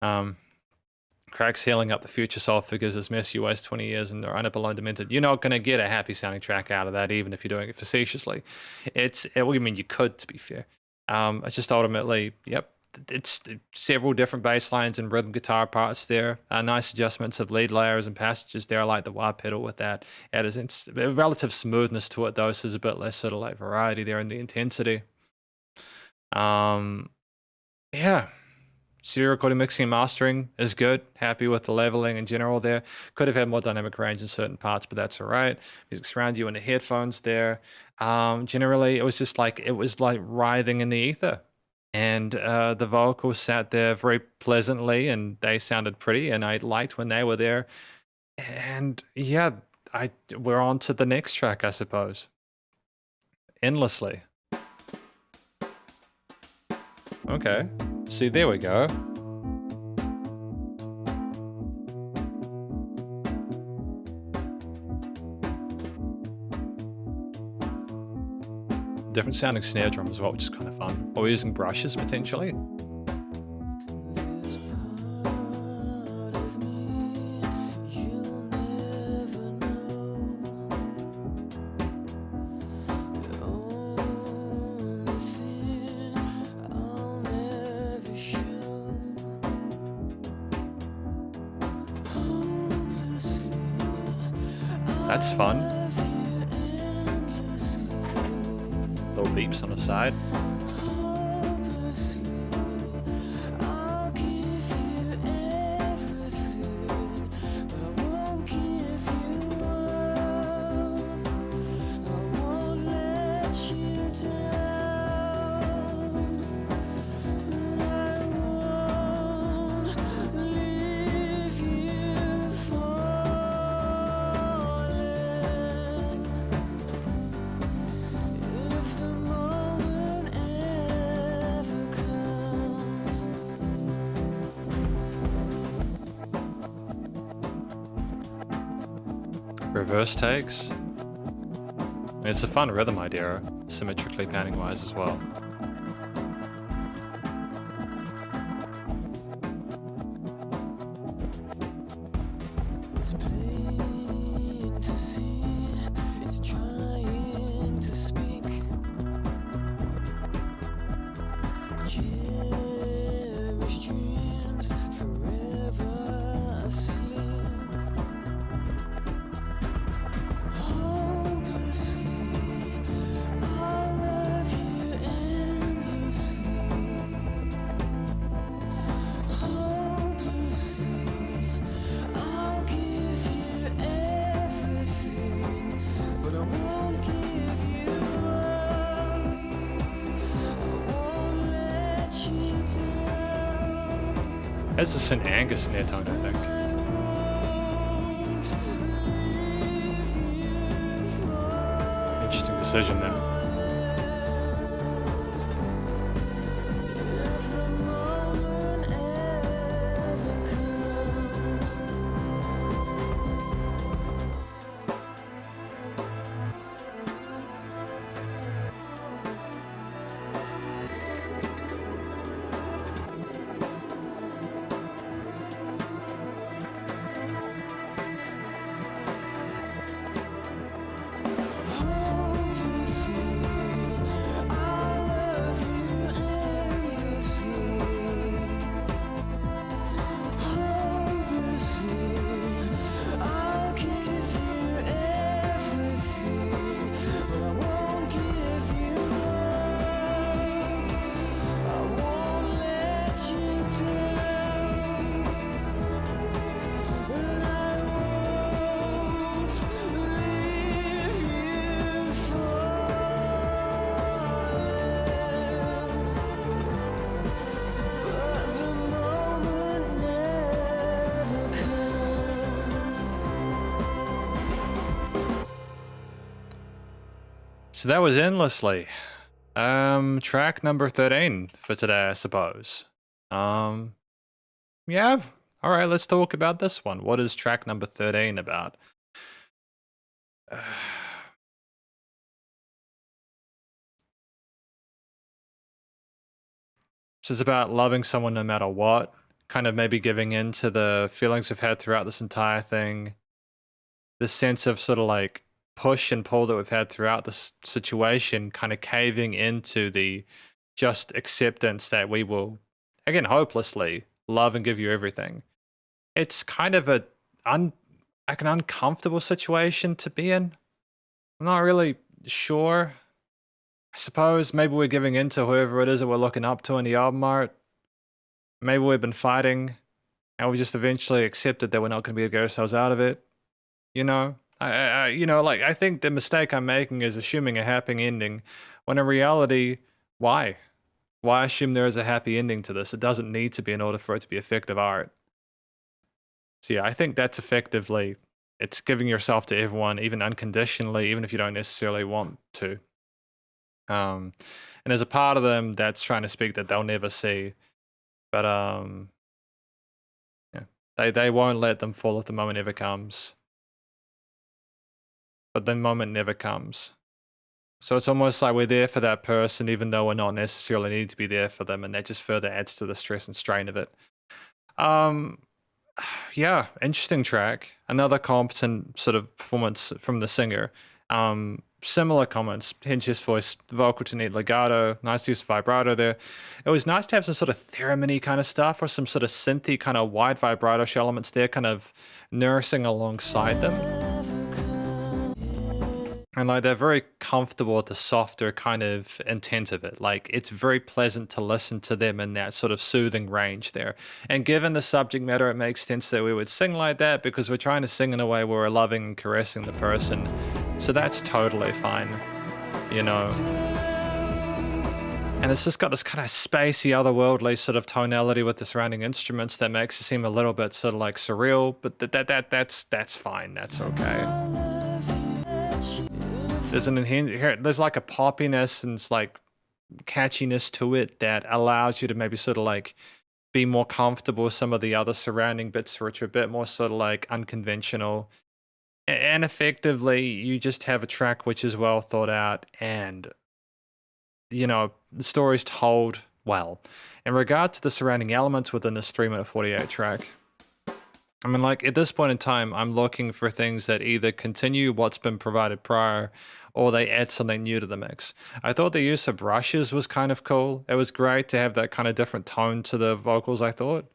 Cracks healing up the future soul figures as mess you waste 20 years and are unable demented. You're not going to get a happy sounding track out of that, even if you're doing it facetiously. Well, I mean, you could, to be fair. It's just ultimately, yep. It's several different bass lines and rhythm guitar parts there. Nice adjustments of lead layers and passages there. I like the wah pedal with that. It is a relative smoothness to it, though, so there's a bit less sort of like variety there in the intensity. Yeah. Studio recording, mixing, and mastering is good. Happy with the leveling in general there. Could have had more dynamic range in certain parts, but that's all right. Music's around you in the headphones there. Generally, it was just like, it was like writhing in the ether. And the vocals sat there very pleasantly and they sounded pretty and I liked when they were there. And yeah, we're on to the next track, I suppose. Endlessly. Okay, see, there we go. Different sounding snare drum as well, which is kind of fun. Or we're using brushes potentially. That's fun. Little beeps on the side. Reverse takes. I mean, it's a fun rhythm idea, symmetrically panning wise as well. It's plain to see, it's trying to speak. Cherish dreams forever asleep. It's a St. Angus snare tone, I think. Interesting decision there. So that was Endlessly. Track number 13 for today, I suppose. Yeah. All right, let's talk about this one. What is track number 13 about? So it's about loving someone no matter what, kind of maybe giving in to the feelings we've had throughout this entire thing. This sense of sort of like push and pull that we've had throughout this situation, kind of caving into the just acceptance that we will, again, hopelessly love and give you everything. It's kind of like an uncomfortable situation to be in. I'm not really sure. I suppose maybe we're giving in to whoever it is that we're looking up to in the album art. Maybe we've been fighting and we just eventually accepted that we're not going to be able to get ourselves out of it. You know, I think the mistake I'm making is assuming a happy ending when in reality, why? Why assume there is a happy ending to this? It doesn't need to be in order for it to be effective art. So yeah, I think that's effectively, it's giving yourself to everyone, even unconditionally, even if you don't necessarily want to. And there's a part of them that's trying to speak that they'll never see, but yeah, they won't let them fall if the moment ever comes. But the moment never comes. So it's almost like we're there for that person, even though we're not necessarily needing to be there for them, and that just further adds to the stress and strain of it. Yeah, interesting track. Another competent sort of performance from the singer. Similar comments, Hench's voice, vocal to neat legato, nice use of vibrato there. It was nice to have some sort of theremin-y kind of stuff or some sort of synthy kind of wide vibrato elements there kind of nursing alongside them. And like they're very comfortable with the softer kind of intent of it. Like it's very pleasant to listen to them in that sort of soothing range there. And given the subject matter, it makes sense that we would sing like that because we're trying to sing in a way where we're loving and caressing the person. So that's totally fine, you know. And it's just got this kind of spacey, otherworldly sort of tonality with the surrounding instruments that makes it seem a little bit sort of like surreal. But that's fine. That's okay. There's like a poppiness and like catchiness to it that allows you to maybe sort of like be more comfortable with some of the other surrounding bits which are a bit more sort of like unconventional. And effectively, you just have a track which is well thought out and, you know, the story's told well. In regard to the surrounding elements within this 3-minute 48 track, I mean, like, at this point in time, I'm looking for things that either continue what's been provided prior or they add something new to the mix. I thought the use of brushes was kind of cool. It was great to have that kind of different tone to the vocals, I thought.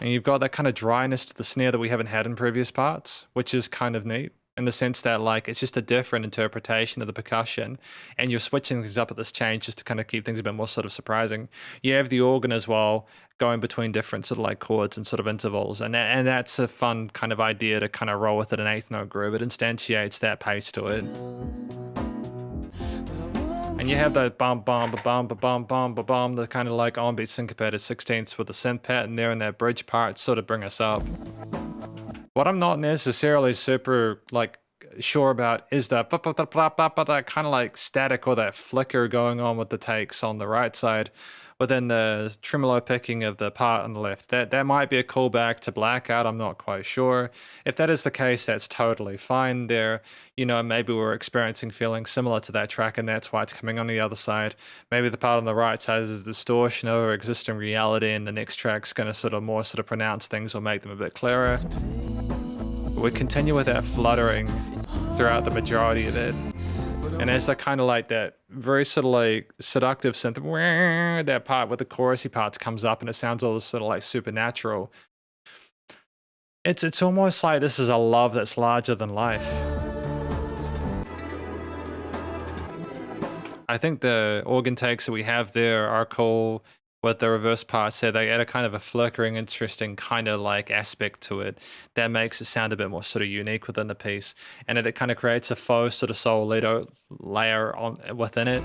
And you've got that kind of dryness to the snare that we haven't had in previous parts, which is kind of neat. In the sense that like it's just a different interpretation of the percussion and you're switching things up at this change just to kind of keep things a bit more sort of surprising. You have the organ as well going between different sort of like chords and sort of intervals, and that's a fun kind of idea to kind of roll with it, an eighth note groove. It instantiates that pace to it. And you have that bum bum ba bum ba bum bum ba bum, the kind of like on-beat syncopated 16ths with the synth pattern there and that bridge part sort of bring us up. What I'm not necessarily super like sure about is that kind of like static or that flicker going on with the takes on the right side within the tremolo picking of the part on the left. That might be a callback to Blackout, I'm not quite sure. If that is the case, that's totally fine there. You know, maybe we're experiencing feelings similar to that track and that's why it's coming on the other side. Maybe the part on the right side is a distortion over existing reality and the next track's going to sort of more sort of pronounce things or make them a bit clearer. But we continue with that fluttering throughout the majority of it. And as that kind of like that very sort of like seductive synth, that part with the chorusy parts comes up and it sounds all sort of like supernatural. It's almost like this is a love that's larger than life. I think the organ takes that we have there are cool with the reverse parts there. They add a kind of a flickering, interesting kind of like aspect to it that makes it sound a bit more sort of unique within the piece, and it kind of creates a faux sort of solo layer on within it,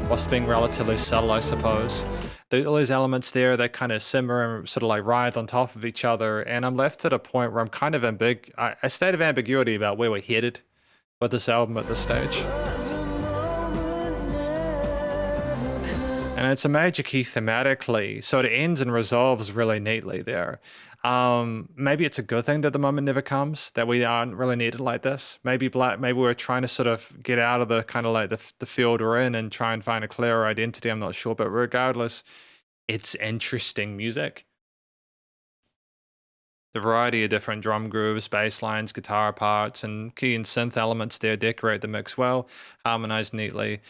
whilst being relatively subtle, I suppose. All those elements there, they kind of simmer and sort of like ride on top of each other, and I'm left at a point where I'm kind of a state of ambiguity about where we're headed with this album at this stage. And it's a major key thematically, so it ends and resolves really neatly there. Maybe it's a good thing that the moment never comes, that we aren't really needed like this. Maybe we're trying to sort of get out of the kind of like the field we're in and try and find a clearer identity. I'm not sure, but regardless, it's interesting music. The variety of different drum grooves, bass lines, guitar parts, and key and synth elements there decorate the mix well, harmonize neatly.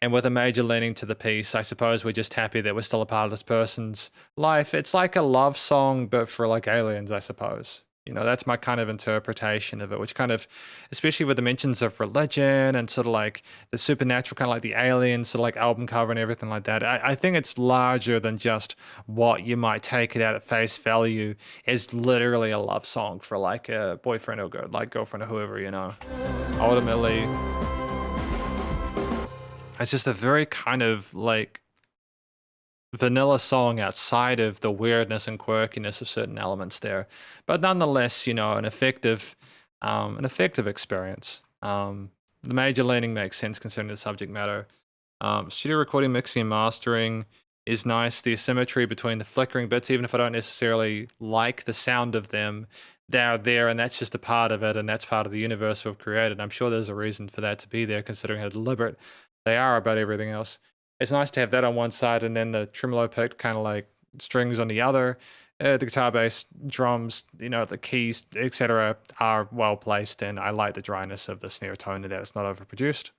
And with a major leaning to the piece, I suppose we're just happy that we're still a part of this person's life. It's like a love song, but for like aliens, I suppose. You know, that's my kind of interpretation of it, which kind of, especially with the mentions of religion and sort of like the supernatural, kind of like the alien sort of like album cover and everything like that. I think it's larger than just what you might take it at face value as literally a love song for like a boyfriend or girlfriend or whoever, you know. Ultimately, it's just a very kind of like vanilla song outside of the weirdness and quirkiness of certain elements there, but nonetheless, you know, an effective experience. The major leaning makes sense considering the subject matter. Studio recording, mixing, and mastering is nice. The asymmetry between the flickering bits, even if I don't necessarily like the sound of them, they're there, and that's just a part of it, and that's part of the universe we've created. I'm sure there's a reason for that to be there, considering how deliberate they are about everything else. It's nice to have that on one side and then the tremolo picked kind of like strings on the other. The guitar, bass, drums, you know, the keys, etc. are well placed, and I like the dryness of the snare tone and that it's not overproduced.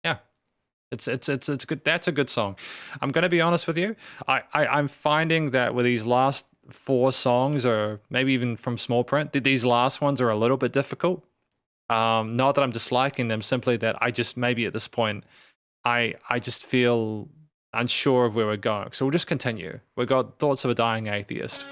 Yeah, it's good. That's a good song. I'm going to be honest with you. I'm finding that with these last 4 songs, or maybe even from small print, these last ones are a little bit difficult. Not that I'm disliking them, simply that I just maybe at this point, I just feel unsure of where we're going. So we'll just continue. We've got Thoughts of a Dying Atheist.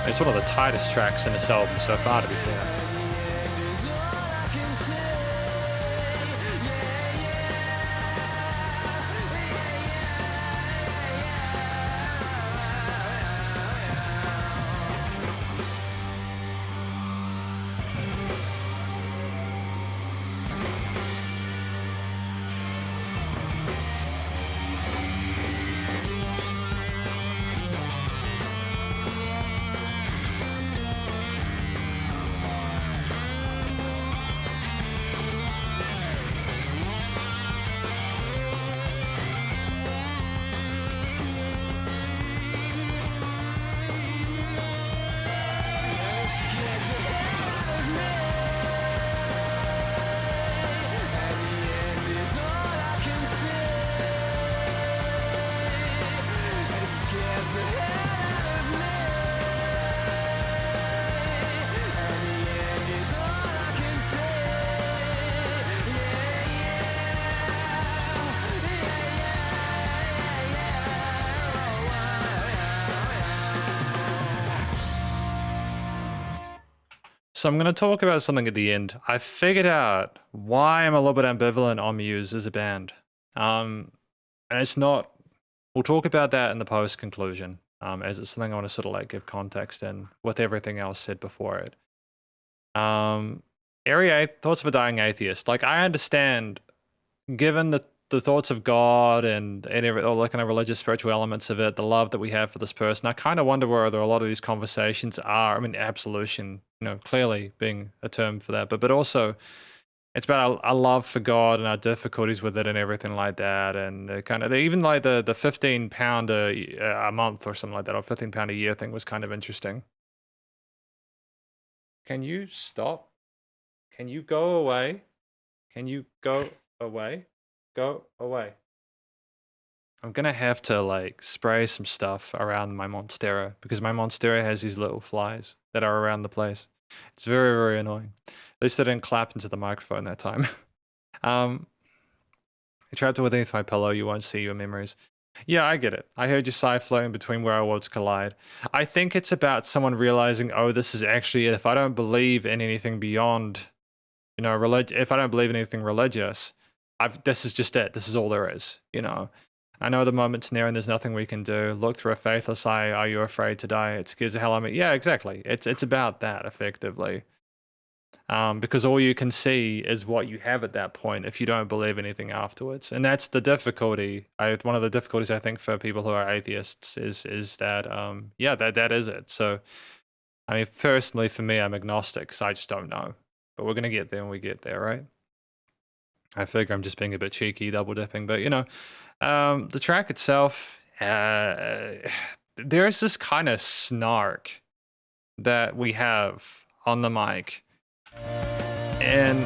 It's one of the tightest tracks in this album so far, to be fair. the hell out of me. And the end is all I can say. Yeah, So I'm going to talk about something at the end. I figured out why I'm a little bit ambivalent on Muse as a band. And it's not, we'll talk about that in the post conclusion, as it's something I want to sort of like give context in with everything else said before it. Area 8, Thoughts of a Dying Atheist. Like, I understand, given the thoughts of God and all the kind of religious, spiritual elements of it, the love that we have for this person, I kind of wonder whether a lot of these conversations are, I mean, absolution, you know, clearly being a term for that, but also it's about our love for God and our difficulties with it and everything like that. And kind of, even like the £15 a month or something like that, or £15 a year thing was kind of interesting. Can you stop? Can you go away? Can you go away? Go away. I'm gonna have to like spray some stuff around my Monstera because my Monstera has these little flies that are around the place. It's very, very annoying. At least they didn't clap into the microphone that time. I trapped it underneath my pillow. You won't see your memories. Yeah, I get it. I heard your sigh floating between where our worlds collide. I think it's about someone realizing, oh, this is actually it. If I don't believe in anything beyond, you know, if I don't believe in anything religious, this is just it. This is all there is, you know. I know the moment's near and there's nothing we can do. Look through a faithless eye. Are you afraid to die? It scares the hell out of me. Yeah, exactly. It's about that, effectively. Because all you can see is what you have at that point if you don't believe anything afterwards. And that's the difficulty. One of the difficulties, I think, for people who are atheists is that, yeah, that is it. So, I mean, personally, for me, I'm agnostic because I just don't know. But we're going to get there when we get there, right? I figure I'm just being a bit cheeky, double dipping, but you know, the track itself, there's this kind of snark that we have on the mic, and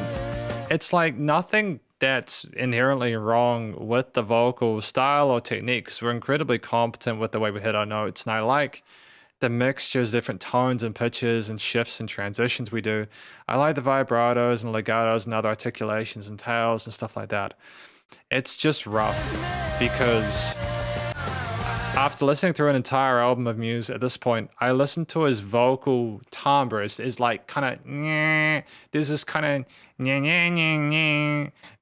it's like nothing that's inherently wrong with the vocal style or technique, because we're incredibly competent with the way we hit our notes, and I like the mixtures, different tones and pitches and shifts and transitions we do. I like the vibratos and legatos and other articulations and tails and stuff like that. It's just rough because after listening through an entire album of Muse at this point, I listened to his vocal timbre is like kind of, there's this kind of,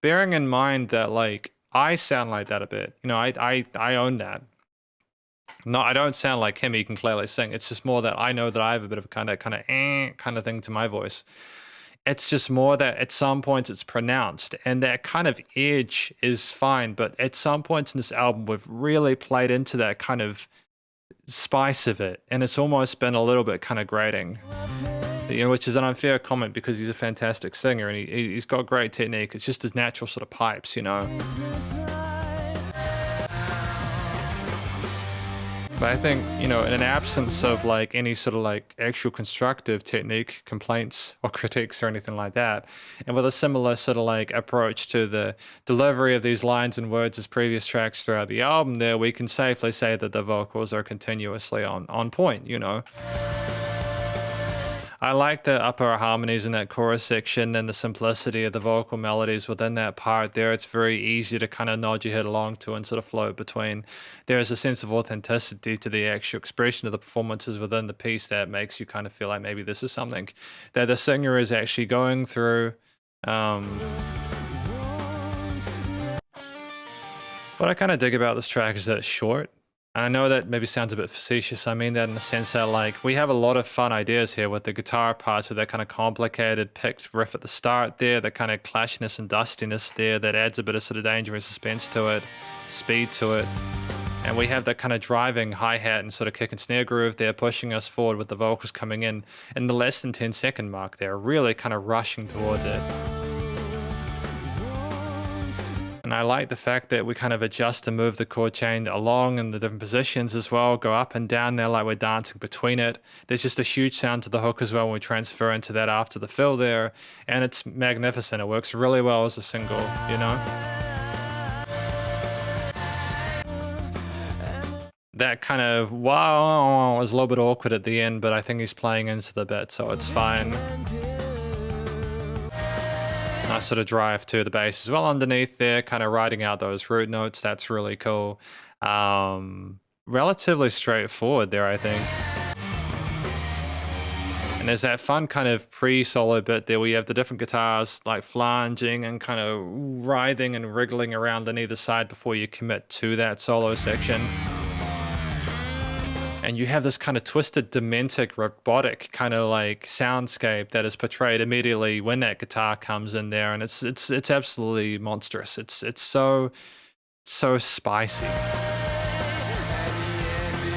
bearing in mind that like I sound like that a bit. You know, I own that. No, I don't sound like him. He can clearly sing. It's just more that I know that I have a bit of a kind of thing to my voice. It's just more that at some points it's pronounced, and that kind of edge is fine. But at some points in this album, we've really played into that kind of spice of it, and it's almost been a little bit kind of grating. You know, which is an unfair comment because he's a fantastic singer and he's got great technique. It's just his natural sort of pipes, you know. But I think, you know, in an absence of like any sort of like actual constructive technique complaints or critiques or anything like that, and with a similar sort of like approach to the delivery of these lines and words as previous tracks throughout the album there, we can safely say that the vocals are continuously on point, you know. I like the upper harmonies in that chorus section and the simplicity of the vocal melodies within that part there. It's very easy to kind of nod your head along to and sort of float between. There is a sense of authenticity to the actual expression of the performances within the piece that makes you kind of feel like maybe this is something that the singer is actually going through. What I kind of dig about this track is that it's short. I know that maybe sounds a bit facetious. I mean that in the sense that like we have a lot of fun ideas here with the guitar parts, with that kind of complicated picked riff at the start there, that kind of clashiness and dustiness there that adds a bit of sort of danger and suspense to it, speed to it. And we have that kind of driving hi-hat and sort of kick and snare groove there pushing us forward with the vocals coming in the less than 10-second mark there, really kind of rushing towards it. And I like the fact that we kind of adjust and move the chord chain along in the different positions as well, go up and down there like we're dancing between it. There's just a huge sound to the hook as well when we transfer into that after the fill there. And it's magnificent. It works really well as a single, you know? that kind of wow was a little bit awkward at the end, but I think he's playing into the bit, so it's fine. Nice sort of drive to the bass as well underneath there, kind of riding out those root notes. That's really cool. Relatively straightforward there, I think. And there's that fun kind of pre-solo bit there where you have the different guitars like flanging and kind of writhing and wriggling around on either side before you commit to that solo section. And you have this kind of twisted, dementic, robotic kind of like soundscape that is portrayed immediately when that guitar comes in there, and it's absolutely monstrous. It's so spicy.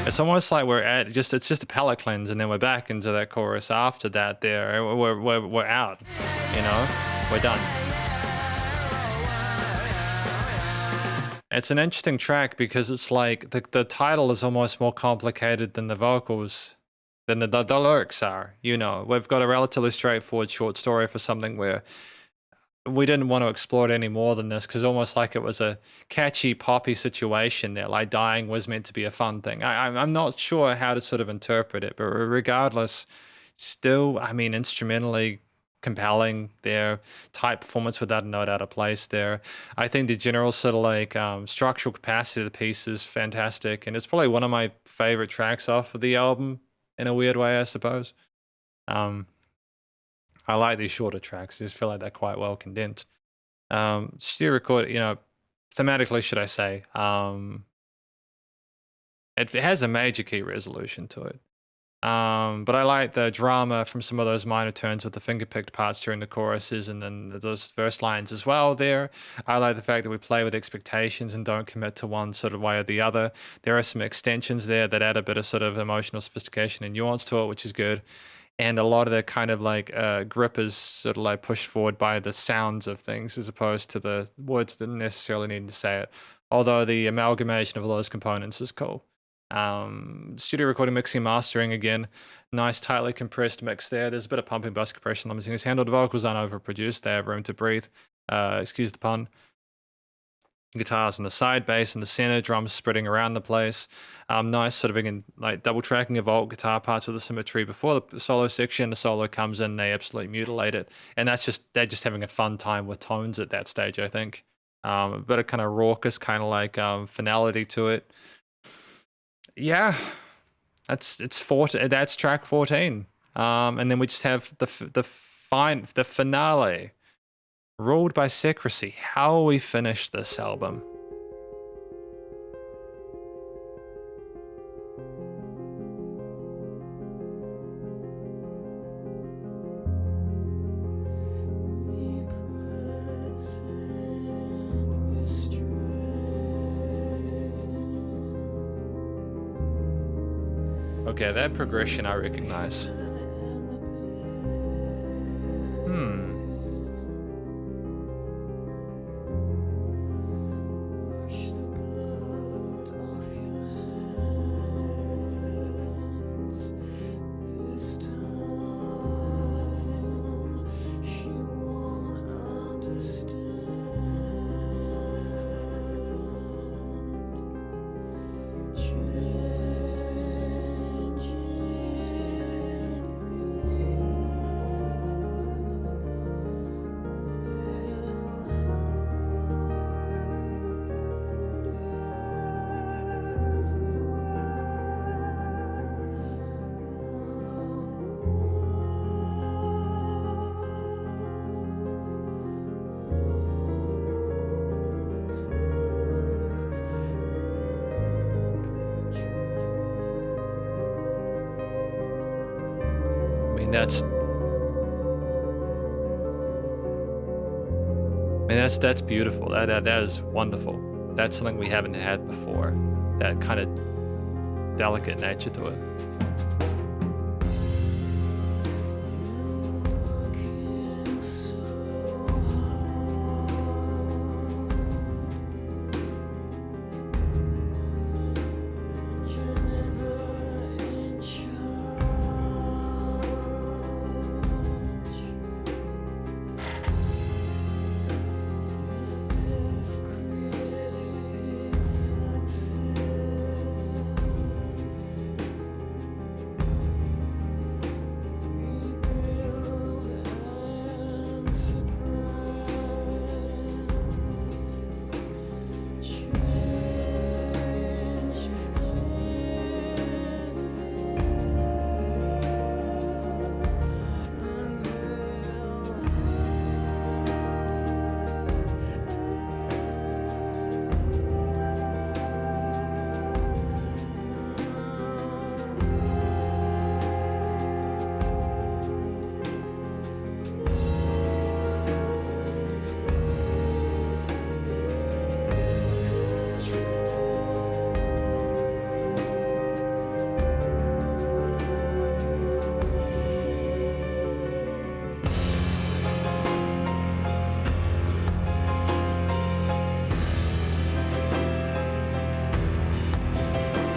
It's almost like it's just a palate cleanse, and then we're back into that chorus after that. There, we're out. You know, we're done. It's an interesting track because it's like the title is almost more complicated than the vocals, than the lyrics are. You know, we've got a relatively straightforward short story for something where we didn't want to explore it any more than this, because almost like it was a catchy poppy situation there, like dying was meant to be a fun thing. I'm not sure how to sort of interpret it, but regardless, still, I mean, instrumentally compelling there, tight performance without a note out of place there. I think the general sort of like structural capacity of the piece is fantastic, and it's probably one of my favorite tracks off of the album in a weird way, I suppose. I like these shorter tracks. I just feel like they're quite well condensed. Studio record, you know, thematically, should I say, it has a major key resolution to it. But I like the drama from some of those minor turns with the finger-picked parts during the choruses and then those verse lines as well there. I like the fact that we play with expectations and don't commit to one sort of way or the other. There are some extensions there that add a bit of sort of emotional sophistication and nuance to it, which is good. And a lot of the kind of like grip is sort of like pushed forward by the sounds of things as opposed to the words that necessarily need to say it. Although the amalgamation of all those components is cool. Studio recording, mixing, mastering again. Nice, tightly compressed mix there. There's a bit of pumping, bass compression, limiting is handled. The vocals aren't overproduced. They have room to breathe. Excuse the pun. Guitars in the side, bass in the center, drums spreading around the place. Nice sort of again, like double tracking of alt guitar parts with the symmetry before the solo section. The solo comes in, they absolutely mutilate it, and they're just having a fun time with tones at that stage, I think. A bit of kind of raucous, kind of like finality to it. Yeah, that's track 14. And then we just have the finale. Ruled by Secrecy. How will we finish this album? Okay, that progression I recognize. That's beautiful. That is wonderful. That's something we haven't had before. That kind of delicate nature to it.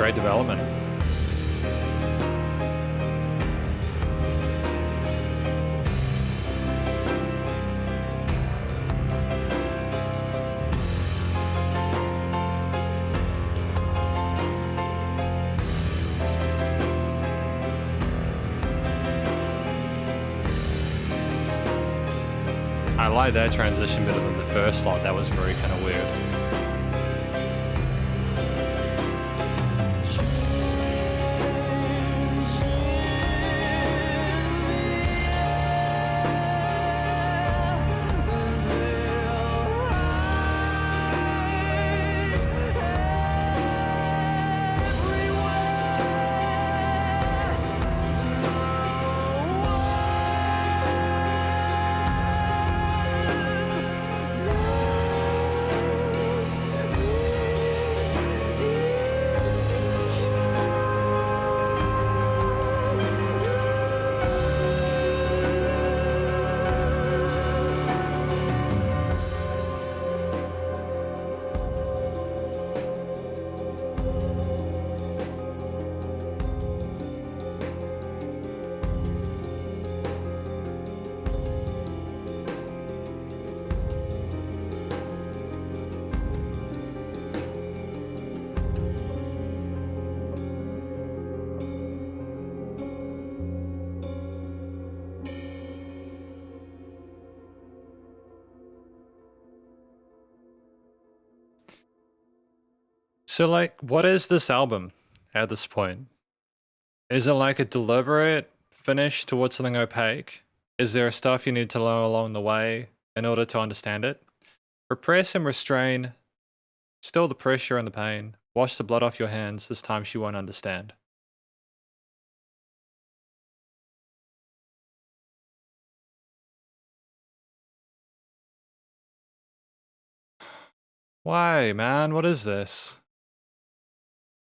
great development. I like that transition better than the first slot. That was very kind of weird. So, like, what is this album at this point? Is it like a deliberate finish towards something opaque? Is there stuff you need to learn along the way in order to understand it? Repress and restrain, still the pressure and the pain. Wash the blood off your hands, this time she won't understand. Why, man? What is this?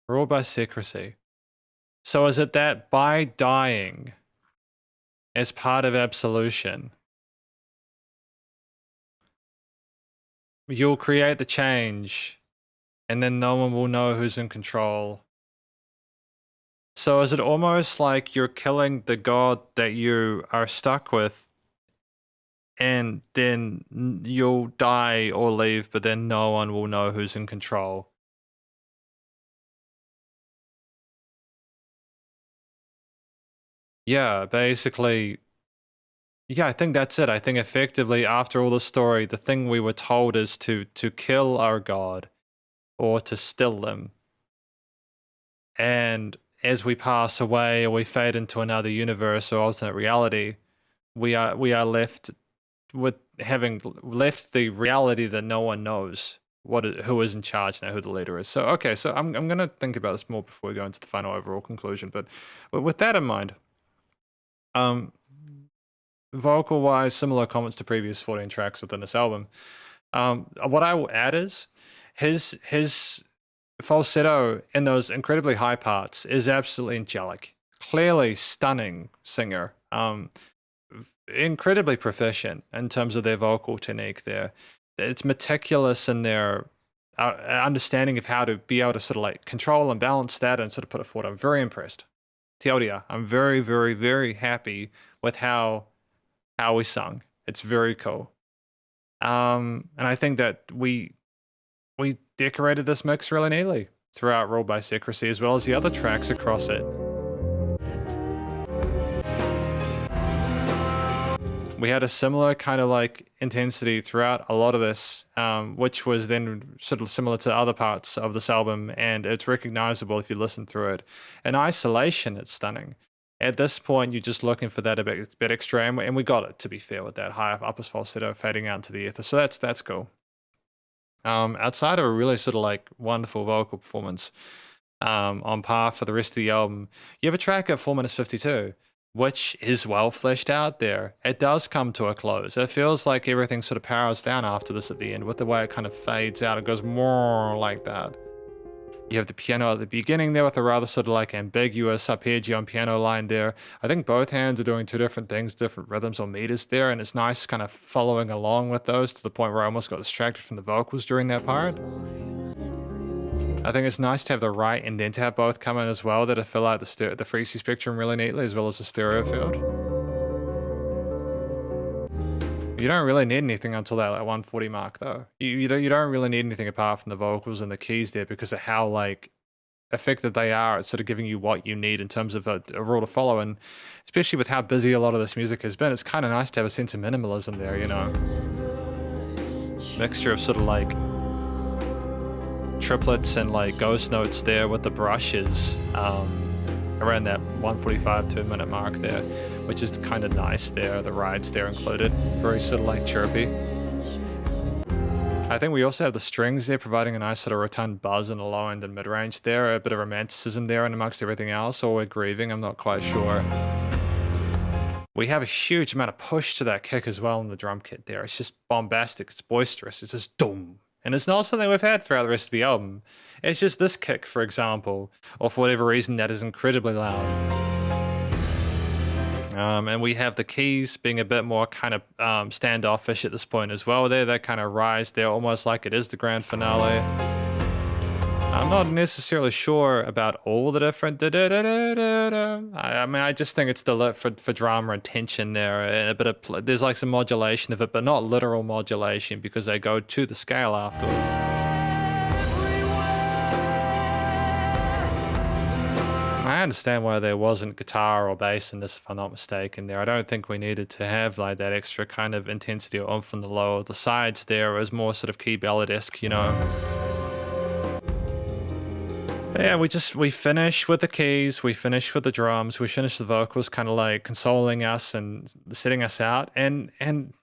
Ruled by secrecy. So is it that by dying as part of absolution, you'll create the change and then no one will know who's in control? So is it almost like you're killing the god that you are stuck with and then you'll die or leave, but then no one will know who's in control? Yeah, basically, yeah, I think that's it. I think effectively after all the story, the thing we were told is to kill our god or to still them. And as we pass away or we fade into another universe or alternate reality, we are left with having left the reality that no one knows who is in charge now, who the leader is. So okay, so I'm gonna think about this more before we go into the final overall conclusion. But with that in mind, vocal wise, similar comments to previous 14 tracks within this album. What I will add is his falsetto in those incredibly high parts is absolutely angelic. Clearly stunning singer. Incredibly proficient in terms of their vocal technique there. It's meticulous in their understanding of how to be able to sort of like control and balance that and sort of put it forward. I'm very impressed. TLDR, I'm very, very, very happy with how we sung. It's very cool. And I think that we decorated this mix really neatly throughout Ruled by Secrecy, as well as the other tracks across it. We had a similar kind of like intensity throughout a lot of this, which was then sort of similar to other parts of this album, and it's recognizable if you listen through it. In isolation, it's stunning. At this point, you're just looking for that a bit extra, and we got it, to be fair, with that high upper falsetto fading out into the ether. So that's cool. Outside of a really sort of like wonderful vocal performance, on par for the rest of the album, you have a track at 4 minutes 52. Which is well fleshed out there. It does come to a close. It feels like everything sort of powers down after this at the end with the way it kind of fades out. It goes more like that. You have the piano at the beginning there with a rather sort of like ambiguous arpeggio and piano line there. I think both hands are doing two different things, different rhythms or meters there, and it's nice kind of following along with those to the point where I almost got distracted from the vocals during that part. I think it's nice to have the right and then to have both come in as well, that fill out the frequency spectrum really neatly, as well as the stereo field. You don't really need anything until that like 140 mark though. You don't really need anything apart from the vocals and the keys there, because of how like effective they are at sort of giving you what you need in terms of a rule to follow. And especially with how busy a lot of this music has been, it's kind of nice to have a sense of minimalism there, you know. Mixture of sort of like triplets and like ghost notes there with the brushes around that 145 to a minute mark there, which is kind of nice there. The rides there included, very sort of like chirpy. I think we also have the strings there providing a nice sort of rotund buzz in the low end and mid range there, a bit of romanticism there and amongst everything else, or we're grieving, I'm not quite sure. We have a huge amount of push to that kick as well in the drum kit there. It's just bombastic, it's boisterous, it's just doom. And it's not something we've had throughout the rest of the album. It's just this kick, for example, or for whatever reason, that is incredibly loud. And we have the keys being a bit more kind of standoffish at this point as well there. They kind of rise there almost like it is the grand finale. I'm not necessarily sure about all the different I mean, I just think it's the lit for drama and tension there, and a bit of there's like some modulation of it, but not literal modulation because they go to the scale afterwards. I understand why there wasn't guitar or bass in this, if I'm not mistaken there. I don't think we needed to have like that extra kind of intensity or oomph from the low. The sides there was more sort of key ballad-esque, you know. Yeah, we finish with the keys, we finish with the drums, we finish the vocals kind of like consoling us and setting us out, and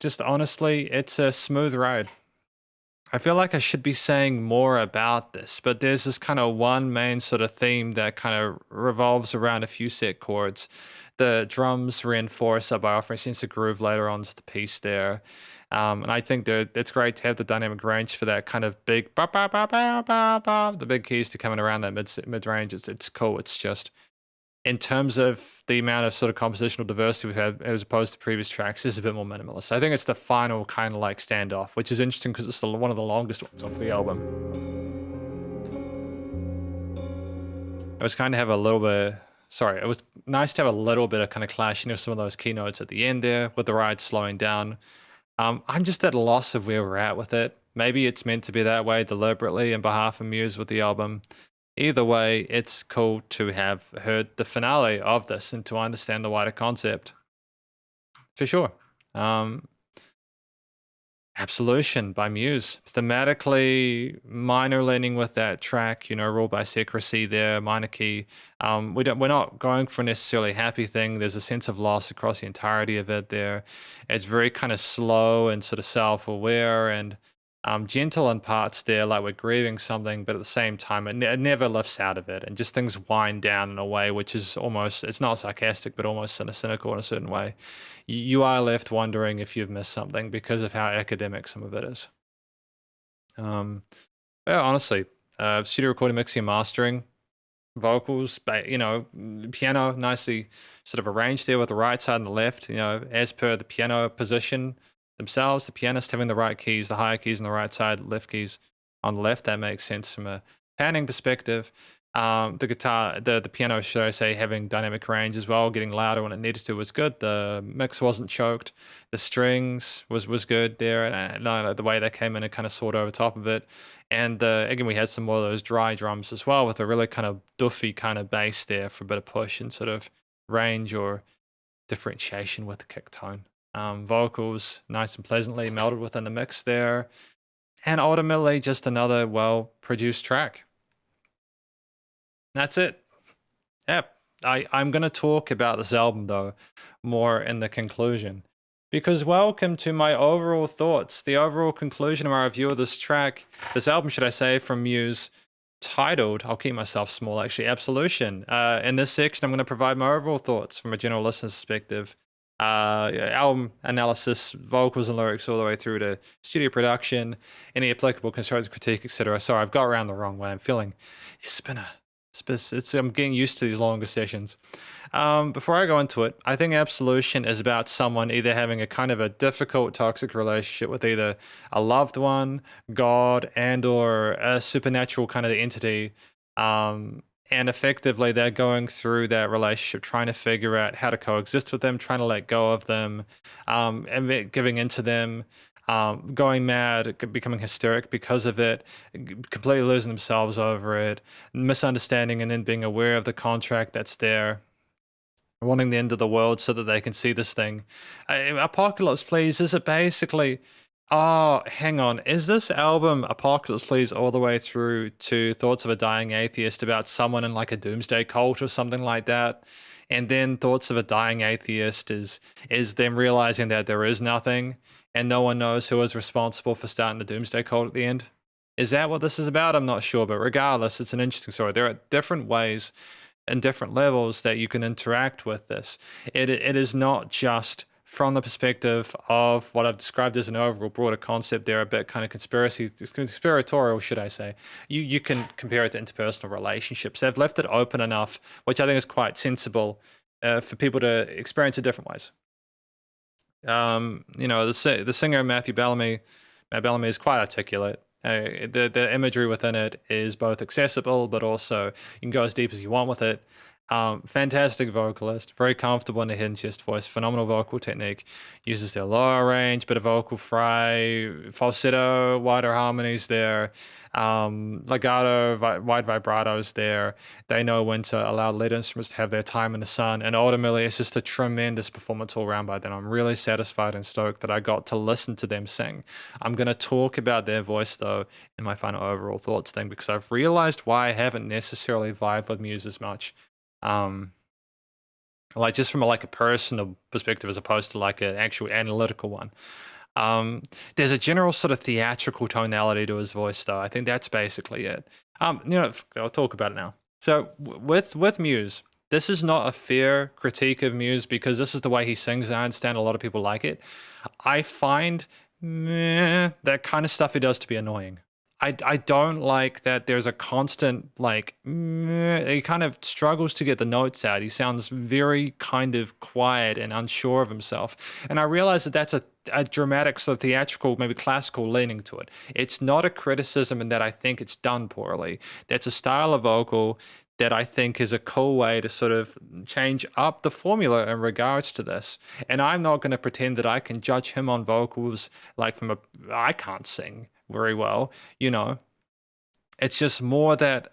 just honestly, it's a smooth ride. I feel like I should be saying more about this, but there's this kind of one main sort of theme that kind of revolves around a few set chords. The drums reinforce by offering a sense of groove later on to the piece there. And I think that it's great to have the dynamic range for that kind of big the big keys to come in around that mid range. It's cool. It's just in terms of the amount of sort of compositional diversity we've had as opposed to previous tracks, this is a bit more minimalist. I think it's the final kind of like standoff, which is interesting because it's one of the longest ones off the album. It was kind of have a little bit. Sorry, it was nice to have a little bit of kind of clashing of some of those keynotes at the end there with the ride slowing down. I'm just at a loss of where we're at with it. Maybe it's meant to be that way deliberately in behalf of Muse with the album. Either way, it's cool to have heard the finale of this and to understand the wider concept. For sure. Absolution by Muse. Thematically minor leaning with that track, you know, ruled by secrecy there, minor key. We're not going for a necessarily happy thing. There's a sense of loss across the entirety of it there. It's very kind of slow and sort of self-aware and gentle in parts there, like we're grieving something, but at the same time, it never lifts out of it. And just things wind down in a way which is almost, it's not sarcastic, but almost cynical in a certain way. You are left wondering if you've missed something because of how academic some of it is. Yeah, honestly, studio recording, mixing, and mastering, vocals, you know, piano nicely sort of arranged there with the right side and the left, you know, as per the piano position themselves, the pianist having the right keys, the higher keys on the right side, left keys on the left. That makes sense from a panning perspective. The guitar, the piano, should I say, having dynamic range as well, getting louder when it needed to was good. The mix wasn't choked. The strings was good there, and the way they came in and kind of soared over top of it. And again, we had some more of those dry drums as well, with a really kind of doofy kind of bass there for a bit of push and sort of range or differentiation with the kick tone. Vocals nice and pleasantly melded within the mix there, and ultimately just another well-produced track. That's it. Yep. I'm going to talk about this album, though, more in the conclusion. Because welcome to my overall thoughts, the overall conclusion of my review of this track, this album, should I say, from Muse, titled, I'll keep myself small actually, Absolution. In this section, I'm going to provide my overall thoughts from a general listener's perspective. Album analysis, vocals and lyrics all the way through to studio production, any applicable constructive critique, etc. Sorry, I've got around the wrong way. I'm feeling it's been a I'm getting used to these longer sessions. Before I go into it, I think Absolution is about someone either having a kind of a difficult, toxic relationship with either a loved one, God, and or a supernatural kind of entity. And effectively, they're going through that relationship, trying to figure out how to coexist with them, trying to let go of them, and giving into them, going mad, becoming hysteric because of it, completely losing themselves over it, misunderstanding and then being aware of the contract that's there, wanting the end of the world so that they can see this thing. Apocalypse Please, is it basically... Oh, hang on. Is this album Apocalypse Please all the way through to Thoughts of a Dying Atheist about someone in like a doomsday cult or something like that? And then Thoughts of a Dying Atheist is them realizing that there is nothing and no one knows who is responsible for starting the doomsday cult at the end? Is that what this is about? I'm not sure, but regardless, it's an interesting story. There are different ways and different levels that you can interact with this. It is not just from the perspective of what I've described as an overall broader concept. They're a bit kind of conspiratorial, should I say. You can compare it to interpersonal relationships. They've left it open enough, which I think is quite sensible for people to experience it different ways. The singer Matthew Bellamy is quite articulate. The imagery within it is both accessible, but also you can go as deep as you want with it. Fantastic vocalist, very comfortable in the hidden chest voice, phenomenal vocal technique, uses their lower range, bit of vocal fry, falsetto, wider harmonies there, legato, wide vibratos there. They know when to allow lead instruments to have their time in the sun, and ultimately it's just a tremendous performance all around by them. I'm really satisfied and stoked that I got to listen to them sing. I'm going to talk about their voice though in my final overall thoughts thing, because I've realized why I haven't necessarily vibed with Muse as much. Like just from a personal perspective as opposed to like an actual analytical one. There's a general sort of theatrical tonality to his voice though. I think that's basically it. I'll talk about it now. So with Muse, this is not a fair critique of Muse because this is the way he sings. I understand a lot of people like it. I find that kind of stuff he does to be annoying. I don't like that there's a constant, he kind of struggles to get the notes out. He sounds very kind of quiet and unsure of himself. And I realize that that's a dramatic, sort of theatrical, maybe classical leaning to it. It's not a criticism in that I think it's done poorly. That's a style of vocal that I think is a cool way to sort of change up the formula in regards to this. And I'm not going to pretend that I can judge him on vocals I can't sing very well, It's just more that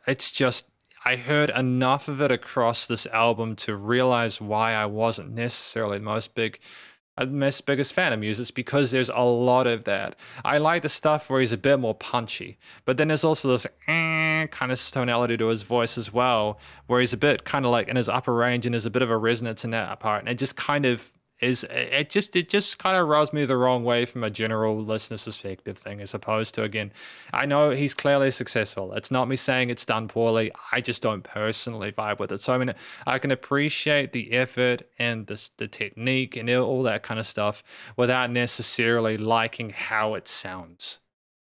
I heard enough of it across this album to realize why I wasn't necessarily the biggest fan of Muse. It's because there's a lot of that. I like the stuff where he's a bit more punchy, but then there's also this kind of tonality to his voice as well, where he's a bit kind of like in his upper range and there's a bit of a resonance in that part, and it just kind of kind of rubs me the wrong way from a general listener's perspective thing, as opposed to, again, I know he's clearly successful. It's not me saying it's done poorly. I just don't personally vibe with it. So I mean, I can appreciate the effort and the technique and all that kind of stuff without necessarily liking how it sounds.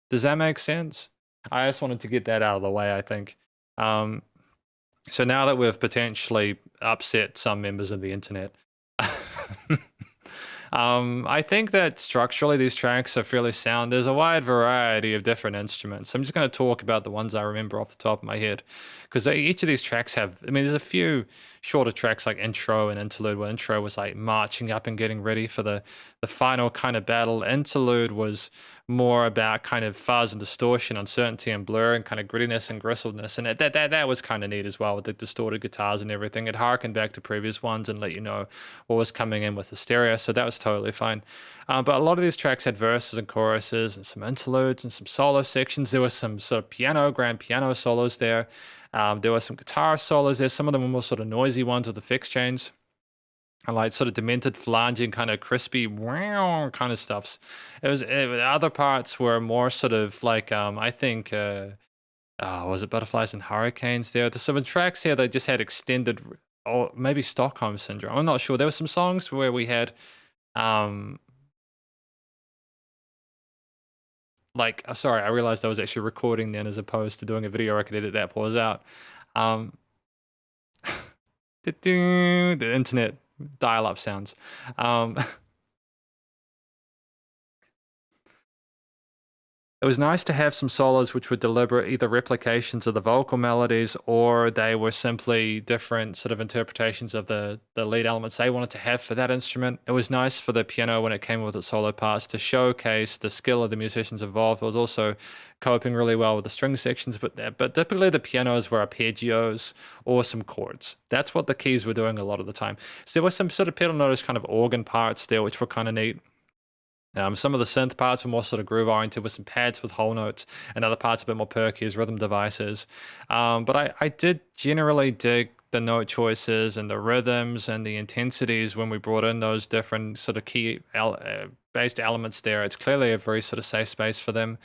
Does that make sense? I just wanted to get that out of the way, I think. So now that we've potentially upset some members of the internet, I think that structurally these tracks are fairly sound. There's a wide variety of different instruments. I'm just going to talk about the ones I remember off the top of my head, because each of these tracks there's a few shorter tracks like intro and interlude, where intro was like marching up and getting ready for the final kind of battle. Interlude was more about kind of fuzz and distortion, uncertainty and blur, and kind of grittiness and gristledness, and that was kind of neat as well, with the distorted guitars and everything. It harkened back to previous ones and let you know what was coming in with the stereo, so that was totally fine. But a lot of these tracks had verses and choruses and some interludes and some solo sections. There was some sort of grand piano solos there. There were some guitar solos there. Some of them were more sort of noisy ones with the fix chains. I like sort of demented flanging, kind of crispy wow kind of stuffs. Other parts were more sort of like I think was it Butterflies and Hurricanes there? There's some tracks here that just had extended, or maybe Stockholm Syndrome. I'm not sure. There were some songs where we had sorry, I realized I was actually recording then as opposed to doing a video. I could edit that pause out. The internet dial-up sounds. It was nice to have some solos which were deliberate, either replications of the vocal melodies or they were simply different sort of interpretations of the lead elements they wanted to have for that instrument. It was nice for the piano when it came with its solo parts to showcase the skill of the musicians involved. It was also coping really well with the string sections, but typically the pianos were arpeggios or some chords. That's what the keys were doing a lot of the time. So there was some sort of pedal notice kind of organ parts there, which were kind of neat. Some of the synth parts were more sort of groove oriented with some pads with whole notes, and other parts a bit more perky as rhythm devices. But I did generally dig the note choices and the rhythms and the intensities when we brought in those different sort of based elements there. It's clearly a very sort of safe space for them.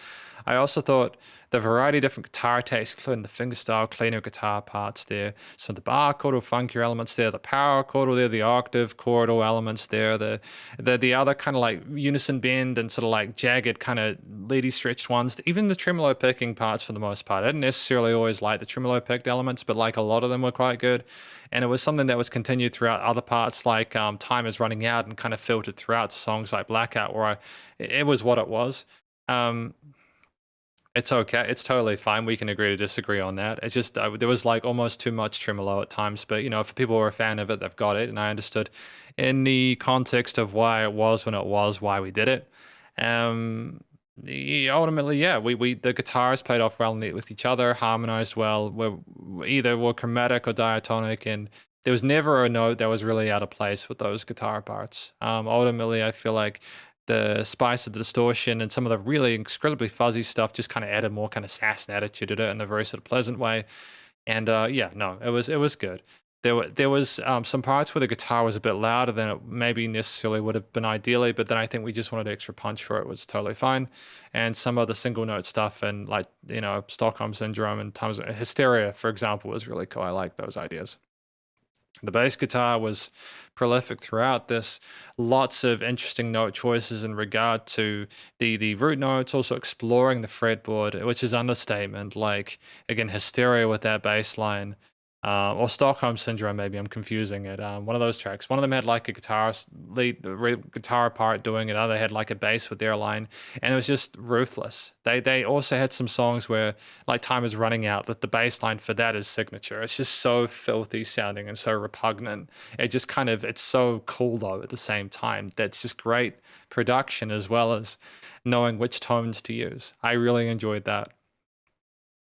I also thought the variety of different guitar tastes, including the fingerstyle, cleaner guitar parts there, some of the bar chordal, funkier elements there, the power chordal there, the octave chordal elements there, the other kind of like unison bend and sort of like jagged kind of leady stretched ones, even the tremolo picking parts for the most part. I didn't necessarily always like the tremolo picked elements, but like a lot of them were quite good. And it was something that was continued throughout other parts, like Time Is Running Out, and kind of filtered throughout songs like Blackout, where it was what it was. It's okay. It's totally fine. We can agree to disagree on that. It's just there was like almost too much tremolo at times, but you know, if people were a fan of it, they've got it, and I understood in the context of why it was when it was, why we did it. Ultimately, yeah, we the guitars played off well with each other, harmonized well. Were chromatic or diatonic, and there was never a note that was really out of place with those guitar parts. Ultimately, I feel like the spice of the distortion and some of the really incredibly fuzzy stuff just kind of added more kind of sass and attitude to it in a very sort of pleasant way. And yeah, no, it was good. There was some parts where the guitar was a bit louder than it maybe necessarily would have been ideally, but then I think we just wanted extra punch for it. It was totally fine. And some of the single note stuff and like, you know, Stockholm Syndrome and Times Hysteria, for example, was really cool. I like those ideas. The bass guitar was prolific throughout this. Lots of interesting note choices in regard to the root notes, also exploring the fretboard, which is understatement. Like, again, Hysteria with that bass line. Or Stockholm Syndrome, maybe I'm confusing it. One of those tracks. One of them had like a guitar part doing it. Other had like a bass with their line, and it was just ruthless. They also had some songs where like Time Is Running Out, that the bass line for that is signature. It's just so filthy sounding and so repugnant. It's so cool though at the same time. That's just great production as well as knowing which tones to use. I really enjoyed that.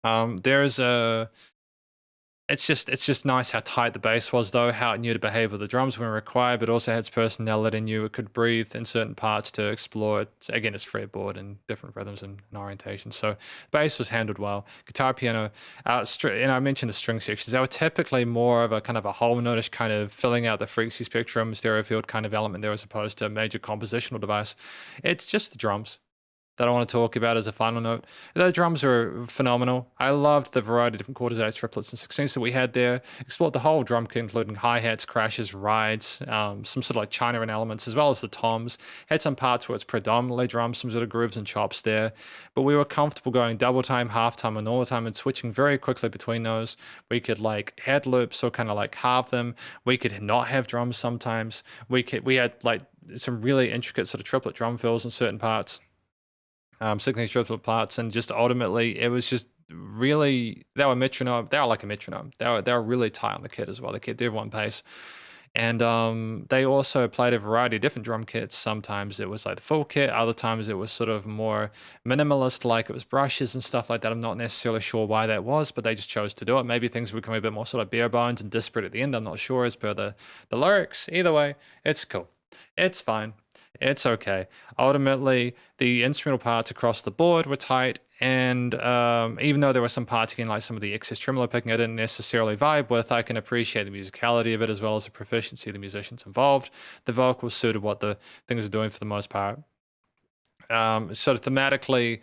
There's a It's just nice how tight the bass was, though, how it knew to behave with the drums when required, but also had its personality and knew it could breathe in certain parts to explore it. Again, its fretboard and different rhythms and orientations. So bass was handled well. Guitar, piano, and I mentioned the string sections. They were typically more of a kind of a whole notice kind of filling out the frequency spectrum, stereo field kind of element there as opposed to a major compositional device. It's just the drums that I want to talk about as a final note. The drums are phenomenal. I loved the variety of different quarters, eighths, triplets, and sixteenths that we had there. Explored the whole drum kit, including hi-hats, crashes, rides, some sort of like China elements, as well as the toms. Had some parts where it's predominantly drums, some sort of grooves and chops there. But we were comfortable going double time, half time, and normal time, and switching very quickly between those. We could like head loops or kind of like halve them. We could not have drums sometimes. We had like some really intricate sort of triplet drum fills in certain parts. Signature triplet parts, and just ultimately it was just really, they were metronome. They were like a metronome. They were really tight on the kit as well. They kept everyone pace. And they also played a variety of different drum kits. Sometimes it was like the full kit, other times it was sort of more minimalist, like it was brushes and stuff like that. I'm not necessarily sure why that was, but they just chose to do it. Maybe things would become a bit more sort of bare bones and disparate at the end. I'm not sure as per the lyrics. Either way, it's cool. It's fine. It's okay. Ultimately, the instrumental parts across the board were tight, and even though there were some parts, again, like some of the excess tremolo picking I didn't necessarily vibe with, I can appreciate the musicality of it as well as the proficiency of the musicians involved. The vocals suited what the things were doing for the most part. Sort of thematically,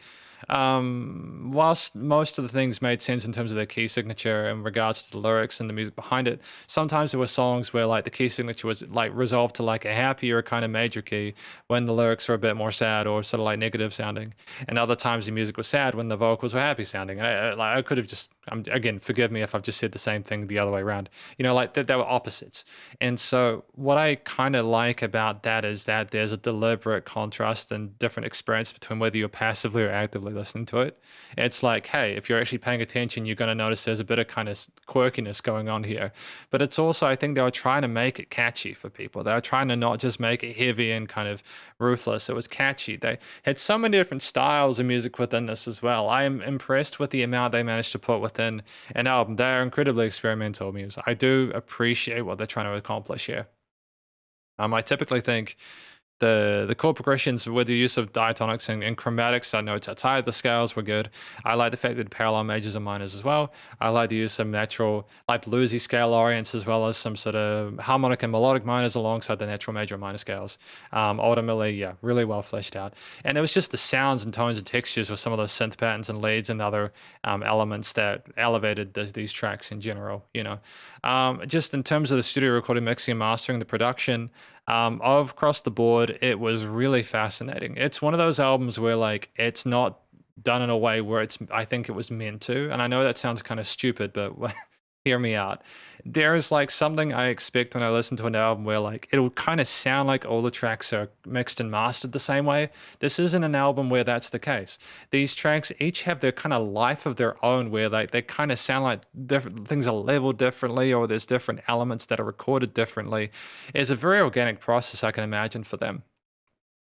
Whilst most of the things made sense in terms of their key signature in regards to the lyrics and the music behind it, sometimes there were songs where like the key signature was like resolved to like a happier kind of major key when the lyrics were a bit more sad or sort of like negative sounding, and other times the music was sad when the vocals were happy sounding. And I could have just, again, forgive me if I've just said the same thing the other way around. You know, like they were opposites. And so what I kind of like about that is that there's a deliberate contrast and different experience between whether you're passively or actively listening to it. It's like, hey, if you're actually paying attention, you're going to notice there's a bit of kind of quirkiness going on here. But it's also, I think they were trying to make it catchy for people. They were trying to not just make it heavy and kind of ruthless. It was catchy. They had so many different styles of music within this as well. I am impressed with the amount they managed to put within an album. They are incredibly experimental, Muse. I do appreciate what they're trying to accomplish here. I typically think the chord progressions with the use of diatonics and chromatics, I notes outside the scales were good. I like the fact that parallel majors and minors as well. I like the use of natural, like bluesy scale orients, as well as some sort of harmonic and melodic minors alongside the natural major and minor scales. Ultimately, yeah, really well fleshed out. And it was just the sounds and tones and textures with some of those synth patterns and leads and other elements that elevated these tracks in general, you know. Just in terms of the studio recording, mixing and mastering, the production, across the board, it was really fascinating. It's one of those albums where like it's not done in a way where I think it was meant to. And I know that sounds kind of stupid, but hear me out. There is like something I expect when I listen to an album where like it'll kind of sound like all the tracks are mixed and mastered the same way. This isn't an album where that's the case. These tracks each have their kind of life of their own where like they kind of sound like different things are leveled differently, or there's different elements that are recorded differently. It's a very organic process, I can imagine, for them.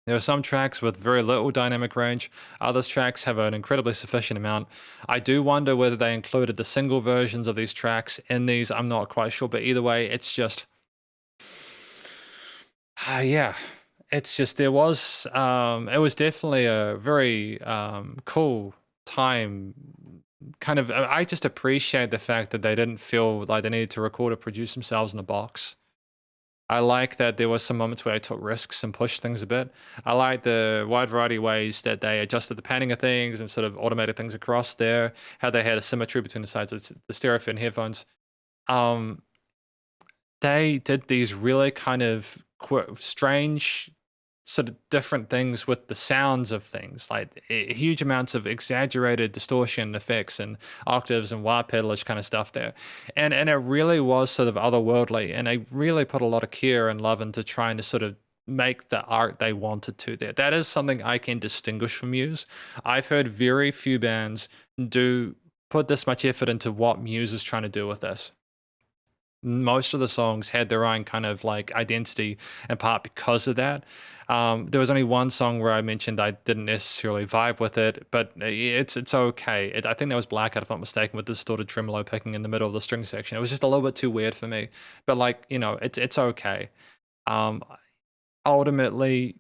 There are some tracks with very little dynamic range. Others tracks have an incredibly sufficient amount. I do wonder whether they included the single versions of these tracks in these. I'm not quite sure, but either way, it's just, yeah, it's just it was definitely a very cool time. Kind of, I just appreciate the fact that they didn't feel like they needed to record or produce themselves in a box. I like that there were some moments where I took risks and pushed things a bit. I like the wide variety of ways that they adjusted the panning of things and sort of automated things across there, how they had a symmetry between the sides of the stereo and headphones. They did these really kind of strange sort of different things with the sounds of things, like huge amounts of exaggerated distortion effects and octaves and wah pedalish kind of stuff there. And it really was sort of otherworldly, and they really put a lot of care and love into trying to sort of make the art they wanted to there. That is something I can distinguish from Muse. I've heard very few bands do put this much effort into what Muse is trying to do with this. Most of the songs had their own kind of like identity, in part because of that. There was only one song where I mentioned I didn't necessarily vibe with it, but it's okay. I think that was Blackout, if I'm not mistaken, with the distorted tremolo picking in the middle of the string section. It was just a little bit too weird for me, but like, you know, it's okay. Ultimately,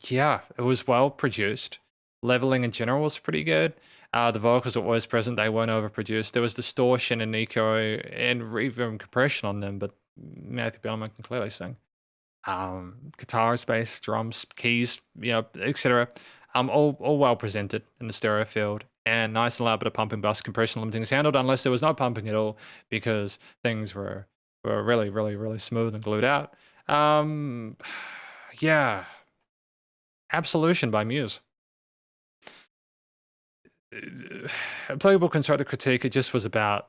yeah, it was well produced. Leveling in general was pretty good. The vocals were always present. They weren't overproduced. There was distortion and echo and reverb and compression on them, but Matthew Bellman can clearly sing. Guitars, bass, drums, keys, you know, etc. All well presented in the stereo field, and nice and loud bit of pumping, bus compression, limiting is handled, unless there was no pumping at all, because things were really smooth and glued out. Yeah, Absolution by Muse. A playable constructed critique, it just was about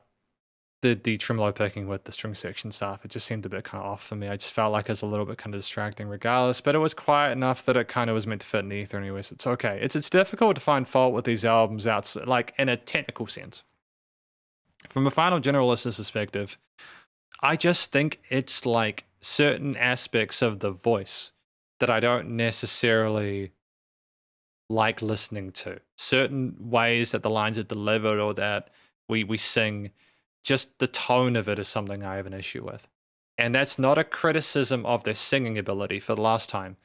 the tremolo picking with the string section stuff. It just seemed a bit kind of off for me. I just felt like it was a little bit kind of distracting regardless, but it was quiet enough that it kind of was meant to fit in the ether anyway, so it's okay. It's difficult to find fault with these albums outside, like in a technical sense. From a final general listener's perspective, I just think it's like certain aspects of the voice that I don't necessarily like listening to. Certain ways that the lines are delivered or that we sing, just the tone of it is something I have an issue with. And that's not a criticism of their singing ability for the last time.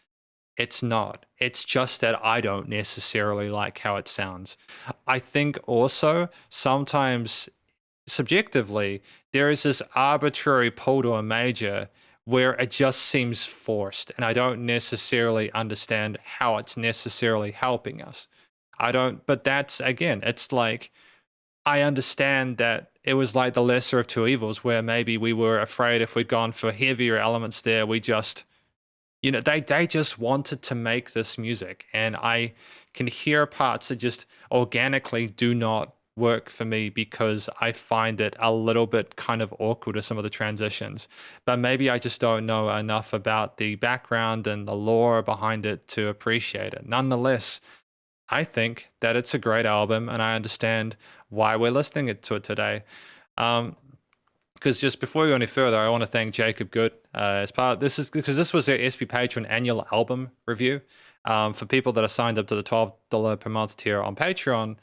It's not. It's just that I don't necessarily like how it sounds. I think also sometimes subjectively, there is this arbitrary pull to a major where it just seems forced, and I don't necessarily understand how it's necessarily helping us. I don't, but that's again, it's like, I understand that it was like the lesser of two evils, where maybe we were afraid if we'd gone for heavier elements there, we just, they just wanted to make this music, and I can hear parts that just organically do not work for me because I find it a little bit kind of awkward with some of the transitions. But maybe I just don't know enough about the background and the lore behind it to appreciate it. Nonetheless, I think that it's a great album, and I understand why we're listening to it today. Because just before we go any further, I want to thank Jacob Good as part of this, is because this was their SP Patron annual album review. For people that are signed up to the $12 per month tier on Patreon,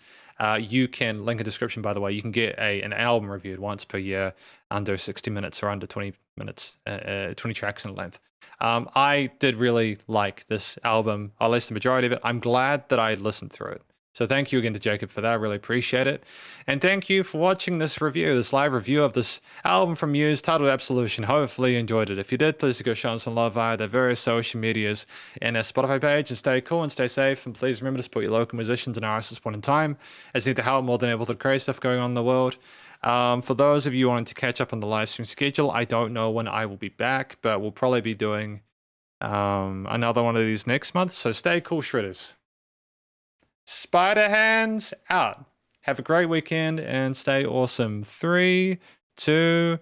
you can, link in description by the way, you can get an album reviewed once per year under 60 minutes or under 20 minutes, 20 tracks in length. I did really like this album, or at least the majority of it. I'm glad that I listened through it. So thank you again to Jacob for that. I really appreciate it. And thank you for watching this review, this live review of this album from Muse titled Absolution. Hopefully you enjoyed it. If you did, please go show us some love via their various social medias and their Spotify page. And stay cool and stay safe. And please remember to support your local musicians and artists at this point in time, as they need to help more than able to crazy stuff going on in the world. For those of you wanting to catch up on the live stream schedule, I don't know when I will be back, but we'll probably be doing another one of these next month. So stay cool, Shredders. Spider hands out. Have a great weekend and stay awesome. 3, 2,